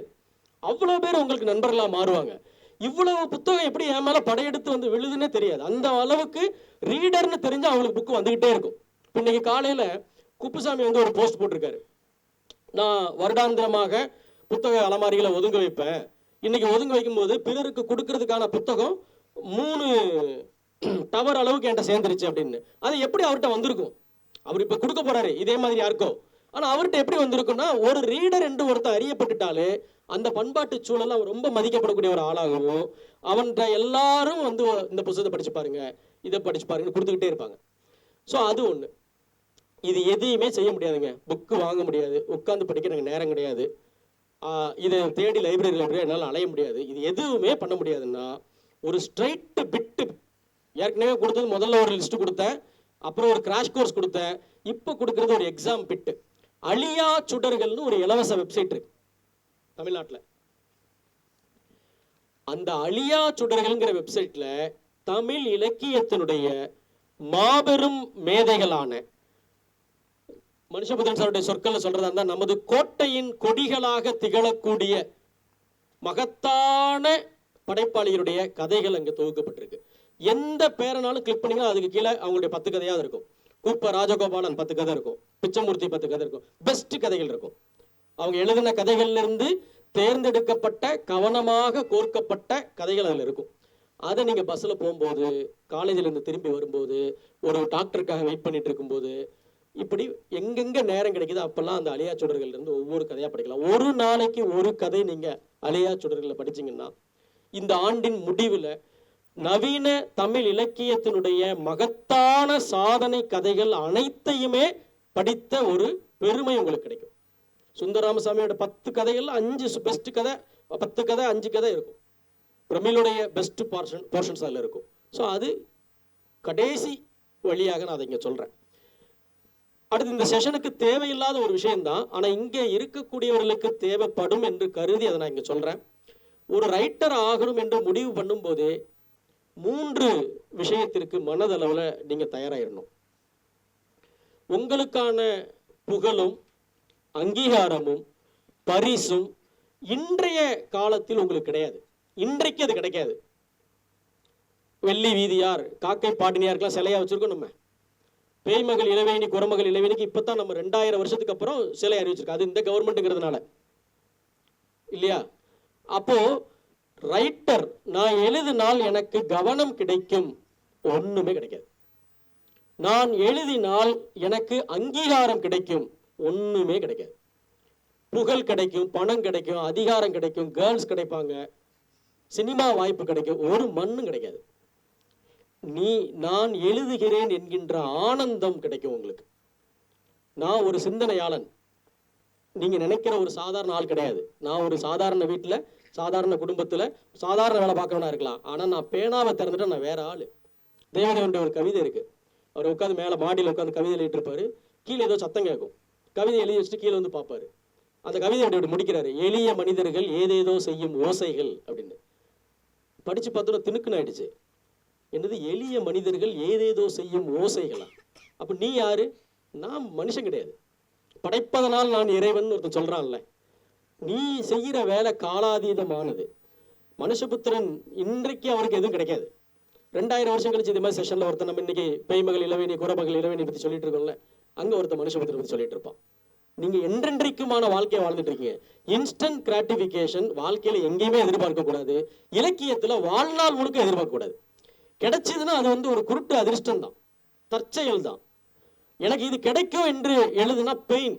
அவ்வளவு பேர் உங்களுக்கு நண்பர்களா மாறுவாங்க. இவ்வளவு புத்தகம் எப்படி என் மேல படையெடுத்து வந்து விழுதுன்னே தெரியாது. அந்த அளவுக்கு ரீடர்னு தெரிஞ்சு அவங்களுக்கு புக்கு வந்துகிட்டே இருக்கும். இன்னைக்கு காலையில குப்புசாமி வந்து ஒரு போஸ்ட் போட்டிருக்காரு, நான் வருடாந்திரமாக புத்தக அலமாரிகளை ஒதுங்க வைப்பேன். இன்னைக்கு ஒதுங்க வைக்கும் போது பிறருக்கு கொடுக்கறதுக்கான புத்தகம் 3 டவர் அளவுக்கு என்கிட்ட சேர்ந்துருச்சு அப்படின்னு. அது எப்படி அவர்கிட்ட வந்திருக்கும்? அவர் இப்ப கொடுக்க போறாரு இதே மாதிரி யாருக்கோ. ஆனா அவர்கிட்ட எப்படி வந்திருக்கும்னா, ஒரு ரீடர் என்று ஒருத்தர் அறியப்பட்டுட்டாலே அந்த பண்பாட்டு சூழல் அவன் ரொம்ப மதிக்கப்படக்கூடிய ஒரு ஆளாகவும், அவன்கிட்ட எல்லாரும் வந்து இந்த புத்தகத்தை படிச்சு பாருங்க, இதை படிச்சு பாருங்கன்னு கொடுத்துக்கிட்டே இருப்பாங்க. ஸோ அது ஒண்ணு. இது எதையுமே செய்ய முடியாதுங்க. புக்கு வாங்க முடியாது, உட்காந்து படிக்க எனக்கு நேரம் கிடையாது, இதை தேடி லைப்ரரியில் என்னால் அலைய முடியாது. இது எதுவுமே பண்ண முடியாதுன்னா ஒரு ஸ்ட்ரைட் பிட்டு ஏற்கனவே கொடுத்தது முதல்ல ஒரு லிஸ்ட் கொடுத்தேன், அப்புறம் ஒரு கிராஷ் கோர்ஸ் கொடுத்தேன். இப்போ கொடுக்கறது ஒரு எக்ஸாம் பிட்டு. அழியா சுடர்கள்னு ஒரு இலவச வெப்சைட் இருக்கு தமிழ்நாட்டில். அந்த அழியா சுடர்கள்ங்கிற வெப்சைட்ல தமிழ் இலக்கியத்தினுடைய மாபெரும் மேதைகளான மனுஷபுத்திரன் சாருடைய சொற்களை சொல்றதா இருந்தா, நமது கோட்டையின் கொடிகளாக திகழக்கூடிய மகத்தான படைப்பாளிகளுடைய கதைகள் அங்க தொகுக்கப்பட்டிருக்கு. எந்த பேரனாலும் கிளிக் பண்ணீங்கன்னா அதுக்கு கீழே அவங்களுடைய 10 கதையாவது இருக்கும். கூப்ப ராஜகோபாலன் 10 கதை இருக்கும், பிச்சமூர்த்தி 10 கதை இருக்கும், பெஸ்ட் கதைகள் இருக்கும். அவங்க எழுதின கதைகள்ல இருந்து தேர்ந்தெடுக்கப்பட்ட கவனமாக கோர்க்கப்பட்ட கதைகள் அதில் இருக்கும். அதை நீங்க பஸ்ல போகும்போது, காலேஜில் இருந்து திரும்பி வரும்போது, ஒரு டாக்டருக்காக வெயிட் பண்ணிட்டு இருக்கும்போது, இப்படி எங்கெங்க நேரம் கிடைக்குது அப்பெல்லாம் அந்த அழியா சுடர்கள் இருந்து ஒவ்வொரு கதையா படிக்கலாம். ஒரு நாளைக்கு ஒரு கதை நீங்க அழியா சுடர்களை படிச்சீங்கன்னா இந்த ஆண்டின் முடிவில் நவீன தமிழ் இலக்கியத்தினுடைய மகத்தான சாதனை கதைகள் அனைத்தையுமே படித்த ஒரு பெருமை உங்களுக்கு கிடைக்கும். சுந்தரராமசாமியோட 10 கதைகள் 5 பெஸ்ட் கதை, 10 கதை 5 கதை இருக்கும். பிரமிழுடைய பெஸ்ட் போர்ஷன்ஸ் அதில் இருக்கும். ஸோ அது கடைசி வழியாக நான் அதை இங்கே சொல்கிறேன். அடுத்து இந்த செஷனுக்கு தேவையில்லாத ஒரு விஷயம்தான், ஆனால் இங்கே இருக்கக்கூடியவர்களுக்கு தேவைப்படும் என்று கருதி அதை நான் இங்கே சொல்கிறேன். ஒரு ரைட்டர் ஆகணும் என்று முடிவு பண்ணும்போதே 3 விஷயத்திற்கு மனதளவில் நீங்கள் தயாராகிடணும். உங்களுக்கான புகழும் அங்கீகாரமும் பரிசும் இன்றைய காலத்தில் உங்களுக்கு கிடையாது. இன்றைக்கு அது கிடைக்காது. வெள்ளி வீதியார், காக்கை பாட்டினியாருக்கெல்லாம் சிலையா வச்சிருக்கோம். நம்ம பேய்மகள் இளவேணி, குரமகள் இளவேணிக்கு இப்பதான் நம்ம 2000 வருஷத்துக்கு அப்புறம் சிலை அறிவிச்சிருக்கோம். அது இந்த கவர்மெண்ட்டுங்கிறதுனால இல்லையா? அப்போ ரைட்டர், நான் எழுதினால் எனக்கு கவனம் கிடைக்கும், ஒண்ணுமே கிடைக்காது. நான் எழுதினால் எனக்கு அங்கீகாரம் கிடைக்கும், ஒண்ணுமே கிடைக்காது. புகழ் கிடைக்கும், பணம் கிடைக்கும், அதிகாரம் கிடைக்கும், கேர்ள்ஸ் கிடைப்பாங்க, சினிமா வாய்ப்பு கிடைக்கும், ஒரு மண்ணும் கிடைக்காது. நான் எழுதுகிறேன் என்கின்ற ஆனந்தம் கிடைக்கும் உங்களுக்கு. நான் ஒரு சிந்தனையாளன், நீங்க நினைக்கிற ஒரு சாதாரண ஆள் கிடையாது. நான் ஒரு சாதாரண வீட்டுல, சாதாரண குடும்பத்துல, சாதாரண வேலை பார்க்கவனா இருக்கலாம். ஆனா நான் பேனாவை திறந்துட்டா நான் வேற ஆளு. தேவதேவனுடைய ஒரு கவிதை இருக்கு. அவர் உட்காந்து மேல மாடியில் உட்காந்து கவிதை எழுதிட்டு இருப்பாரு. கீழே ஏதோ சத்தம் கேட்கும். கவிதை எழுதி வச்சுட்டு கீழே வந்து பார்ப்பாரு. அந்த கவிதை அப்படி முடிக்கிறாரு, எளிய மனிதர்கள் ஏதேதோ செய்யும் ஓசைகள் அப்படின்னு. படிச்சு பார்த்தோன்னா திணுக்குன்னு ஆயிடுச்சு. என்னது எளிய மனிதர்கள் ஏதேதோ செய்யும் ஓசைகளா? அப்ப நீ யாரு? நான் மனுஷன் கிடையாது, படைப்பதனால் நான் இறைவன் ஒருத்தன் சொல்றான்ல. நீ செய்கிற வேலை காலாதீதமானது. மனுஷபுத்திரன் இன்றைக்கு அவருக்கு எதுவும் கிடைக்காது. 2000 வருஷம் கழிச்சு இந்த மாதிரி செஷன்ல ஒருத்தன், நம்ம இன்னைக்கு பேய்மகள் இளவேணி, குரமகள் இளவேணி பத்தி சொல்லிட்டு இருக்கோம்ல, அங்க ஒருத்தன் மனுஷபுத்திரன் பத்தி சொல்லிட்டு இருப்பான். நீங்க என்றென்றைக்குமான வாழ்க்கையை வாழ்ந்துட்டு இருக்கீங்க. இன்ஸ்டன்ட் கிராட்டிபிகேஷன் வாழ்க்கையில எங்கேயுமே எதிர்பார்க்க கூடாது. இலக்கியத்துல வாழ்நாள் முழுக்க எதிர்பார்க்க கூடாது. கிடைச்சதுன்னா அது ஒரு குருட்டு அதிர்ஷ்டம் தான், தற்செயல் தான். எனக்கு இது கிடைக்கும் என்று எழுதுனா பெயின்.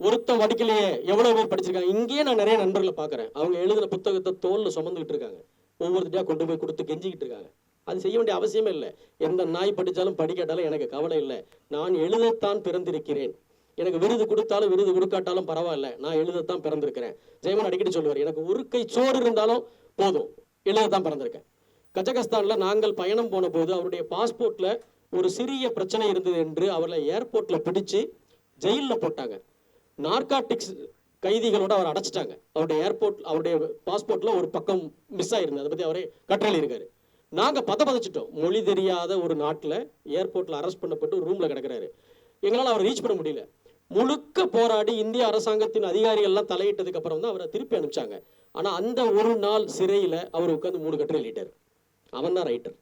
ஒருத்தன் வடிக்கலையே, எவ்வளவு பேர் படிச்சிருக்காங்க. இங்கேயே நான் நிறைய நண்பர்களை பார்க்குறேன். அவங்க எழுதின புத்தகத்தை தோல்ல சுமந்துக்கிட்டு இருக்காங்க, ஒவ்வொருத்தையா கொண்டு போய் கொடுத்து கெஞ்சிக்கிட்டு இருக்காங்க. அது செய்ய வேண்டிய அவசியமே இல்லை. எந்த நாய் படித்தாலும் படிக்காட்டாலும் எனக்கு கவலை இல்லை. நான் எழுதத்தான் பிறந்திருக்கிறேன். எனக்கு விருது கொடுத்தாலும் விருது கொடுக்காட்டாலும் பரவாயில்ல, நான் எழுதத்தான் பிறந்திருக்கிறேன். ஜெயமன் அடிக்கடி சொல்லுவார், எனக்கு ஒரு கை சோறு இருந்தாலும் போதும், எழுதத்தான் பிறந்திருக்கேன். கஜகஸ்தான்ல நாங்கள் பயணம் போன போது அவருடைய பாஸ்போர்ட்ல ஒரு சிறிய பிரச்சனை இருந்தது என்று அவரை ஏர்போர்ட்ல பிடிச்சு ஜெயிலில் போட்டாங்க. நார்காட்டிக்ஸ் கைதிகளோட அவர் அடைச்சிட்டாங்க. அவருடைய பாஸ்போர்ட்ல ஒரு பக்கம் மிஸ் ஆயிருந்தது. அதை பத்தி அவரே கற்றளி இருக்காரு. நாங்க பதச்சிட்டோம். மொழி தெரியாத ஒரு நாட்டுல ஏர்போர்ட்ல அரெஸ்ட் பண்ணப்பட்டு ரூம்ல கிடக்கிறாரு. எங்களால் அவரை ரீச் பண்ண முடியல. முழுக்க போராடி இந்திய அரசாங்கத்தின் அதிகாரிகள் எல்லாம் தலையிட்டதுக்கு அப்புறம் தான் அவரை திருப்பி அனுப்பிச்சாங்க. ஆனா அந்த ஒரு நாள் சிறையில அவர் உட்காந்து 3 கட்டுரை எழுதிட்டார். அவன் தான் ரைட்டர்.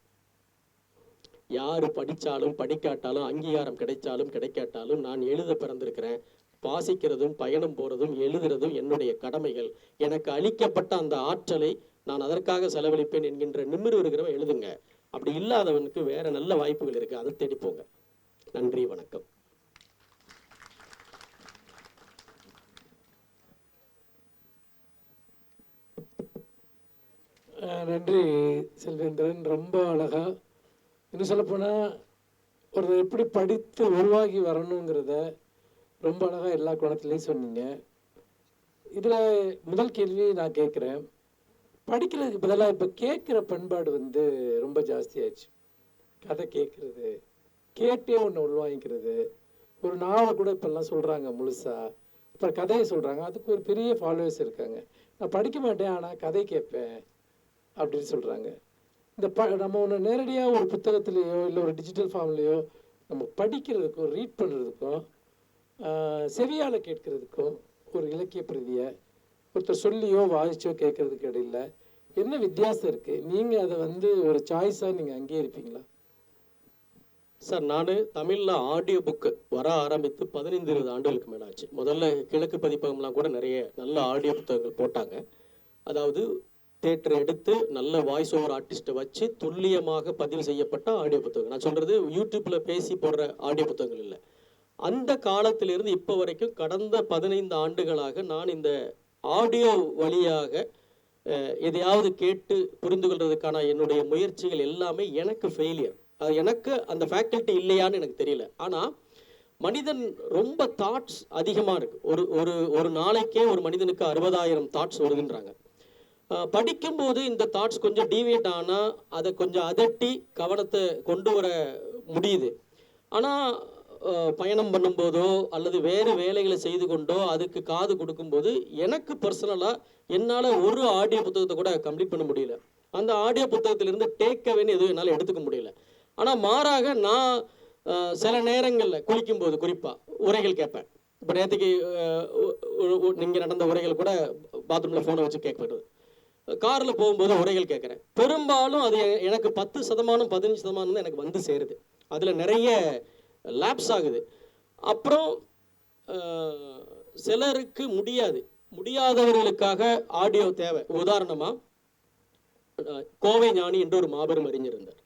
யாரு படிச்சாலும் படிக்காட்டாலும், அங்கீகாரம் கிடைச்சாலும் கிடைக்காட்டாலும், நான் எழுத பிறந்திருக்கிறேன். வாசிக்கிறதும் பயணம் போறதும் எழுதுறதும் என்னுடைய கடமைகள். எனக்கு அளிக்கப்பட்ட அந்த ஆற்றலை நான் அதற்காக செலவழிப்பேன் என்கின்ற நிமிர்வு இருக்கிறவன் எழுதுங்க. அப்படி இல்லாதவனுக்கு வேற நல்ல வாய்ப்புகள் இருக்கு, அதை தேடி போங்க. நன்றி, வணக்கம். நன்றி செல்வேந்திரன், ரொம்ப அழகா. இன்னும் சொல்லப்போனால் ஒரு எப்படி படித்து உருவாகி வரணுங்கிறத ரொம்ப அழகாக எல்லா கோணத்துலேயும் சொன்னீங்க. இதில் முதல் கேள்வி நான் கேட்குறேன், படிக்கிறதுக்கு பதிலாக இப்போ கேட்குற பண்பாடு ரொம்ப ஜாஸ்தியாச்சு. கதை கேட்குறது, கேட்டே ஒன்று உள்வாங்கிக்கிறது. ஒரு நாவல் கூட இப்போல்லாம் சொல்கிறாங்க முழுசா, இப்போ கதையை சொல்கிறாங்க, அதுக்கு ஒரு பெரிய ஃபாலோவர்ஸ் இருக்காங்க. நான் படிக்க மாட்டேன் ஆனால் கதை கேட்பேன் அப்படின்னு சொல்கிறாங்க. இந்த நம்ம ஒன்று நேரடியாக ஒரு புத்தகத்துலேயோ இல்லை ஒரு டிஜிட்டல் ஃபார்ம்லேயோ நம்ம படிக்கிறதுக்கும் ரீட் பண்ணுறதுக்கும் செவியால் கேட்கறதுக்கும் ஒரு இலக்கிய பிரதியை ஒருத்தர் சொல்லியோ வாசிச்சோ கேட்கறதுக்கு இடையில என்ன வித்தியாசம் இருக்குது? நீங்கள் அதை ஒரு சாய்ஸாக நீங்கள் அங்கீகரிப்பீங்களா? சார், நான் தமிழில் ஆடியோ புக்கு வர ஆரம்பித்து 15-20 ஆண்டுகளுக்கு மேலே ஆச்சு. முதல்ல கிழக்கு பதிப்பகம்லாம் கூட நிறைய நல்ல ஆடியோ புத்தகங்கள் போட்டாங்க. அதாவது தேட்டர் எடுத்து நல்ல வாய்ஸ் ஓவர் ஆர்டிஸ்ட்டை வச்சு துல்லியமாக பதிவு செய்யப்பட்ட ஆடியோ புத்தகம். நான் சொல்கிறது யூடியூப்பில் பேசி போடுற ஆடியோ புத்தகங்கள் இல்லை. அந்த காலத்திலிருந்து இப்போ வரைக்கும் கடந்த 15 ஆண்டுகளாக நான் இந்த ஆடியோ வழியாக எதையாவது கேட்டு புரிந்து கொள்றதுக்கான என்னுடைய முயற்சிகள் எல்லாமே எனக்கு ஃபெயிலியர். அது எனக்கு அந்த ஃபேக்கல்ட்டி இல்லையான்னு எனக்கு தெரியல. ஆனால் மனிதன் ரொம்ப தாட்ஸ் அதிகமாக இருக்குது. ஒரு ஒரு ஒரு நாளைக்கே ஒரு மனிதனுக்கு 60,000 தாட்ஸ் வருதுன்றாங்க. படிக்கும்போது இந்த தாட்ஸ் கொஞ்சம் டீவியேட் ஆனால் அதை கொஞ்சம் அதட்டி கவனத்தை கொண்டு வர முடியுது. ஆனால் பயணம் பண்ணும்போதோ அல்லது வேறு வேலைகளை செய்து கொண்டோ அதுக்கு காது கொடுக்கும்போது எனக்கு பர்சனலாக என்னால் ஒரு ஆடியோ புத்தகத்தை கூட கம்ப்ளீட் பண்ண முடியல. அந்த ஆடியோ புத்தகத்திலிருந்து டேக் அவேன்னு எதுவும் என்னால் எடுத்துக்க முடியல. ஆனால் மாறாக நான் சில நேரங்களில் குளிக்கும்போது குறிப்பாக உரைகள் கேட்பேன். இப்போ நேற்றுக்கு நீங்கள் நடந்த உரைகள் கூட பாத்ரூமில் ஃபோனை வச்சு கேட்கப்படுது. காரில் போகும்போது உரைகள் கேட்குறேன். பெரும்பாலும் அது எனக்கு 10% 15% தான் எனக்கு வந்து சேருது. அதில் நிறைய லேப்ஸ் ஆகுது. அப்புறம் சிலருக்கு முடியாதவர்களுக்காக ஆடியோ தேவை. உதாரணமாக கோவை ஞானி என்று ஒரு மாபெரும் அறிஞர் இருந்தார்,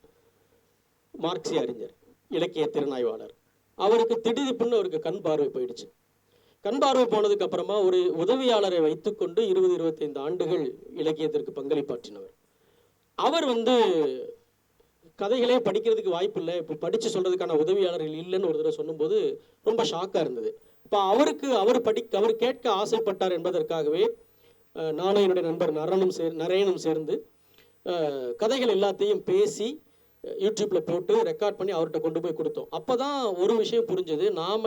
மார்க்சிய அறிஞர், இலக்கிய திறனாய்வாளர். அவருக்கு திடீர்னு அவருக்கு கண் பார்வை போயிடுச்சு. கண் பார்வை போனதுக்கு அப்புறமா ஒரு உதவியாளரை வைத்துக்கொண்டு 20-25 ஆண்டுகள் இலக்கியத்திற்கு பங்களிப்பாற்றினவர். அவர் கதைகளே படிக்கிறதுக்கு வாய்ப்பு இல்லை, இப்போ படித்து சொல்கிறதுக்கான உதவியாளர்கள் இல்லைன்னு ஒரு தடவை சொல்லும்போது ரொம்ப ஷாக்காக இருந்தது. இப்போ அவர் கேட்க ஆசைப்பட்டார் என்பதற்காகவே நானும் என்னுடைய நண்பர் நரேனும் சேர்ந்து கதைகள் எல்லாத்தையும் பேசி யூடியூப்பில் போட்டு ரெக்கார்ட் பண்ணி அவர்கிட்ட கொண்டு போய் கொடுத்தோம். அப்போ தான் ஒரு விஷயம் புரிஞ்சது. நாம்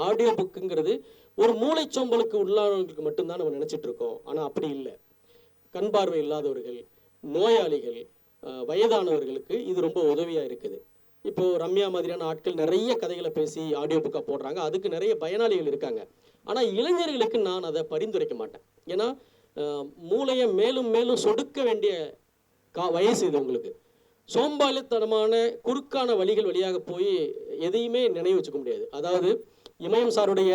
ஆடியோ புக்குங்கிறது ஒரு மூளைச்சோம்பலுக்கு உள்ளானவர்களுக்கு மட்டும்தான் நம்ம நினச்சிட்ருக்கோம். ஆனால் அப்படி இல்லை. கண் பார்வை இல்லாதவர்கள், நோயாளிகள், வயதானவர்களுக்கு இது ரொம்ப உதவியாக இருக்குது. இப்போது ரம்யா மாதிரியான ஆட்கள் நிறைய கதைகளை பேசி ஆடியோ புக்காக போடுறாங்க. அதுக்கு நிறைய பயனாளிகள் இருக்காங்க. ஆனால் இளைஞர்களுக்கு நான் அதை பரிந்துரைக்க மாட்டேன். ஏன்னா மூளையை மேலும் மேலும் சொடுக்க வேண்டிய வயசு இது. உங்களுக்கு சோம்பாலித்தனமான குறுக்கான வழியாக போய் எதையுமே நினைவு வச்சுக்க முடியாது. அதாவது இமயம் சாருடைய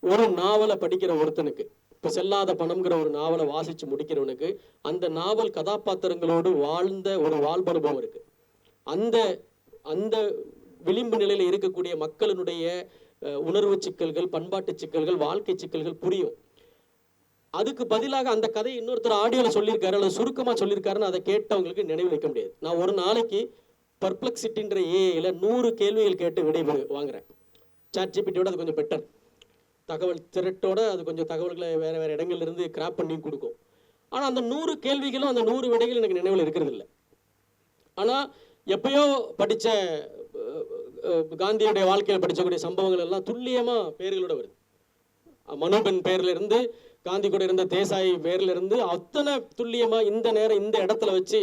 ஒரு நாவலை படிக்கிற ஒருத்தனுக்கு, இப்போ செல்லாத பணம்ங்கிற ஒரு நாவலை வாசித்து முடிக்கிறவனுக்கு அந்த நாவல் கதாபாத்திரங்களோடு வாழ்ந்த ஒரு வாழ்பனுபவம் இருக்கு. அந்த அந்த விளிம்பு நிலையில் இருக்கக்கூடிய மக்களினுடைய உணர்வு சிக்கல்கள், பண்பாட்டு சிக்கல்கள், வாழ்க்கை சிக்கல்கள் புரியும். அதுக்கு பதிலாக அந்த கதையை இன்னொருத்தர் ஆடியோவில் சொல்லியிருக்காரு அல்லது சுருக்கமாக சொல்லியிருக்காருன்னு அதை கேட்டவங்களுக்கு நினைவு வைக்க முடியாது. நான் ஒரு நாளைக்கு பர்ப்ளெக்சிட்டின்ற ஏஐல 100 கேள்விகள் கேட்டு விடை வாங்குறேன். சாட்ஜிபிட்டியோட அது கொஞ்சம் பெட்டர். தகவல் திரட்டோட அது கொஞ்சம் தகவல்களை வேறு வேறு இடங்கள்லேருந்து கிராப் பண்ணி கொடுக்கும். ஆனால் அந்த 100 கேள்விகளும் அந்த 100 விடைகள் எனக்கு நினைவில் இருக்கிறது இல்லை. ஆனால் எப்பயோ படித்த காந்தியுடைய வாழ்க்கையில் படித்தக்கூடிய சம்பவங்கள் எல்லாம் துல்லியமாக பேர்களோட வருது. மனோபென் பேர்லேருந்து காந்தி கூட இருந்த தேசாய் பேர்லேருந்து அத்தனை துல்லியமாக இந்த நேரம் இந்த இடத்துல வச்சு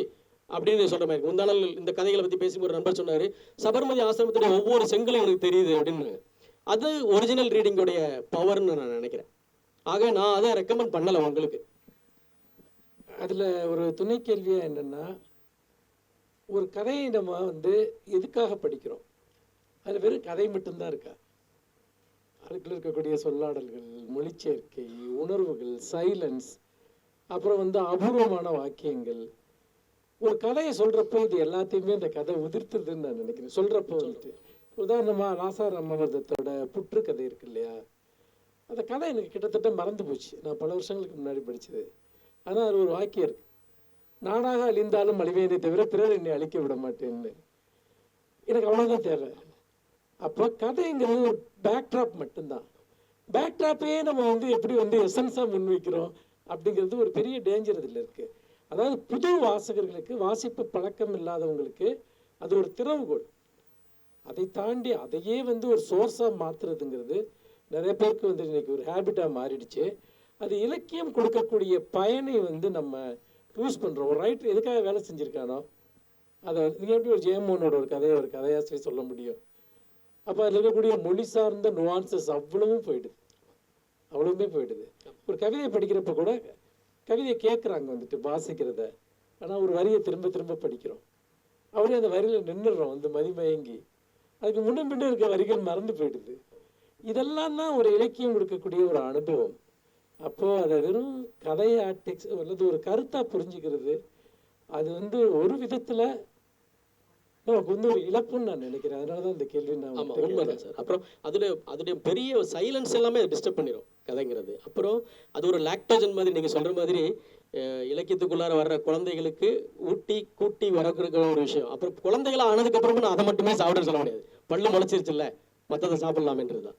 அப்படின்னு சொல்கிற மாதிரி. முந்தானால் இந்த கதைகளை பற்றி பேசி ஒரு நண்பர் சொன்னார், சபர்மதி ஆசிரமத்துடைய ஒவ்வொரு செங்கலும் எனக்கு தெரியுது அப்படின்னு. அது ஒரிஜினல் ரீடிங்கோடைய பவர்னு நான் நினைக்கிறேன். ஆக நான் அதை ரெக்கமெண்ட் பண்ணலை உங்களுக்கு. அதில் ஒரு துணை கேள்வியாக என்னென்னா, ஒரு கதையை நம்ம எதுக்காக படிக்கிறோம்? அதில் வெறும் கதை மட்டும்தான் இருக்கா? அதுக்குள்ள இருக்கக்கூடிய சொல்லாடல்கள், மொழிச்சேர்க்கை, உணர்வுகள், சைலன்ஸ், அப்புறம் அபூர்வமான வாக்கியங்கள். ஒரு கதையை சொல்கிறப்போ இது எல்லாத்தையுமே இந்த கதை உதிர்த்துதுன்னு நான் நினைக்கிறேன். சொல்கிறப்போ உதாரணமாக லாசார் அம்மவர்தத்தோட புற்று கதை இருக்கு இல்லையா? அந்த கதை எனக்கு கிட்டத்தட்ட மறந்து போச்சு. நான் பல வருஷங்களுக்கு முன்னாடி படித்தது. ஆனால் அது ஒரு வாக்கியம் இருக்குது, நானாக அழிந்தாலும் அழிவேனே தவிர பிறர் என்னை அழிக்க விட மாட்டேன்னு. எனக்கு அவ்வளோதான் தேவை. அப்போ கதைங்கிறது ஒரு பேக்ட்ராப் மட்டும்தான். பேக்ட்ராப்பே நம்ம எப்படி எசன்ஸாக முன்வைக்கிறோம் அப்படிங்கிறது ஒரு பெரிய டேஞ்சர் இதில் இருக்குது. அதாவது புது வாசகர்களுக்கு, வாசிப்பு பழக்கம் இல்லாதவங்களுக்கு அது அது ஒரு திறவுகோல். அதை தாண்டி அதையே வந்து ஒரு சோர்ஸாக மாற்றுறதுங்கிறது நிறைய பேருக்கு வந்து இன்னைக்கு ஒரு ஹேபிட்டாக மாறிடுச்சு. அது இலக்கியம் கொடுக்கக்கூடிய பயனை வந்து நம்ம யூஸ் பண்ணுறோம். ஒரு ரைட்டர் எதுக்காக வேலை செஞ்சுருக்கானோ அதை நீங்கள் எப்படி ஒரு ஜெயமோகனோட ஒரு கதையை ஒரு கதையாசிரியர் சொல்ல முடியும்? அப்போ அதில் இருக்கக்கூடிய மொழி சார்ந்த நுவான்சஸ் அவ்வளவும் போயிடுது, அவ்வளவுமே போயிடுது. ஒரு கவிதையை படிக்கிறப்ப கூட கவிதையை கேட்குறாங்க வந்துட்டு வாசிக்கிறத, ஆனால் ஒரு வரியை திரும்ப திரும்ப படிக்கிறோம், அவரே அந்த வரியில் நின்றுடுறோம் வந்து மதிமயங்கி. அதுக்கு முன்ன பின்ன இருக்க வரிகள் மறந்து போயிடுது. இதெல்லாம் தான் ஒரு இலக்கியம் கொடுக்கக்கூடிய ஒரு அனுபவம். அப்போது அதை வெறும் கதையா அல்லது ஒரு கருத்தாக புரிஞ்சுக்கிறது அது வந்து ஒரு விதத்தில் நமக்கு வந்து ஒரு இழப்புன்னு நான் நினைக்கிறேன். அதனால தான் இந்த கேள்வி நான் உண்மைதான் சார். அப்புறம் அதுடைய பெரிய சைலன்ஸ் எல்லாமே டிஸ்டர்ப் பண்ணிடும் கதைங்கிறது. அப்புறம் அது ஒரு லாக்டோஜன் மாதிரி நீங்கள் சொல்கிற மாதிரி இலக்கியத்துக்குள்ளார வர்ற குழந்தைகளுக்கு ஊட்டி கூட்டி வரக்கிற ஒரு விஷயம். அப்புறம் குழந்தைகளை ஆனதுக்கு அப்புறமா நான் அதை மட்டுமே சாப்பிட சொல்ல முடியாது. பல்லு முளைச்சிருச்சு இல்லை, மற்றதை சாப்பிடலாமன்றது தான்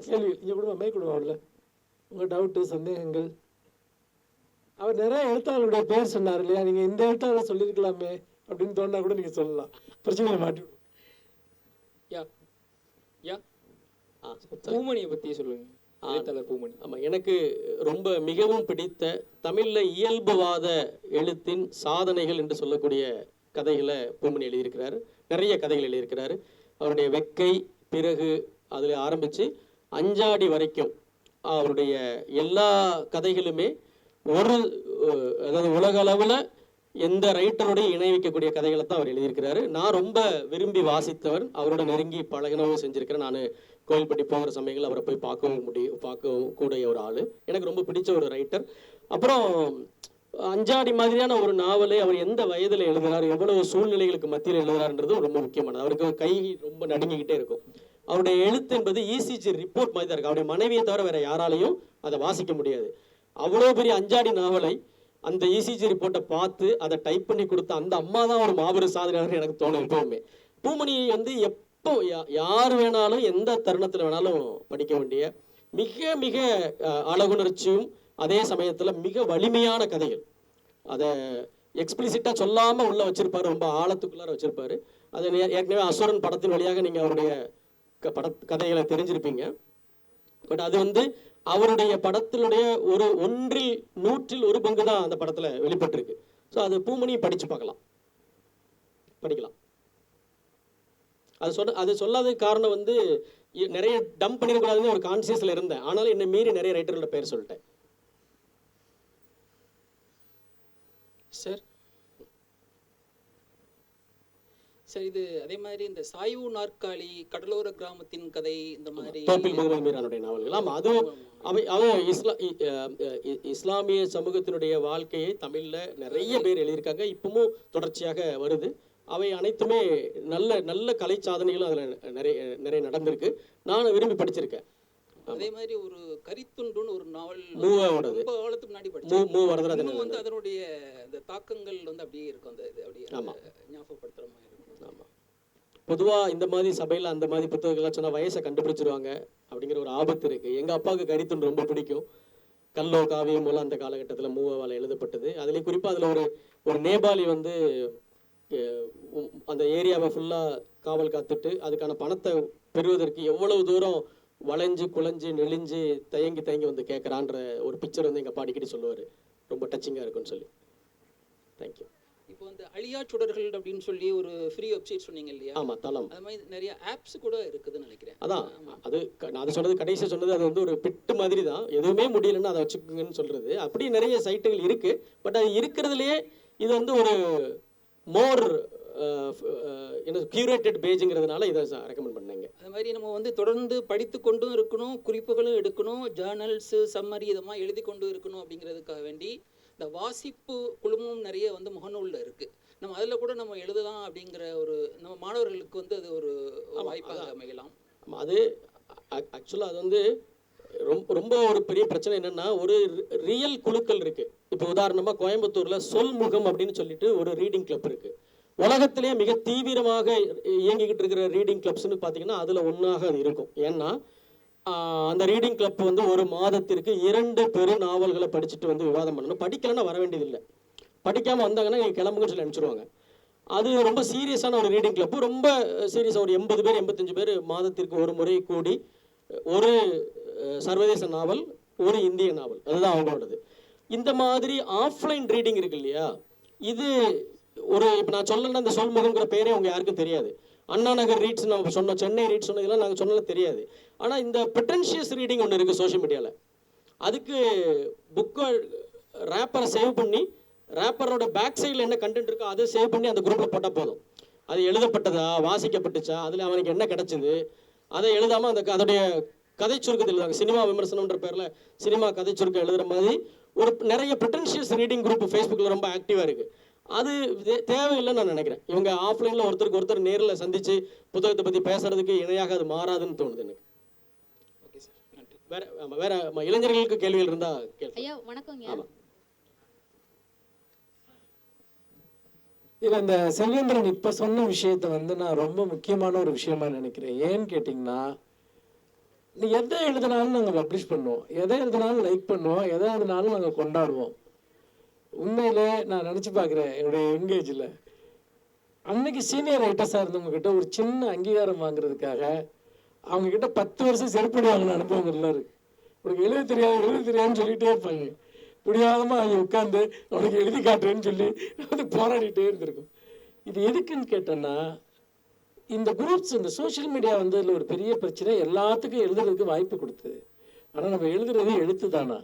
கேள்வி. இங்கே கொடுவா மே கொடுவாங்கல்ல, உங்கள் டவுட்டு சந்தேகங்கள். அவர் நிறைய எழுத்தாளருடைய பேர் சொன்னார் இல்லையா, நீங்கள் இந்த எழுத்தாளர் சொல்லியிருக்கலாமே அப்படின்னு தோணா கூட நீங்கள் சொல்லலாம், பிரச்சனையை மாட்டி. யா யா பூமணியை பற்றி சொல்லுங்க. எழுத்தாளர் பூமணி. ஆமாம், எனக்கு ரொம்ப மிகவும் பிடித்த தமிழில் இயல்புவாத எழுத்தின் சாதனைகள் என்று சொல்லக்கூடிய கதைகளை பூமணி எழுதியிருக்கிறாரு. நிறைய கதைகள் எழுதியிருக்கிறாரு. அவருடைய வெக்கை, பிறகு அதில் ஆரம்பித்து அஞ்சாடி வரைக்கும் அவருடைய எல்லா கதைகளுமே ஒரு அதாவது உலக அளவில் எந்த ரைட்டருடைய இணை வைக்கக்கூடிய கதைகளை தான் அவர் எழுதியிருக்கிறாரு. நான் ரொம்ப விரும்பி வாசித்தவர், அவரோட நெருங்கி பழகினவும் செஞ்சுருக்கிறேன். நான் கோயில்பட்டி போகிற சமயங்கள் அவரை போய் பார்க்கவும் கூடிய ஒரு ஆள். எனக்கு ரொம்ப பிடிச்ச ஒரு ரைட்டர். அப்புறம் அஞ்சாடி மாதிரியான ஒரு நாவலை அவர் எந்த வயதில் எழுதுகிறார், எவ்வளவு சூழ்நிலைகளுக்கு மத்தியில் எழுதுறாருன்றது ரொம்ப முக்கியமானது. அவருக்கு கை ரொம்ப நடுங்கிக்கிட்டே இருக்கும். அவருடைய எழுத்து என்பது இசிஜி ரிப்போர்ட் மாதிரி தான் இருக்கு. அவருடைய மனைவியை தவிர வேற யாராலையும் அதை வாசிக்க முடியாது. அவ்வளோ பெரிய அஞ்சாடி நாவலை அந்த இசிஜி ரிப்போர்ட்டை பார்த்து அதை டைப் பண்ணி கொடுத்த அந்த அம்மா தான் ஒரு மாபெரும் சாதனையாளர் எனக்கு தோணும் எப்பவுமே. பூமணி வந்து எப்போ யார் வேணாலும் எந்த தருணத்தில் வேணாலும் படிக்க வேண்டிய மிக மிக அழகுணர்ச்சியும் அதே சமயத்தில் மிக வலிமையான கதைகள். அதை எக்ஸ்பிளிசிட்டாக சொல்லாமல் உள்ள வச்சிருப்பாரு, ரொம்ப ஆழத்துக்குள்ளார வச்சிருப்பாரு. அதை ஏற்கனவே அசுரன் படத்தின் வழியாக நீங்கள் அவருடைய கதைகளை தெரிஞ்சிருப்பீங்க. பட் அது வந்து அவருடைய படத்தினுடைய ஒரு 1/100 பங்கு தான் அந்த படத்தில் வெளிப்பட்டிருக்கு. ஸோ அது பூமணி படித்து படிக்கலாம். அது சொல்லாததுக்கு காரணம் வந்து நிறைய டம்ப் பண்ணிடக்கூடாதுன்னு ஒரு கான்சியஸில் இருந்தேன். ஆனாலும் என்னை மீறி நிறைய ரைட்டரோட பேர் சொல்லிட்டேன். சார் சார் இது அதே மாதிரி இந்த சாய்வு நாற்காலி, கடலோர கிராமத்தின் கதை, இந்த மாதிரி தோப்பில் முகமது மீரானுடைய நாவல்கள். ஆமாம், அதுவும் இஸ்லாமிய சமூகத்தினுடைய வாழ்க்கையை தமிழில் நிறைய பேர் எழுதியிருக்காங்க. இப்பவும் தொடர்ச்சியாக வருது. அவை அனைத்துமே நல்ல நல்ல கலை சாதனைகளும் அதில் நிறைய நடந்திருக்கு. நான் விரும்பி படிச்சிருக்கேன். அதே மாதிரி ஒரு கரித்துண்டுன்னு ஒரு நாவல் மூவோடது ரொம்ப காலத்துக்கு முன்னாடி படிச்சேன். வந்து அதனுடைய அந்த தாக்கங்கள் வந்து அப்படியே இருக்கும். அந்த இது அப்படியே ஞாபகப்படுத்துற மாதிரி இருக்கும். ஆமாம், பொதுவாக இந்த மாதிரி சபையில் அந்த மாதிரி புத்தகங்கள்லாம் சொன்னால் வயசை கண்டுபிடிச்சிருவாங்க அப்படிங்கிற ஒரு ஆபத்து இருக்குது. எங்கள் அப்பாவுக்கு கரித்துண்டு ரொம்ப பிடிக்கும். கல்லோ காவியம் மூலம் அந்த காலகட்டத்தில் மூவாவால் எழுதப்பட்டது. அதுலேயும் குறிப்பாக அதில் ஒரு நேபாளி வந்து அந்த ஏரியாவை ஃபுல்லாக காவல் காத்துட்டு அதுக்கான பணத்தை பெறுவதற்கு எவ்வளவு தூரம் வளைஞ்சு குலைஞ்சு நெளிஞ்சு தயங்கி வந்து கேட்குறான்ற ஒரு பிக்சர் வந்து எங்கள் அப்பா அடிக்கடி சொல்லுவார். ரொம்ப டச்சிங்காக இருக்குன்னு சொல்லி. தேங்க்யூ. இப்போ வந்து அழியா சுடர்கள் அப்படின்னு சொல்லி ஒரு ஃப்ரீ வெப்சைட் சொன்னீங்க இல்லையா? ஆமாம், தளம். அது மாதிரி நிறைய ஆப்ஸ் கூட இருக்குதுன்னு நினைக்கிறேன். அதான் நான் சொன்னது கடைசியாக சொன்னது, அது வந்து ஒரு பிட்டு மாதிரி தான். எதுவுமே முடியலன்னு அதை வச்சுக்கோங்கன்னு சொல்கிறது. அப்படி நிறைய சைட்டுகள் இருக்குது. பட் அது இருக்கிறதுலையே இது வந்து ஒரு மோர் கியூரேட்டட் பேஜுங்கிறதுனால இதை ரெக்கமெண்ட் பண்ணேங்க. அது மாதிரி நம்ம வந்து தொடர்ந்து படித்து கொண்டும் இருக்கணும், குறிப்புகளும் எடுக்கணும், ஜேர்னல்ஸு சம்மரி இதெல்லாம் எழுதி கொண்டு இருக்கணும். அப்படிங்கிறதுக்காக வேண்டி இந்த வாசிப்பு குழுமம் நிறைய வந்து முகநூலில் இருக்குது. நம்ம அதில் கூட நம்ம எழுதலாம் அப்படிங்கிற ஒரு நம்ம மாணவர்களுக்கு வந்து அது ஒரு வாய்ப்பாக அமையலாம். அது ஆக்சுவலாக அது வந்து ரொம்ப ஒரு பெரிய பிரச்சனை என்னென்னா, ஒரு ரியல் குழுக்கள் இருக்குது. இப்போ உதாரணமாக கோயம்புத்தூரில் சொல்முகம் அப்படின்னு சொல்லிட்டு ஒரு ரீடிங் கிளப் இருக்குது. உலகத்திலே மிக தீவிரமாக இயங்கிக்கிட்டு இருக்கிற ரீடிங் கிளப்ஸ்னு பார்த்தீங்கன்னா அதில் ஒன்றாக அது இருக்கும். ஏன்னா அந்த ரீடிங் கிளப் வந்து ஒரு மாதத்திற்கு 2 பெரு நாவல்களை படிச்சுட்டு வந்து விவாதம் பண்ணணும். படிக்கலைன்னா வர வேண்டியதில்லை. படிக்காமல் வந்தாங்கன்னா நீங்கள் கிளம்புங்கன்னு சொல்லி அனுப்பிச்சிடுவாங்க. அது ரொம்ப சீரியஸான ஒரு ரீடிங் கிளப். ரொம்ப சீரியஸாக ஒரு 80 பேர் 85 பேர் மாதத்திற்கு ஒரு முறை கூடி ஒரு சர்வதேச நாவல், ஒரு இந்திய நாவல், அதுதான் அவங்களோடது. இந்த மாதிரி ஆஃப்லைன் ரீடிங் இருக்கு இல்லையா, இது ஒரு இப்போ நான் சொல்லணும்னா இந்த சொல்முகங்கிற பேரே அவங்க யாருக்கும் தெரியாது. அண்ணா நகர் ரீட்ஸ் நம்ம சொன்னோம், சென்னை ரீட்ஸ் சொன்னதெல்லாம் நாங்கள் சொன்னாலும் தெரியாது. ஆனால் இந்த ப்ரிட்டன்ஷியஸ் ரீடிங் ஒன்று இருக்குது சோஷியல் மீடியாவில். அதுக்கு புக்கை ரேப்பரை சேவ் பண்ணி ரேப்பரோட பேக் சைடில் என்ன கண்டென்ட் இருக்கோ அதை சேவ் பண்ணி அந்த குரூப்பில் போட்டால் போதும். அது எழுதப்பட்டதா, வாசிக்கப்பட்டுச்சா, அதில் அவனுக்கு என்ன கிடச்சிது, அதை எழுதாமல் அதோடைய கதை சுருக்கத்தில் எழுதுவாங்க. சினிமா விமர்சனம்ன்ற பேரில் சினிமா கதை சுருக்கம் எழுதுகிற மாதிரி ஒரு நிறைய ப்ரிட்டன்ஷியஸ் ரீடிங் குரூப் ஃபேஸ்புக்கில் ரொம்ப ஆக்டிவாக இருக்குது. அது தேவையில்லைன்னு நான் நினைக்கிறேன். இவங்க ஆஃப்லைனில் ஒருத்தருக்கு ஒருத்தர் நேரில் சந்தித்து புத்தகத்தை பற்றி பேசுறதுக்கு இணையாக அது மாறாதுன்னு தோணுது எனக்கு. ஓகே சார், நன்றி. வேற இளைஞர்களுக்கு கேள்விகள் இருந்தால் கேள்வி. ஐயா வணக்கங்க. ஆமாம். இல்லை, இந்த செல்வேந்திரன் இப்போ சொன்ன விஷயத்த வந்து நான் ரொம்ப முக்கியமான ஒரு விஷயமா நினைக்கிறேன். ஏன்னு கேட்டிங்கன்னா, நீ எதை எழுதினாலும் நாங்கள் பப்ளிஷ் பண்ணுவோம், எதை எழுதினாலும் லைக் பண்ணுவோம், எதை எழுதினாலும் நாங்கள் கொண்டாடுவோம். உண்மையிலே நான் நினச்சி பார்க்குறேன், என்னுடைய எங்கேஜில் அன்னைக்கு சீனியர் ரைட்டர்ஸாக இருந்தவங்ககிட்ட ஒரு சின்ன அங்கீகாரம் வாங்குறதுக்காக அவங்கக்கிட்ட 10 வருஷம் செருப்படி வாங்கின அனுபவங்கள்லாம் இருக்குது. உனக்கு எழுத தெரியாதுன்னு சொல்லிகிட்டே இருப்பாங்க. பிடிவாதமாக அவங்க உட்காந்து உனக்கு எழுதி காட்டுறேன்னு சொல்லி அது போராடிட்டே இருந்திருக்கும். இது எதுக்குன்னு கேட்டோன்னா, இந்த குரூப்ஸ், இந்த சோஷியல் மீடியா வந்து இதில் ஒரு பெரிய பிரச்சனை. எல்லாத்துக்கும் எழுதுறதுக்கு வாய்ப்பு கொடுத்தது. ஆனால் நம்ம எழுதுறது எழுத்து தானா?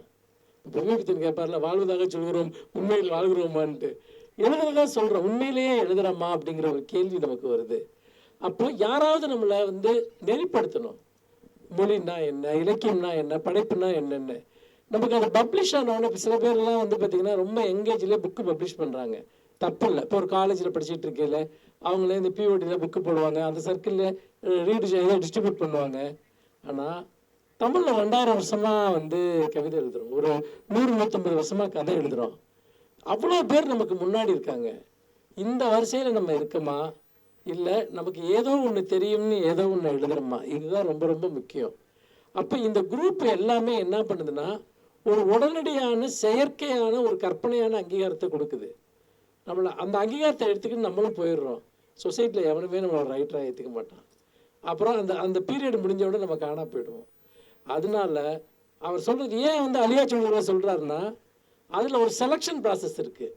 பிரம்மபுத்தன் கேட்பார்ல, வாழ்வதாக சொல்கிறோம் உண்மையில் வாழ்கிறோமான்ட்டு. எழுதுறதான் சொல்கிறோம், உண்மையிலேயே எழுதுறோமா அப்படிங்கிற ஒரு கேள்வி நமக்கு வருது. அப்போ யாராவது நம்மளை வந்து நெறிப்படுத்தணும். மொழின்னா என்ன, இலக்கியம்னா என்ன, படைப்புனா என்னென்ன. நமக்கு அது பப்ளிஷ் ஆனவொன்னே இப்போ சில பேர்லாம் வந்து பார்த்திங்கன்னா ரொம்ப எங்கேஜ்லேயே புக்கு பப்ளிஷ் பண்ணுறாங்க. தப்பு இல்லை. இப்போ ஒரு காலேஜில் படிச்சுட்டு இருக்கையில் அவங்களே இந்த பிஓடியில் புக்கு போடுவாங்க, அந்த சர்க்கிளில் ரீடு டிஸ்ட்ரிபியூட் பண்ணுவாங்க. ஆனால் தமிழில் 2000 வருஷமாக வந்து கவிதை எழுதுகிறோம், ஒரு 100-150 வருஷமாக கதை எழுதுகிறோம். அவ்வளோ பேர் நமக்கு முன்னாடி இருக்காங்க. இந்த வரிசையில் நம்ம இருக்கோமா, இல்லை நமக்கு ஏதோ ஒன்று தெரியும்னு ஏதோ ஒன்று எழுதுகிறோமா? இதுதான் ரொம்ப ரொம்ப முக்கியம். அப்போ இந்த குரூப் எல்லாமே என்ன பண்ணுதுன்னா, ஒரு உடனடியான செயற்கையான ஒரு கற்பனையான அங்கீகாரத்தை கொடுக்குது. நம்மளை அந்த அங்கீகாரத்தை எடுத்துக்கிட்டு நம்மளும் போயிடுறோம். சொசைட்டியில் எவனுமே நம்மளை ரைட்டராக ஏற்றுக்க மாட்டான். அப்புறம் அந்த அந்த பீரியட் முடிஞ்ச நம்ம காணா போயிடுவோம். அதனால அவர் சொல்கிறது ஏன் வந்து அலியா சௌதரி சொல்கிறாருன்னா, அதில் ஒரு செலெக்ஷன் ப்ராசஸ் இருக்குது.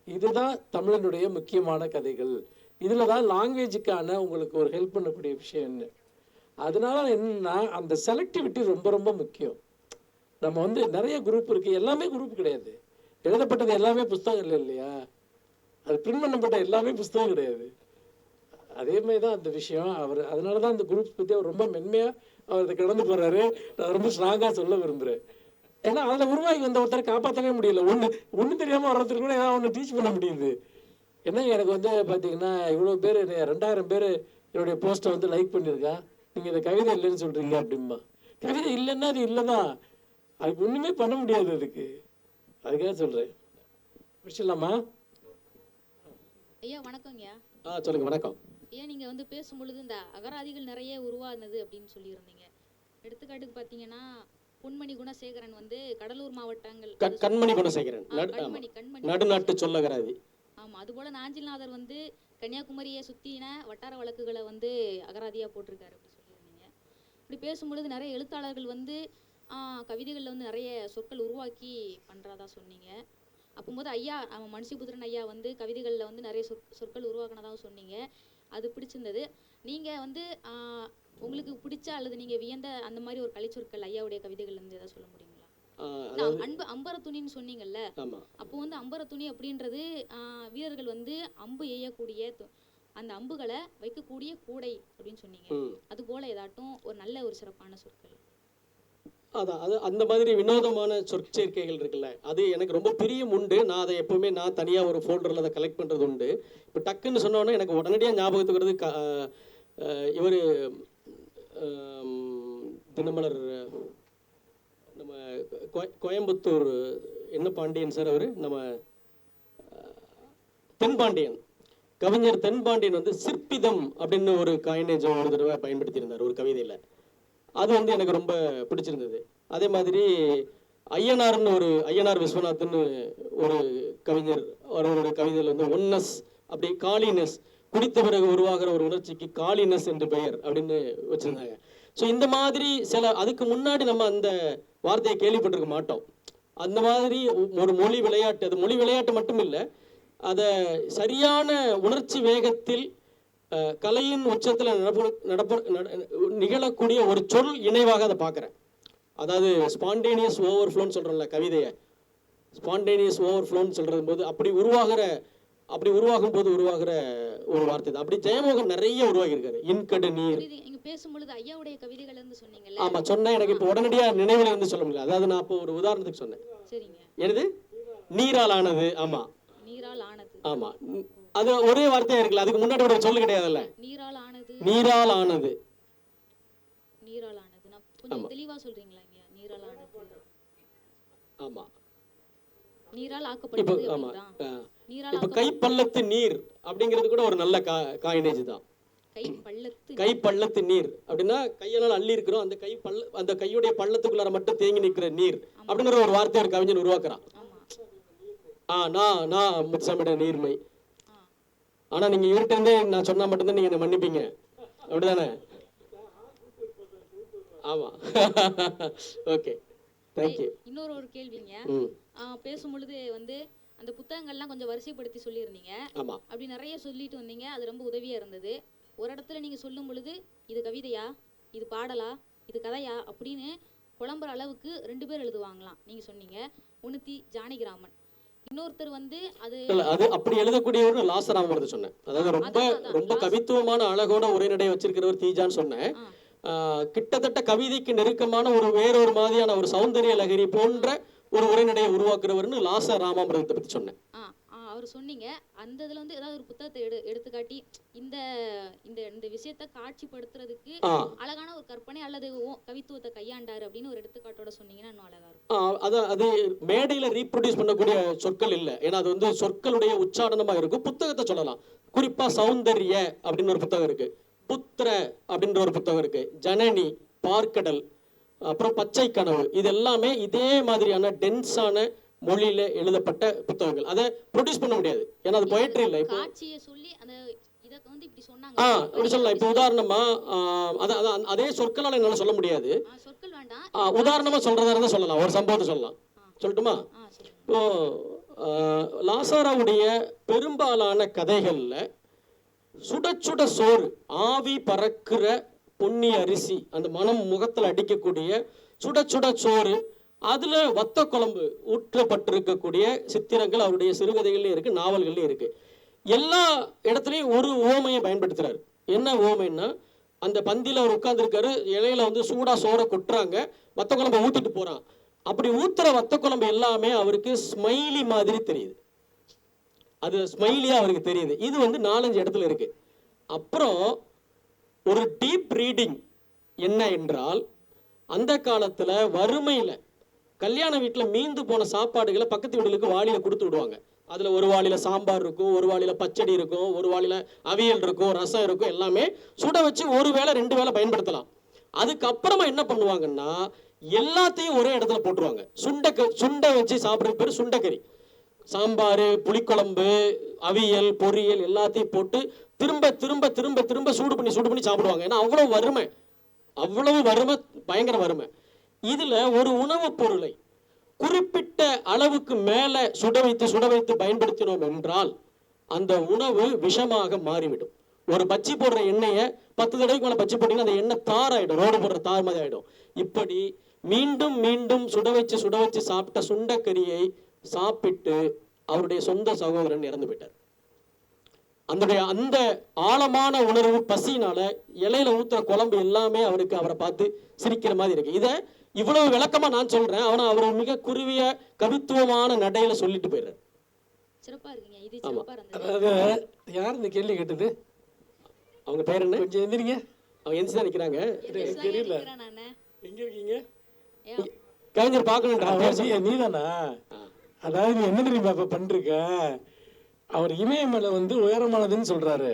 இதுதான் தமிழனுடைய முக்கியமான கதைகள், இதில் தான் லாங்குவேஜுக்கான உங்களுக்கு ஒரு ஹெல்ப் பண்ணக்கூடிய விஷயம்னு. அதனால என்னன்னா, அந்த செலக்டிவிட்டி ரொம்ப ரொம்ப முக்கியம். நம்ம வந்து நிறைய குரூப் இருக்குது, எல்லாமே குரூப் கிடையாது. எழுதப்பட்டது எல்லாமே புஸ்தகம் இல்லை இல்லையா, அது பிரிண்ட் பண்ணப்பட்ட எல்லாமே புஸ்தகம் கிடையாது. அதே மாதிரி தான் அந்த விஷயம். அவர் அதனால தான் அந்த குரூப்ஸ் பற்றி அவர் ரொம்ப மென்மையாக அவர் அதை கடந்து போகிறாரு. நான் ரொம்ப ஸ்ட்ராங்காக சொல்ல விரும்புகிறேன். ஏன்னா அதில் உருவாகி வந்த ஒருத்தரை காப்பாற்றவே முடியல. ஒன்றும் தெரியாமல் ஒருத்தர் கூட ஏதாவது ஒன்று டீச் பண்ண முடியுது. ஏன்னா எனக்கு வந்து பார்த்தீங்கன்னா இவ்வளோ பேர் 2000 பேர் என்னுடைய போஸ்ட்டை வந்து லைக் பண்ணியிருக்கா, நீங்கள் இந்த கவிதை இல்லைன்னு சொல்கிறீங்க அப்படின்பா. கவிதை இல்லைன்னா அது இல்லை தான், அதுக்கு ஒன்றுமே பண்ண முடியாது. அதுக்காக சொல்கிறேன். முடிச்சிடலாமா? ஐயா வணக்கங்கய்யா. சொல்லுங்க. வணக்கம். ஐயா, நீங்கள் வந்து பேசும்பொழுது இந்த அகராதிகள் நிறைய உருவானது அப்படின்னு சொல்லியிருந்தீங்க. எடுத்துக்காட்டுக்கு பார்த்தீங்கன்னா பொன்மணி குணசேகரன் வந்து கடலூர் மாவட்டங்கள் கண்மணி குணசேகரன் நடுநாட்டு சொல்லகராதி. ஆமாம், அதுபோல் நாஞ்சில்நாதர் வந்து கன்னியாகுமரியை சுற்றின வட்டார வழக்குகளை வந்து அகராதியாக போட்டிருக்காரு அப்படி சொல்லியிருந்தீங்க. இப்படி பேசும்பொழுது நிறைய எழுத்தாளர்கள் வந்து கவிதைகளில் வந்து நிறைய சொற்கள் உருவாக்கி பண்ணுறதா சொன்னீங்க. அப்போது ஐயா மனுஷிபுத்திரன் ஐயா வந்து கவிதைகளில் வந்து நிறைய சொற்கள் உருவாக்கினதாக சொன்னீங்க. அது பிடிச்சிருந்தது. நீங்கள் வந்து உங்களுக்கு பிடிச்ச அல்லது நீங்கள் வியந்த அந்த மாதிரி ஒரு கலைச்சொற்கள் ஐயாவுடைய கவிதைகள் இருந்து ஏதாவது சொல்ல முடியுங்களா? அம்பர துணின்னு சொன்னீங்கல்ல, அப்போ வந்து அம்பர துணி அப்படின்றது வீரர்கள் வந்து அம்பு எய்யக்கூடிய அந்த அம்புகளை வைக்கக்கூடிய கூடை அப்படின்னு சொன்னீங்க. அது போல ஏதாட்டும் ஒரு நல்ல ஒரு சிறப்பான சொற்கள். அது அந்த மாதிரி வினோதமான சொற்சேர்க்கைகள் இருக்குல்ல, அது எனக்கு ரொம்ப பிரியம் உண்டு. நான் அதை எப்பவுமே நான் தனியாக ஒரு ஃபோல்டரில் அதை கலெக்ட் பண்ணுறது உண்டு. இப்போ டக்குன்னு சொன்னோன்னே எனக்கு உடனடியாக ஞாபகத்துக்கு வருது இவர் தினமலர் நம்ம கோயம்புத்தூர் என்ன பாண்டியன் சார், அவர் நம்ம தென்பாண்டியன், கவிஞர் தென்பாண்டியன் வந்து சிற்பிதம் அப்படின்னு ஒரு காயினேஜ் ஒரு தடவை பயன்படுத்தியிருந்தார் ஒரு கவிதையில். அது வந்து எனக்கு ரொம்ப பிடிச்சிருந்தது. அதே மாதிரி ஐயனார் விஸ்வநாத்னு ஒரு கவிஞர், அவரோட கவிதையில் வந்து ஒன்னஸ் அப்படி காலினஸ், குடித்த பிறகு உருவாகிற ஒரு உணர்ச்சிக்கு காலினஸ் என்று பெயர் அப்படின்னு வச்சிருந்தாங்க. ஸோ இந்த மாதிரி சில, அதுக்கு முன்னாடி நம்ம அந்த வார்த்தையை கேள்விப்பட்டிருக்க மாட்டோம். அந்த மாதிரி ஒரு மொழி விளையாட்டு, அது மொழி விளையாட்டு மட்டும் இல்லை, அதை சரியான உணர்ச்சி வேகத்தில் கலையின் உச்சத்தில் நிகழக்கூடிய ஒரு சொல் இணைவாக அதை பார்க்குறேன். அதாவது ஸ்பான்டேனியஸ் ஓவர்ஃப்ளோன்னு சொல்கிறோம்ல கவிதையை, ஸ்பான்டேனியஸ் ஓவர்ஃப்ளோன்னு சொல்கிறது போது அப்படி உருவாகும் போது உருவாகிற ஒரு வார்த்தை தான். அப்படி ஜெயமோகன் நிறைய உருவாகியிருக்காரு. இன்கடு நீர். நீங்க பேசும்பொழுது ஐயாவுடைய கவிதைகள் இருந்து சொன்னீங்கல்ல. ஆமா சொன்னேன், எனக்கு இப்போ உடனடியாக நினைவில் இருந்து சொல்ல முடியல. அதாவது நான் இப்போ ஒரு உதாரணத்துக்கு சொன்னேன். சரிங்க. எனது நீரால் ஆனது. ஆமா நீரால் ஆனது. ஆமா, அது ஒரே வார்த்தையா இருக்குல்ல, அதுக்கு முன்னாடி ஒரு சொல்லு கிடையாதுல்ல. நீரால் ஆனது. நீரால் ஆனது. நீரால் ஆனது. நான் கொஞ்சம் தெளிவா சொல்றீங்களா இங்க? நீரால் ஆனது. ஆமா. நீரால் இப்போ ஆக்கப்பட்டது. ஆமா, நீரால் இப்போ கைப்பள்ளத்து நீர் அப்படிங்கிறது கூட ஒரு நல்ல காயினேஜ் தான். கைப்பள்ளத்து நீர் அப்படின்னா கையால் அள்ளி இருக்கிறோம், அந்த கையுடைய பள்ளத்துக்குள்ளார மட்டும் தேங்கி நிற்கிற நீர் அப்படிங்கிற ஒரு வார்த்தை ஒரு கவிஞன் உருவாக்குறான். நான் முத்தமிட நீர்மை. ஆனா நீங்க இவர்கிட்ட இருந்தே நான் சொன்னா மட்டும்தான் நீங்க என்ன மன்னிப்பீங்க, அப்படிதானே? ஆமா. Okay, thank you. இன்னொரு ஒரு கேள்விங்க. பேசும் பொழுது வந்து அந்த புத்தகங்கள்லாம் கொஞ்சம் வரிசைப்படுத்தி சொல்லியிருந்தீங்க. ஆமா, அப்படி நிறைய சொல்லிட்டு வந்தீங்க, அது ரொம்ப உதவியா இருந்தது. ஒரு இடத்துல நீங்க சொல்லும் பொழுது இது கவிதையா, இது பாடலா, இது கதையா அப்படின்னு குழம்புற அளவுக்கு 2 பேர் எழுதுவாங்களாம் நீங்க சொன்னீங்க. ஒன்னு ஜானகிராமன், இன்னொருத்தர் வந்து அது அப்படி எழுதக்கூடியவர் லாசராமன் சொன்னேன். அதாவது ரொம்ப கவித்துவமான அழகோட உரைநடை வச்சிருக்கிறவர் தீஜான்னு சொன்னேன். கிட்டத்தட்ட கவிதைக்கு நெருக்கமான ஒரு வேறொரு மாதிரியான ஒரு சௌந்தரிய லகரி போன்ற ஒரு உரைநடையை உருவாக்குறவர்னு லாச ராமாமிரதத்தை பத்தி சொன்னேன். அவர் சொன்னீங்க. அந்த இதுல வந்து ஏதாவது ஒரு புத்தகத்தை எடுத்துக்காட்டி இந்த இந்த இந்த விஷயத்தை காட்சிப்படுத்துறதுக்கு அழகான ஒரு கற்பனை அல்லது கவித்துவத்தை கையாண்டாரு அப்படின்னு ஒரு எடுத்துக்காட்டோட சொன்னீங்கன்னா இன்னும் அழகா இருக்கும். அது மேடையில ரீப்ரொடியூஸ் பண்ணக்கூடிய சொற்கள் இல்லை, ஏன்னா அது வந்து சொற்களுடைய உச்சாரணமா இருக்கும். புத்தகத்தை சொல்லலாம். குறிப்பா சௌந்தர்ய அப்படின்னு ஒரு புத்தகம் இருக்கு, புத்திர அப்படின்ற ஒரு புத்தகம் இருக்கு, ஜனனி, பார்க்கடல், அப்புறம் பச்சை கனவு. இது எல்லாமே இதே மாதிரியான டென்ஸான மொழியில எழுதப்பட்ட புத்தகங்கள். அதை ப்ரொடியூஸ் பண்ண முடியாது, ஏன்னா அது பொயட்ரி இல்லை. இப்போ காட்சியை சொல்லி அந்த இத வந்து இப்படி சொன்னாங்க, இப்படி சொல்லலாம். இப்போ உதாரணமா அதே சொற்களால என்னால சொல்ல முடியாது, சொற்கள் வேண்டாம், உதாரணமா சொல்றதா இருந்தா சொல்லலாம். ஒரு சம்பவத்தை சொல்லலாம். சொல்லட்டுமா? இப்போ லாசாராவுடைய பெரும்பாலான கதைகள்ல சுட சுட சோறு, ஆவி பறக்கிற பொன்னி அரிசி, அந்த மனம் முகத்தில் அடிக்கக்கூடிய சுட சுட சோறு, அதுல வத்த குழம்பு ஊற்றப்பட்டிருக்கக்கூடிய சித்திரங்கள் அவருடைய சிறுகதைகள்லயும் இருக்கு, நாவல்கள்லயும் இருக்கு. எல்லா இடத்துலையும் ஒரு உவமையை பயன்படுத்துறாரு. என்ன உவமைன்னா, அந்த பந்தியில் அவர் உட்கார்ந்துருக்காரு, இலையில வந்து சூடா சோறை கொட்டுறாங்க, வத்த குழம்பை ஊத்திட்டு போறான். அப்படி ஊத்துற வத்த குழம்பு எல்லாமே அவருக்கு ஸ்மைலி மாதிரி தெரியுது, அது ஸ்மைலியா அவருக்கு தெரியுது. இது வந்து 4-5 இடத்துல இருக்கு. அப்புறம் ஒரு டீப் ரீடிங் என்ன என்றால், அந்த காலத்துல வறுமையில கல்யாண வீட்டுல மீந்து போன சாப்பாடுகளை பக்கத்து வீடுகளுக்கு வாளியில கொடுத்து விடுவாங்க. அதுல ஒரு வாளியில சாம்பார் இருக்கும், ஒரு வாளியில பச்சடி இருக்கும், ஒரு வாளியில அவியல் இருக்கும், ரசம் இருக்கும், எல்லாமே சுட வச்சு ஒரு வேளை 2 வேளை பயன்படுத்தலாம். அதுக்கப்புறமா என்ன பண்ணுவாங்கன்னா, எல்லாத்தையும் ஒரே இடத்துல போட்டுருவாங்க. சுண்டை வச்சு சாப்பிட்ற பேர் சுண்டைக்கறி. சாம்பார், புளிக்குழம்பு, அவியல், பொரியல் எல்லாத்தையும் போட்டு திரும்ப திரும்ப திரும்ப திரும்ப சூடு பண்ணி சாப்பிடுவாங்க. ஏன்னா அவ்வளவு வறுமை, பயங்கர வறுமை. இதுல ஒரு உணவுப் பொருளை குறிப்பிட்ட அளவுக்கு மேல சுட வைத்து பயன்படுத்தினோம் என்றால் அந்த உணவு விஷமாக மாறிவிடும். ஒரு பச்சி போடுற எண்ணெயை 10 தடவைக்கு மேல பச்சி போட்டீங்கன்னா அந்த எண்ணெய் தாராயிடும், ரோடு போடுற தார் மாதிரி ஆயிடும். இப்படி மீண்டும் மீண்டும் சுட வச்சு சாப்பிட்ட சுண்டைக்கறியை சாப்பிட்டு அவருடைய சொந்த சகோதரன் இறந்து போயிட்டார். அந்த ஆழமான உணர்வு பசினால இலையில ஊத்துற குழம்பு எல்லாமே அவரை பார்த்து சிரிக்கிற மாதிரி இருக்கு. இதை இவ்வளவு விளக்கமா நான் சொல்றேன், ஆனா அவர் மிக குறுகிய கவித்துவமான நடையில சொல்லிட்டு போயிடுறாரு. சிறப்பா இருக்கீங்க. இது சிறப்பா இருந்தது. அதாவது யார் இந்த கேள்வி கேட்டது? அவங்க பேர் என்ன? கொஞ்சம் எந்திரிங்க. அவங்க எந்திரிச்சு தான் நிக்கிறாங்க. தெரியல எங்க இருக்கீங்க? கவிஞர் பார்க்கணும். நீதானா? அதாவது நீ என்ன தெரியுமா இப்ப பண்றிருக்க, அவர் இமயமலை வந்து உயரமானதுன்னு சொல்றாரு.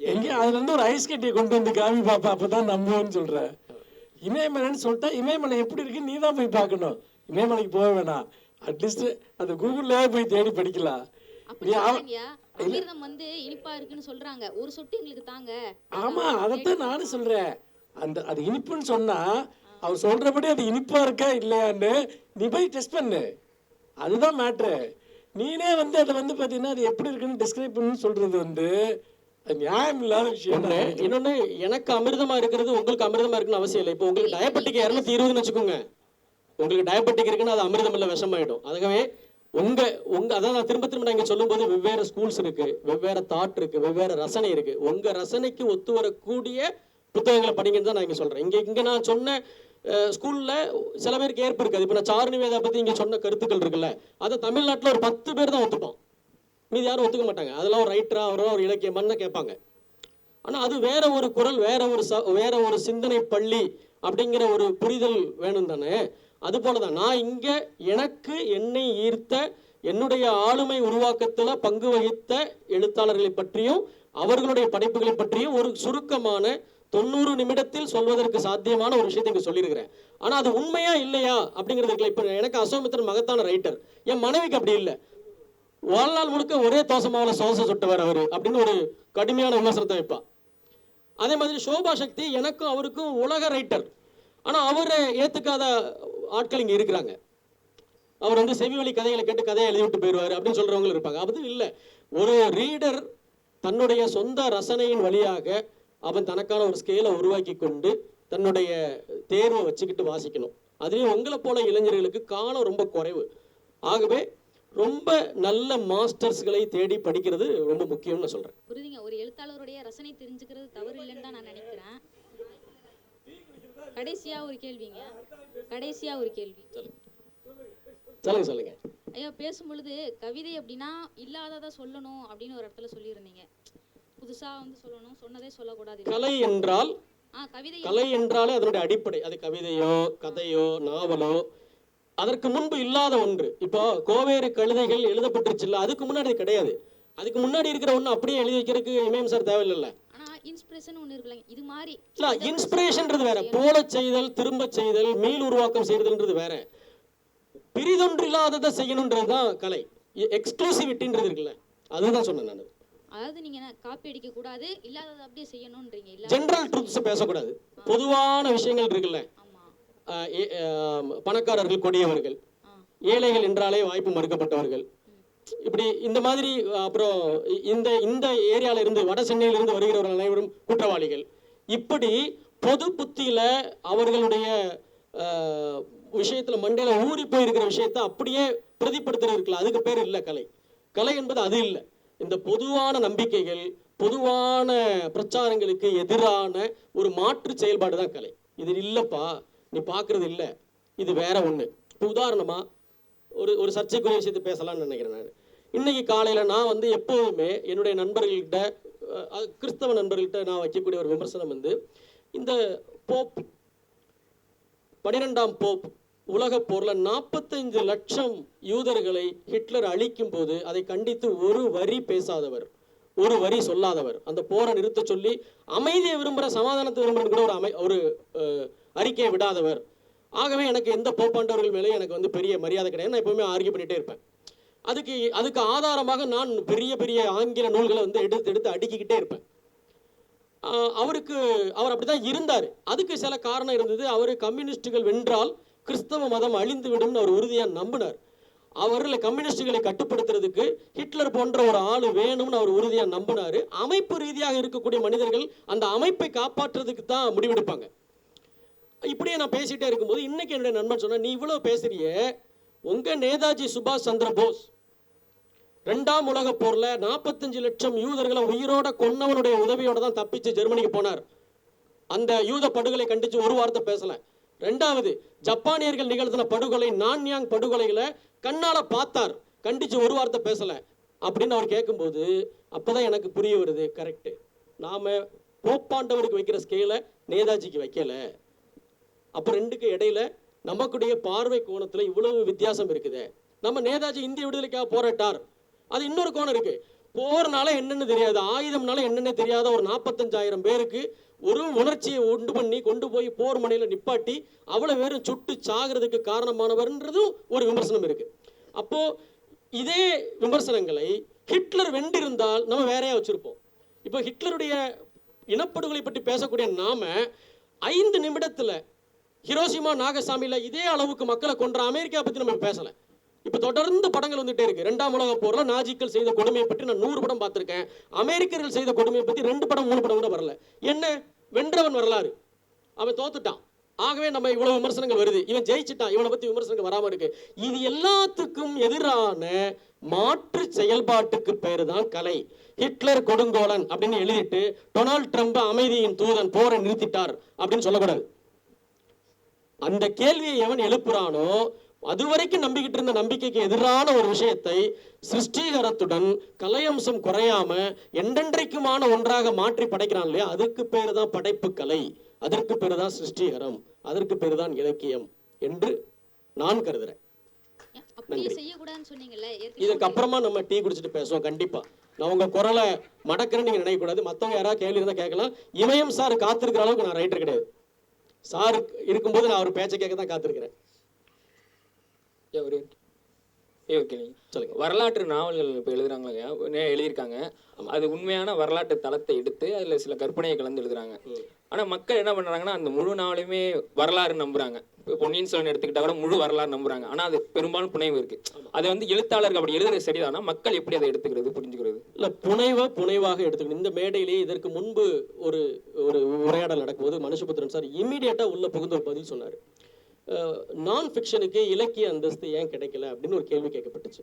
எங்க அதுல இருந்து ஒரு ஐஸ் கட்டியை கொண்டு வந்து காமி பாப்பா, அப்பதான் நம்புவோன்னு சொல்ற. இமயமலைன்னு சொல்லிட்டா இமயமலை எப்படி இருக்குன்னு நீ தான் போய் பார்க்கணும். இமயமலைக்கு போக வேணாம், அட்லீஸ்ட் அந்த கூகுள்ல போய் தேடி படிக்கலாம். அமிர்தம் வந்து இனிப்பா இருக்குன்னு சொல்றாங்க, ஒரு சொட்டு எங்களுக்கு தாங்க. ஆமா, அதைத்தான் நானும் சொல்றேன். அது இனிப்புன்னு சொன்னா அவர் சொல்றபடி அது இனிப்பா இருக்கா இல்லையான்னு நீ போய் டெஸ்ட் பண்ணு. அதுதான் மேட்ரு. நீனே வந்து அதை வந்து பார்த்தீங்கன்னா அது எப்படி இருக்குன்னு டிஸ்கிரைப் பண்ணு சொல்றது வந்து அது நியாயம் இல்லாத விஷயம். இன்னொன்னு, எனக்கு அமிர்தமா இருக்கிறது உங்களுக்கு அமிர்தமா இருக்குன்னு அவசியம் இல்லை. இப்போ உங்களுக்கு டயபெட்டிக் 220ன்னு வச்சுக்கோங்க, உங்களுக்கு டயபெட்டிக் இருக்குன்னு அது அமிர்தம் இல்லை, விஷமாயிடும். அதுவே அதான் நான் திரும்ப திரும்ப நான் சொல்லும்போது வெவ்வேறு ஸ்கூல்ஸ் இருக்கு, வெவ்வேறு தாட் இருக்கு, வெவ்வேறு ரசனை இருக்கு. உங்க ரசனைக்கு ஒத்து வரக்கூடிய புத்தகங்களை படிங்கன்னு தான் நான் இங்க சொல்றேன். இங்க நான் சொன்ன ஸ்கூல்ல சில பேருக்கு ஏற்பு இருக்காது. இப்போ நான் சாரு நிவேதா பத்தி இங்க சொன்ன கருத்துக்கள் இருக்குல்ல, அதை தமிழ்நாட்டில் ஒரு 10 பேர் தான் ஒத்துப்பான், மீது யாரும் ஒத்துக்க மாட்டாங்க. அதெல்லாம் ஒரு ரைட்டரா அவரோ ஒரு இலக்கியமான்னு கேட்பாங்க. ஆனா அது வேற ஒரு குரல், வேற ஒரு சிந்தனை பள்ளி அப்படிங்கிற ஒரு புரிதல் வேணும் தானே. அது போலதான் நான் இங்க எனக்கு என்னை ஈர்த்த என்னுடைய ஆளுமை உருவாக்கத்துல பங்கு வகித்த எழுத்தாளர்களை பற்றியும் அவர்களுடைய படைப்புகளை பற்றியும் ஒரு சுருக்கமான 90 நிமிடத்தில் சொல்வதற்கு சாத்தியமான ஒரு விஷயத்தை இங்க சொல்லியிருக்கிறேன். ஆனா அது உண்மையா இல்லையா அப்படிங்கிறது இப்ப எனக்கு அசோமித்திரன் மகத்தான ரைட்டர், என் மனைவிக்கு அப்படி இல்லை. வாழ்நாள் முழுக்க ஒரே தோசமாவில சோசை சுட்டவர் அவரு அப்படின்னு ஒரு கடுமையான விமர்சனத்தை வைப்பா. அதே மாதிரி சோபா சக்தி எனக்கும் அவருக்கும் உலக ரைட்டர், ஆனா அவரை ஏத்துக்காத ஆட்கள் இங்க இருக்கிறாங்க. அவர் வந்து செவி வழி கதைகளை கேட்டு கதையை எழுதி விட்டு போயிடுவாரு அப்படின்னு சொல்றவங்களும் இருப்பாங்க. அது இல்லை, ஒரு ரீடர் தன்னுடைய சொந்த ரசனையின் வழியாக அவன் தனக்கான ஒரு ஸ்கேலை உருவாக்கி கொண்டு தன்னுடைய தேர்வை வச்சுக்கிட்டு வாசிக்கணும். அதுலேயும் உங்களை போல இளைஞர்களுக்கு காலம் ரொம்ப குறைவு. ஆகவே ரொம்ப நல்ல மாஸ்டர்ஸ்களை தேடி படிக்கிறது ரொம்ப முக்கியம்னு சொல்றேன். புரியுதுங்க, ஒரு எழுத்தாளருடைய ரசனை தெரிஞ்சுக்கிறது தவறு இல்லைன்னு தான் நான் நினைக்கிறேன். கடைசியா ஒரு கேள்விங்க, சொல்லுங்க. ஐயா, பேசும்பொழுது கவிதை அப்படின்னா இல்லாததை சொல்லணும் அப்படின்னு ஒரு இடத்துல சொல்லியிருந்தீங்க. புதுசா வந்து சொல்லணும், சொன்னதே சொல்லக்கூடாது. கலை என்றால் கலை என்றாலே அதனுடைய அடிப்படை, அது கவிதையோ கதையோ நாவலோ அதற்கு முன்பு இல்லாத ஒன்று. இப்போ கோவேறு கழுதைகள் எழுதப்பட்டுருச்சு இல்ல, அதுக்கு முன்னாடி கிடையாது. அதுக்கு முன்னாடி இருக்கிற ஒண்ணு அப்படியே எழுதி வைக்கிறதுக்கு இமயம் சார் தேவையில்லை. ஆனா இன்ஸ்பிரேஷன் ஒண்ணு இருக்குல்ல, இது மாதிரி இல்ல, இன்ஸ்பிரேஷன்ன்றது வேற, போல செய்தல் திரும்ப செய்தல் மீள் உருவாக்கம் செய்தல்ன்றது வேற. பிரிதொன்றில்லாததை செய்யணுன்றது தான் கலை. எக்ஸ்க்ளூசிவிட்டின்றது இருக்குல்ல, அதுதான் சொன்னேன் நான். அதாவது நீங்க காப்பி அடிக்க கூடாது, இல்லாததை அப்படியே செய்யணும்ன்றீங்க. இல்ல, ஜெனரல் ட்ரூத்ஸ் பேசக்கூடாது, பொதுவான விஷயங்கள் இருக்குல்ல. பணக்காரர்கள் கொடியவர்கள், ஏழைகள் என்றாலே வாய்ப்பு மறுக்கப்பட்டவர்கள், இப்படி இந்த மாதிரி. அப்புறம் இந்த ஏரியால இருந்து வட சென்னையில இருந்து வருகிறவர்கள் அனைவரும் குற்றவாளிகள். இப்படி பொது புத்தியில அவர்களுடைய விஷயத்துல மண்டையில ஊறி போயிருக்கிற விஷயத்த அப்படியே பிரதிப்படுத்துறது இருக்குல்ல, அதுக்கு பேர் இல்லை கலை. கலை என்பது அது இல்லை. இந்த பொதுவான நம்பிக்கைகள், பொதுவான பிரச்சாரங்களுக்கு எதிரான ஒரு மாற்று செயல்பாடு தான் கலை. இது இல்லப்பா நீ பார்க்கறது இல்லை, இது வேற ஒண்ணு. இப்போ உதாரணமா ஒரு சர்ச்சைக்குரிய விஷயத்தை பேசலாம்னு நினைக்கிறேன். நான் இன்னைக்கு காலையில நான் வந்து எப்போதுமே என்னுடைய நண்பர்கள்கிட்ட, கிறிஸ்தவ நண்பர்கள்கிட்ட நான் வைக்கக்கூடிய ஒரு விமர்சனம் வந்து, இந்த போப் 12ஆம் போப் உலக போர்ல 45 லட்சம் யூதர்களை ஹிட்லர் அழிக்கும் போது அதை கண்டித்து ஒரு வரி பேசாதவர், ஒரு வரி சொல்லாதவர், அந்த போரை நிறுத்த சொல்லி அமைதியை விரும்புகிற சமாதானத்தை விரும்புகிற கூட ஒரு அறிக்கையை விடாதவர். ஆகவே எனக்கு எந்த போப்பாண்டவர்கள் மேலே எனக்கு வந்து பெரிய மரியாதை கிடையாது. நான் எப்பவுமே ஆர்கியூ பண்ணிட்டே இருப்பேன். அதுக்கு ஆதாரமாக நான் பெரிய பெரிய ஆங்கில நூல்களை வந்து எடுத்து அடுக்கிக்கிட்டே இருப்பேன். அவர் அப்படிதான் இருந்தார். அதுக்கு சில காரணம் இருந்தது. அவர் கம்யூனிஸ்டுகள் வென்றால் கிறிஸ்தவ மதம் அழிந்து விடும் அவர் உறுதியாக நம்பினார். அவர்களை கம்யூனிஸ்டுகளை கட்டுப்படுத்துறதுக்கு ஹிட்லர் போன்ற ஒரு ஆள் வேணும்னு அவர் உறுதியாக நம்பினார். அமைப்பு ரீதியாக இருக்கக்கூடிய மனிதர்கள் அந்த அமைப்பை காப்பாற்றுறதுக்கு தான் முடிவெடுப்பாங்க. இப்படியே நான் பேசிட்டே இருக்கும்போது இன்னைக்கு என்னுடைய நண்பன் சொன்னா, நீ இவ்வளவு பேசுறிய, உங்க நேதாஜி சுபாஷ் சந்திர போஸ் 2ஆம் உலக போர்ல 45 லட்சம் யூதர்களை உயிரோட கொன்னவனுடைய உதவியோட தான் தப்பிச்சு ஜெர்மனிக்கு போனார். அந்த யூத படுகொலை கண்டிச்சு ஒரு வார்த்தை பேசல. 2வது, ஜப்பானியர்கள் நிகழ்த்தின படுகொலை, நான்யாங் படுகொலைகளை கண்ணால பார்த்தார், கண்டிச்சு ஒரு வார்த்தை பேசல அப்படின்னு அவர் கேட்கும்போது அப்பதான் எனக்கு புரிய வருது, கரெக்ட், நாம போப்பாண்டவருக்கு வைக்கிற ஸ்கேலை நேதாஜிக்கு வைக்கல. அப்ப ரெண்டுக்கு இடையில நமக்குடைய பார்வை கோணத்துல இவ்வளவு வித்தியாசம் இருக்குது. நம்ம நேதாஜி இந்திய விடுதலைக்காக போராட்டார், அது இன்னொரு கோணம் இருக்கு. போர்னால என்னன்னு தெரியாது, ஆயுதம்னால என்னன்னு தெரியாத ஒரு 45,000 பேருக்கு ஒரு உணர்ச்சியை உண்டு பண்ணி கொண்டு போய் போர் முனையில நிப்பாட்டி அவ்வளவு பேரும் சுட்டு சாகிறதுக்கு காரணமானவர்ன்றதும் ஒரு விமர்சனம் இருக்கு. அப்போ இதே விமர்சனங்களை ஹிட்லர் வென்றிருந்தால் நம்ம வேறையா வச்சிருப்போம். இப்போ ஹிட்லருடைய இனப்படுகொலை பற்றி பேசக்கூடிய நாம 5 நிமிடத்துல ஹிரோஷிமா நாகசாமியில் இதே அளவுக்கு மக்களை கொன்ற அமெரிக்கா பற்றி நம்ம பேசலை. இப்போ தொடர்ந்து படங்கள் வந்துட்டே இருக்கு. 2ஆம் உலக போரில் நாஜிக்கள் செய்த கொடுமையை பற்றி நான் 100 படம் பார்த்துருக்கேன். அமெரிக்கர்கள் செய்த கொடுமையை பற்றி 2 படம் 3 படம் கூட வரல. என்ன, வென்றவன் வரலாறு, அவன் தோத்துட்டான், ஆகவே நம்ம இவ்வளவு விமர்சனங்கள் வருது, இவன் ஜெயிச்சுட்டான், இவனை பற்றி விமர்சனங்கள் வராமல் இருக்கு. இது எல்லாத்துக்கும் எதிரான மாற்று செயல்பாட்டுக்கு பேரு தான் கலை. ஹிட்லர் கொடுங்கோலன் அப்படின்னு எழுதிட்டு டொனால்ட் ட்ரம்ப் அமைதியின் தூதன், போரை நிறுத்திட்டார் அப்படின்னு சொல்லக்கூடாது. அந்த கேள்வியை எவன் எழுப்புறானோ அதுவரைக்கும் நம்பிக்கிட்டு இருந்த நம்பிக்கைக்கு எதிரான ஒரு விஷயத்தை சிருஷ்டிகரத்துடன் கலையம்சம் குறையாம என்றென்றைக்குமான ஒன்றாக மாற்றி படைக்கிறான் இல்லையா, அதுக்கு பேரு தான் படைப்பு கலை, அதற்கு பேரு தான் சிருஷ்டிகரம், அதற்கு பேரு தான் இலக்கியம் என்று நான் கருதுறேன். இதுக்கு அப்புறமா நம்ம டீ குடிச்சிட்டு பேசுவோம். கண்டிப்பா நான் உங்க குரலை மடக்கிறேன்னு நீங்க நினைக்கக்கூடாது. மற்றவங்க யாராவது கேள்வி இருந்தா கேட்கலாம். இமயம் சார் காத்திருக்கிற அளவுக்கு நான் ரைட்டர் கிடையாது. சார் இருக்கும்போது நான் அவர் பேச்சை கேட்க தான் காத்திருக்கிறேன். வரலாற்று நாவல்கள் இப்போ எழுதுறாங்க, எழுதியிருக்காங்க. அது உண்மையான வரலாற்று தளத்தை எடுத்து அதில் சில கற்பனையை கலந்து எழுதுறாங்க. ஆனால் மக்கள் என்ன பண்ணுறாங்கன்னா அந்த முழு நாவலையுமே வரலாறு நம்புறாங்க. இப்போ பொன்னியின் செல்வன் எடுத்துக்கிட்டா கூட முழு வரலாறு நம்புறாங்க. ஆனால் அது பெரும்பாலும் புனைவு இருக்கு. அது வந்து எழுத்தாளருக்கு அப்படி எழுதுறது சரிதானா? மக்கள் எப்படி அதை எடுத்துக்கிறது, புரிஞ்சுக்கிறது? இல்லை, புனைவாக எடுத்துக்கணும். இந்த மேடையிலேயே இதற்கு முன்பு ஒரு உரையாடல் நடக்கும்போது மனுஷபுத்திரன் சார் இம்மீடியட்டாக உள்ள புகுந்து ஒரு பதில் சொன்னார். நான் ஃபிக்ஷனுக்கு இலக்கிய அந்தஸ்து ஏன் கிடைக்கல அப்படின்னு ஒரு கேள்வி கேட்கப்பட்டுச்சு.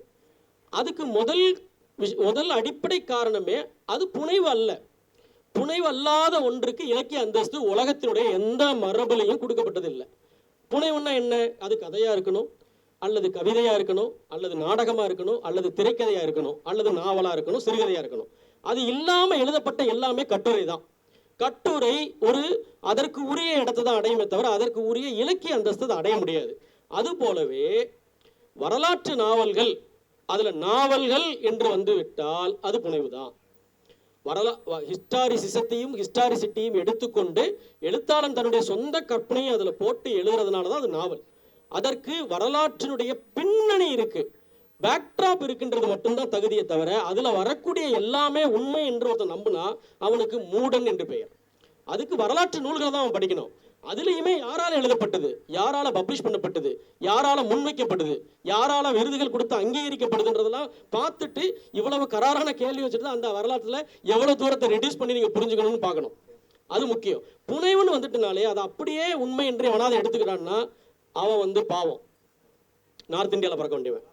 அதுக்கு முதல் அடிப்படை காரணமே அது புனைவு அல்ல. புனைவு அல்லாத ஒன்றுக்கு இலக்கிய அந்தஸ்து உலகத்தினுடைய எந்த மரபுலையும் கொடுக்கப்பட்டதில்லை. புனைவுன்னா என்ன? அது கதையா இருக்கணும், அல்லது கவிதையா இருக்கணும், அல்லது நாடகமா இருக்கணும், அல்லது திரைக்கதையா இருக்கணும், அல்லது நாவலா இருக்கணும், சிறுகதையா இருக்கணும். அது இல்லாம எழுதப்பட்ட எல்லாமே கட்டுரை தான். கட்டுரை அதற்கு உரிய இடத்தை தான் அடையுமே தவிர அதற்கு உரிய இலக்கிய அந்தஸ்து அடைய முடியாது. அது போலவே வரலாற்று நாவல்கள், அதுல நாவல்கள் என்று வந்து விட்டால் அது புனைவு தான். ஹிஸ்டாரிசிசத்தையும் ஹிஸ்டாரிசிட்டியும் எடுத்துக்கொண்டு எழுத்தாளன் தன்னுடைய சொந்த கற்பனையை அதுல போட்டு எழுதுறதுனால தான் அது நாவல். அதற்கு வரலாற்றினுடைய பின்னணி இருக்கு, பேக்ட்ராப் இருக்குன்றது மட்டும்தான் தகுதியை தவிர அதுல வரக்கூடிய எல்லாமே உண்மை என்று ஒருத்தன் நம்பினா அவனுக்கு மூடன் என்று பெயர். அதுக்கு வரலாற்று நூல்களை தான் அவன் படிக்கணும். அதுலேயுமே யாரால எழுதப்பட்டது, யாரால பப்ளிஷ் பண்ணப்பட்டது, யாரால முன்வைக்கப்பட்டது, யாரால விருதுகள் கொடுத்து அங்கீகரிக்கப்படுதுன்றதெல்லாம் பார்த்துட்டு இவ்வளவு கராரான கேள்வி வச்சுட்டு அந்த வரலாற்றுல எவ்வளவு தூரத்தை ரெடியூஸ் பண்ணி நீங்க புரிஞ்சுக்கணும்னு பார்க்கணும். அது முக்கியம். புனைவுன்னு வந்துட்டுனாலே அதை அப்படியே உண்மை என்று எவனாவது எடுத்துக்கிறான்னா அவன் பாவம் நார்த் இந்தியாவில் பிறக்க வேண்டியவன்.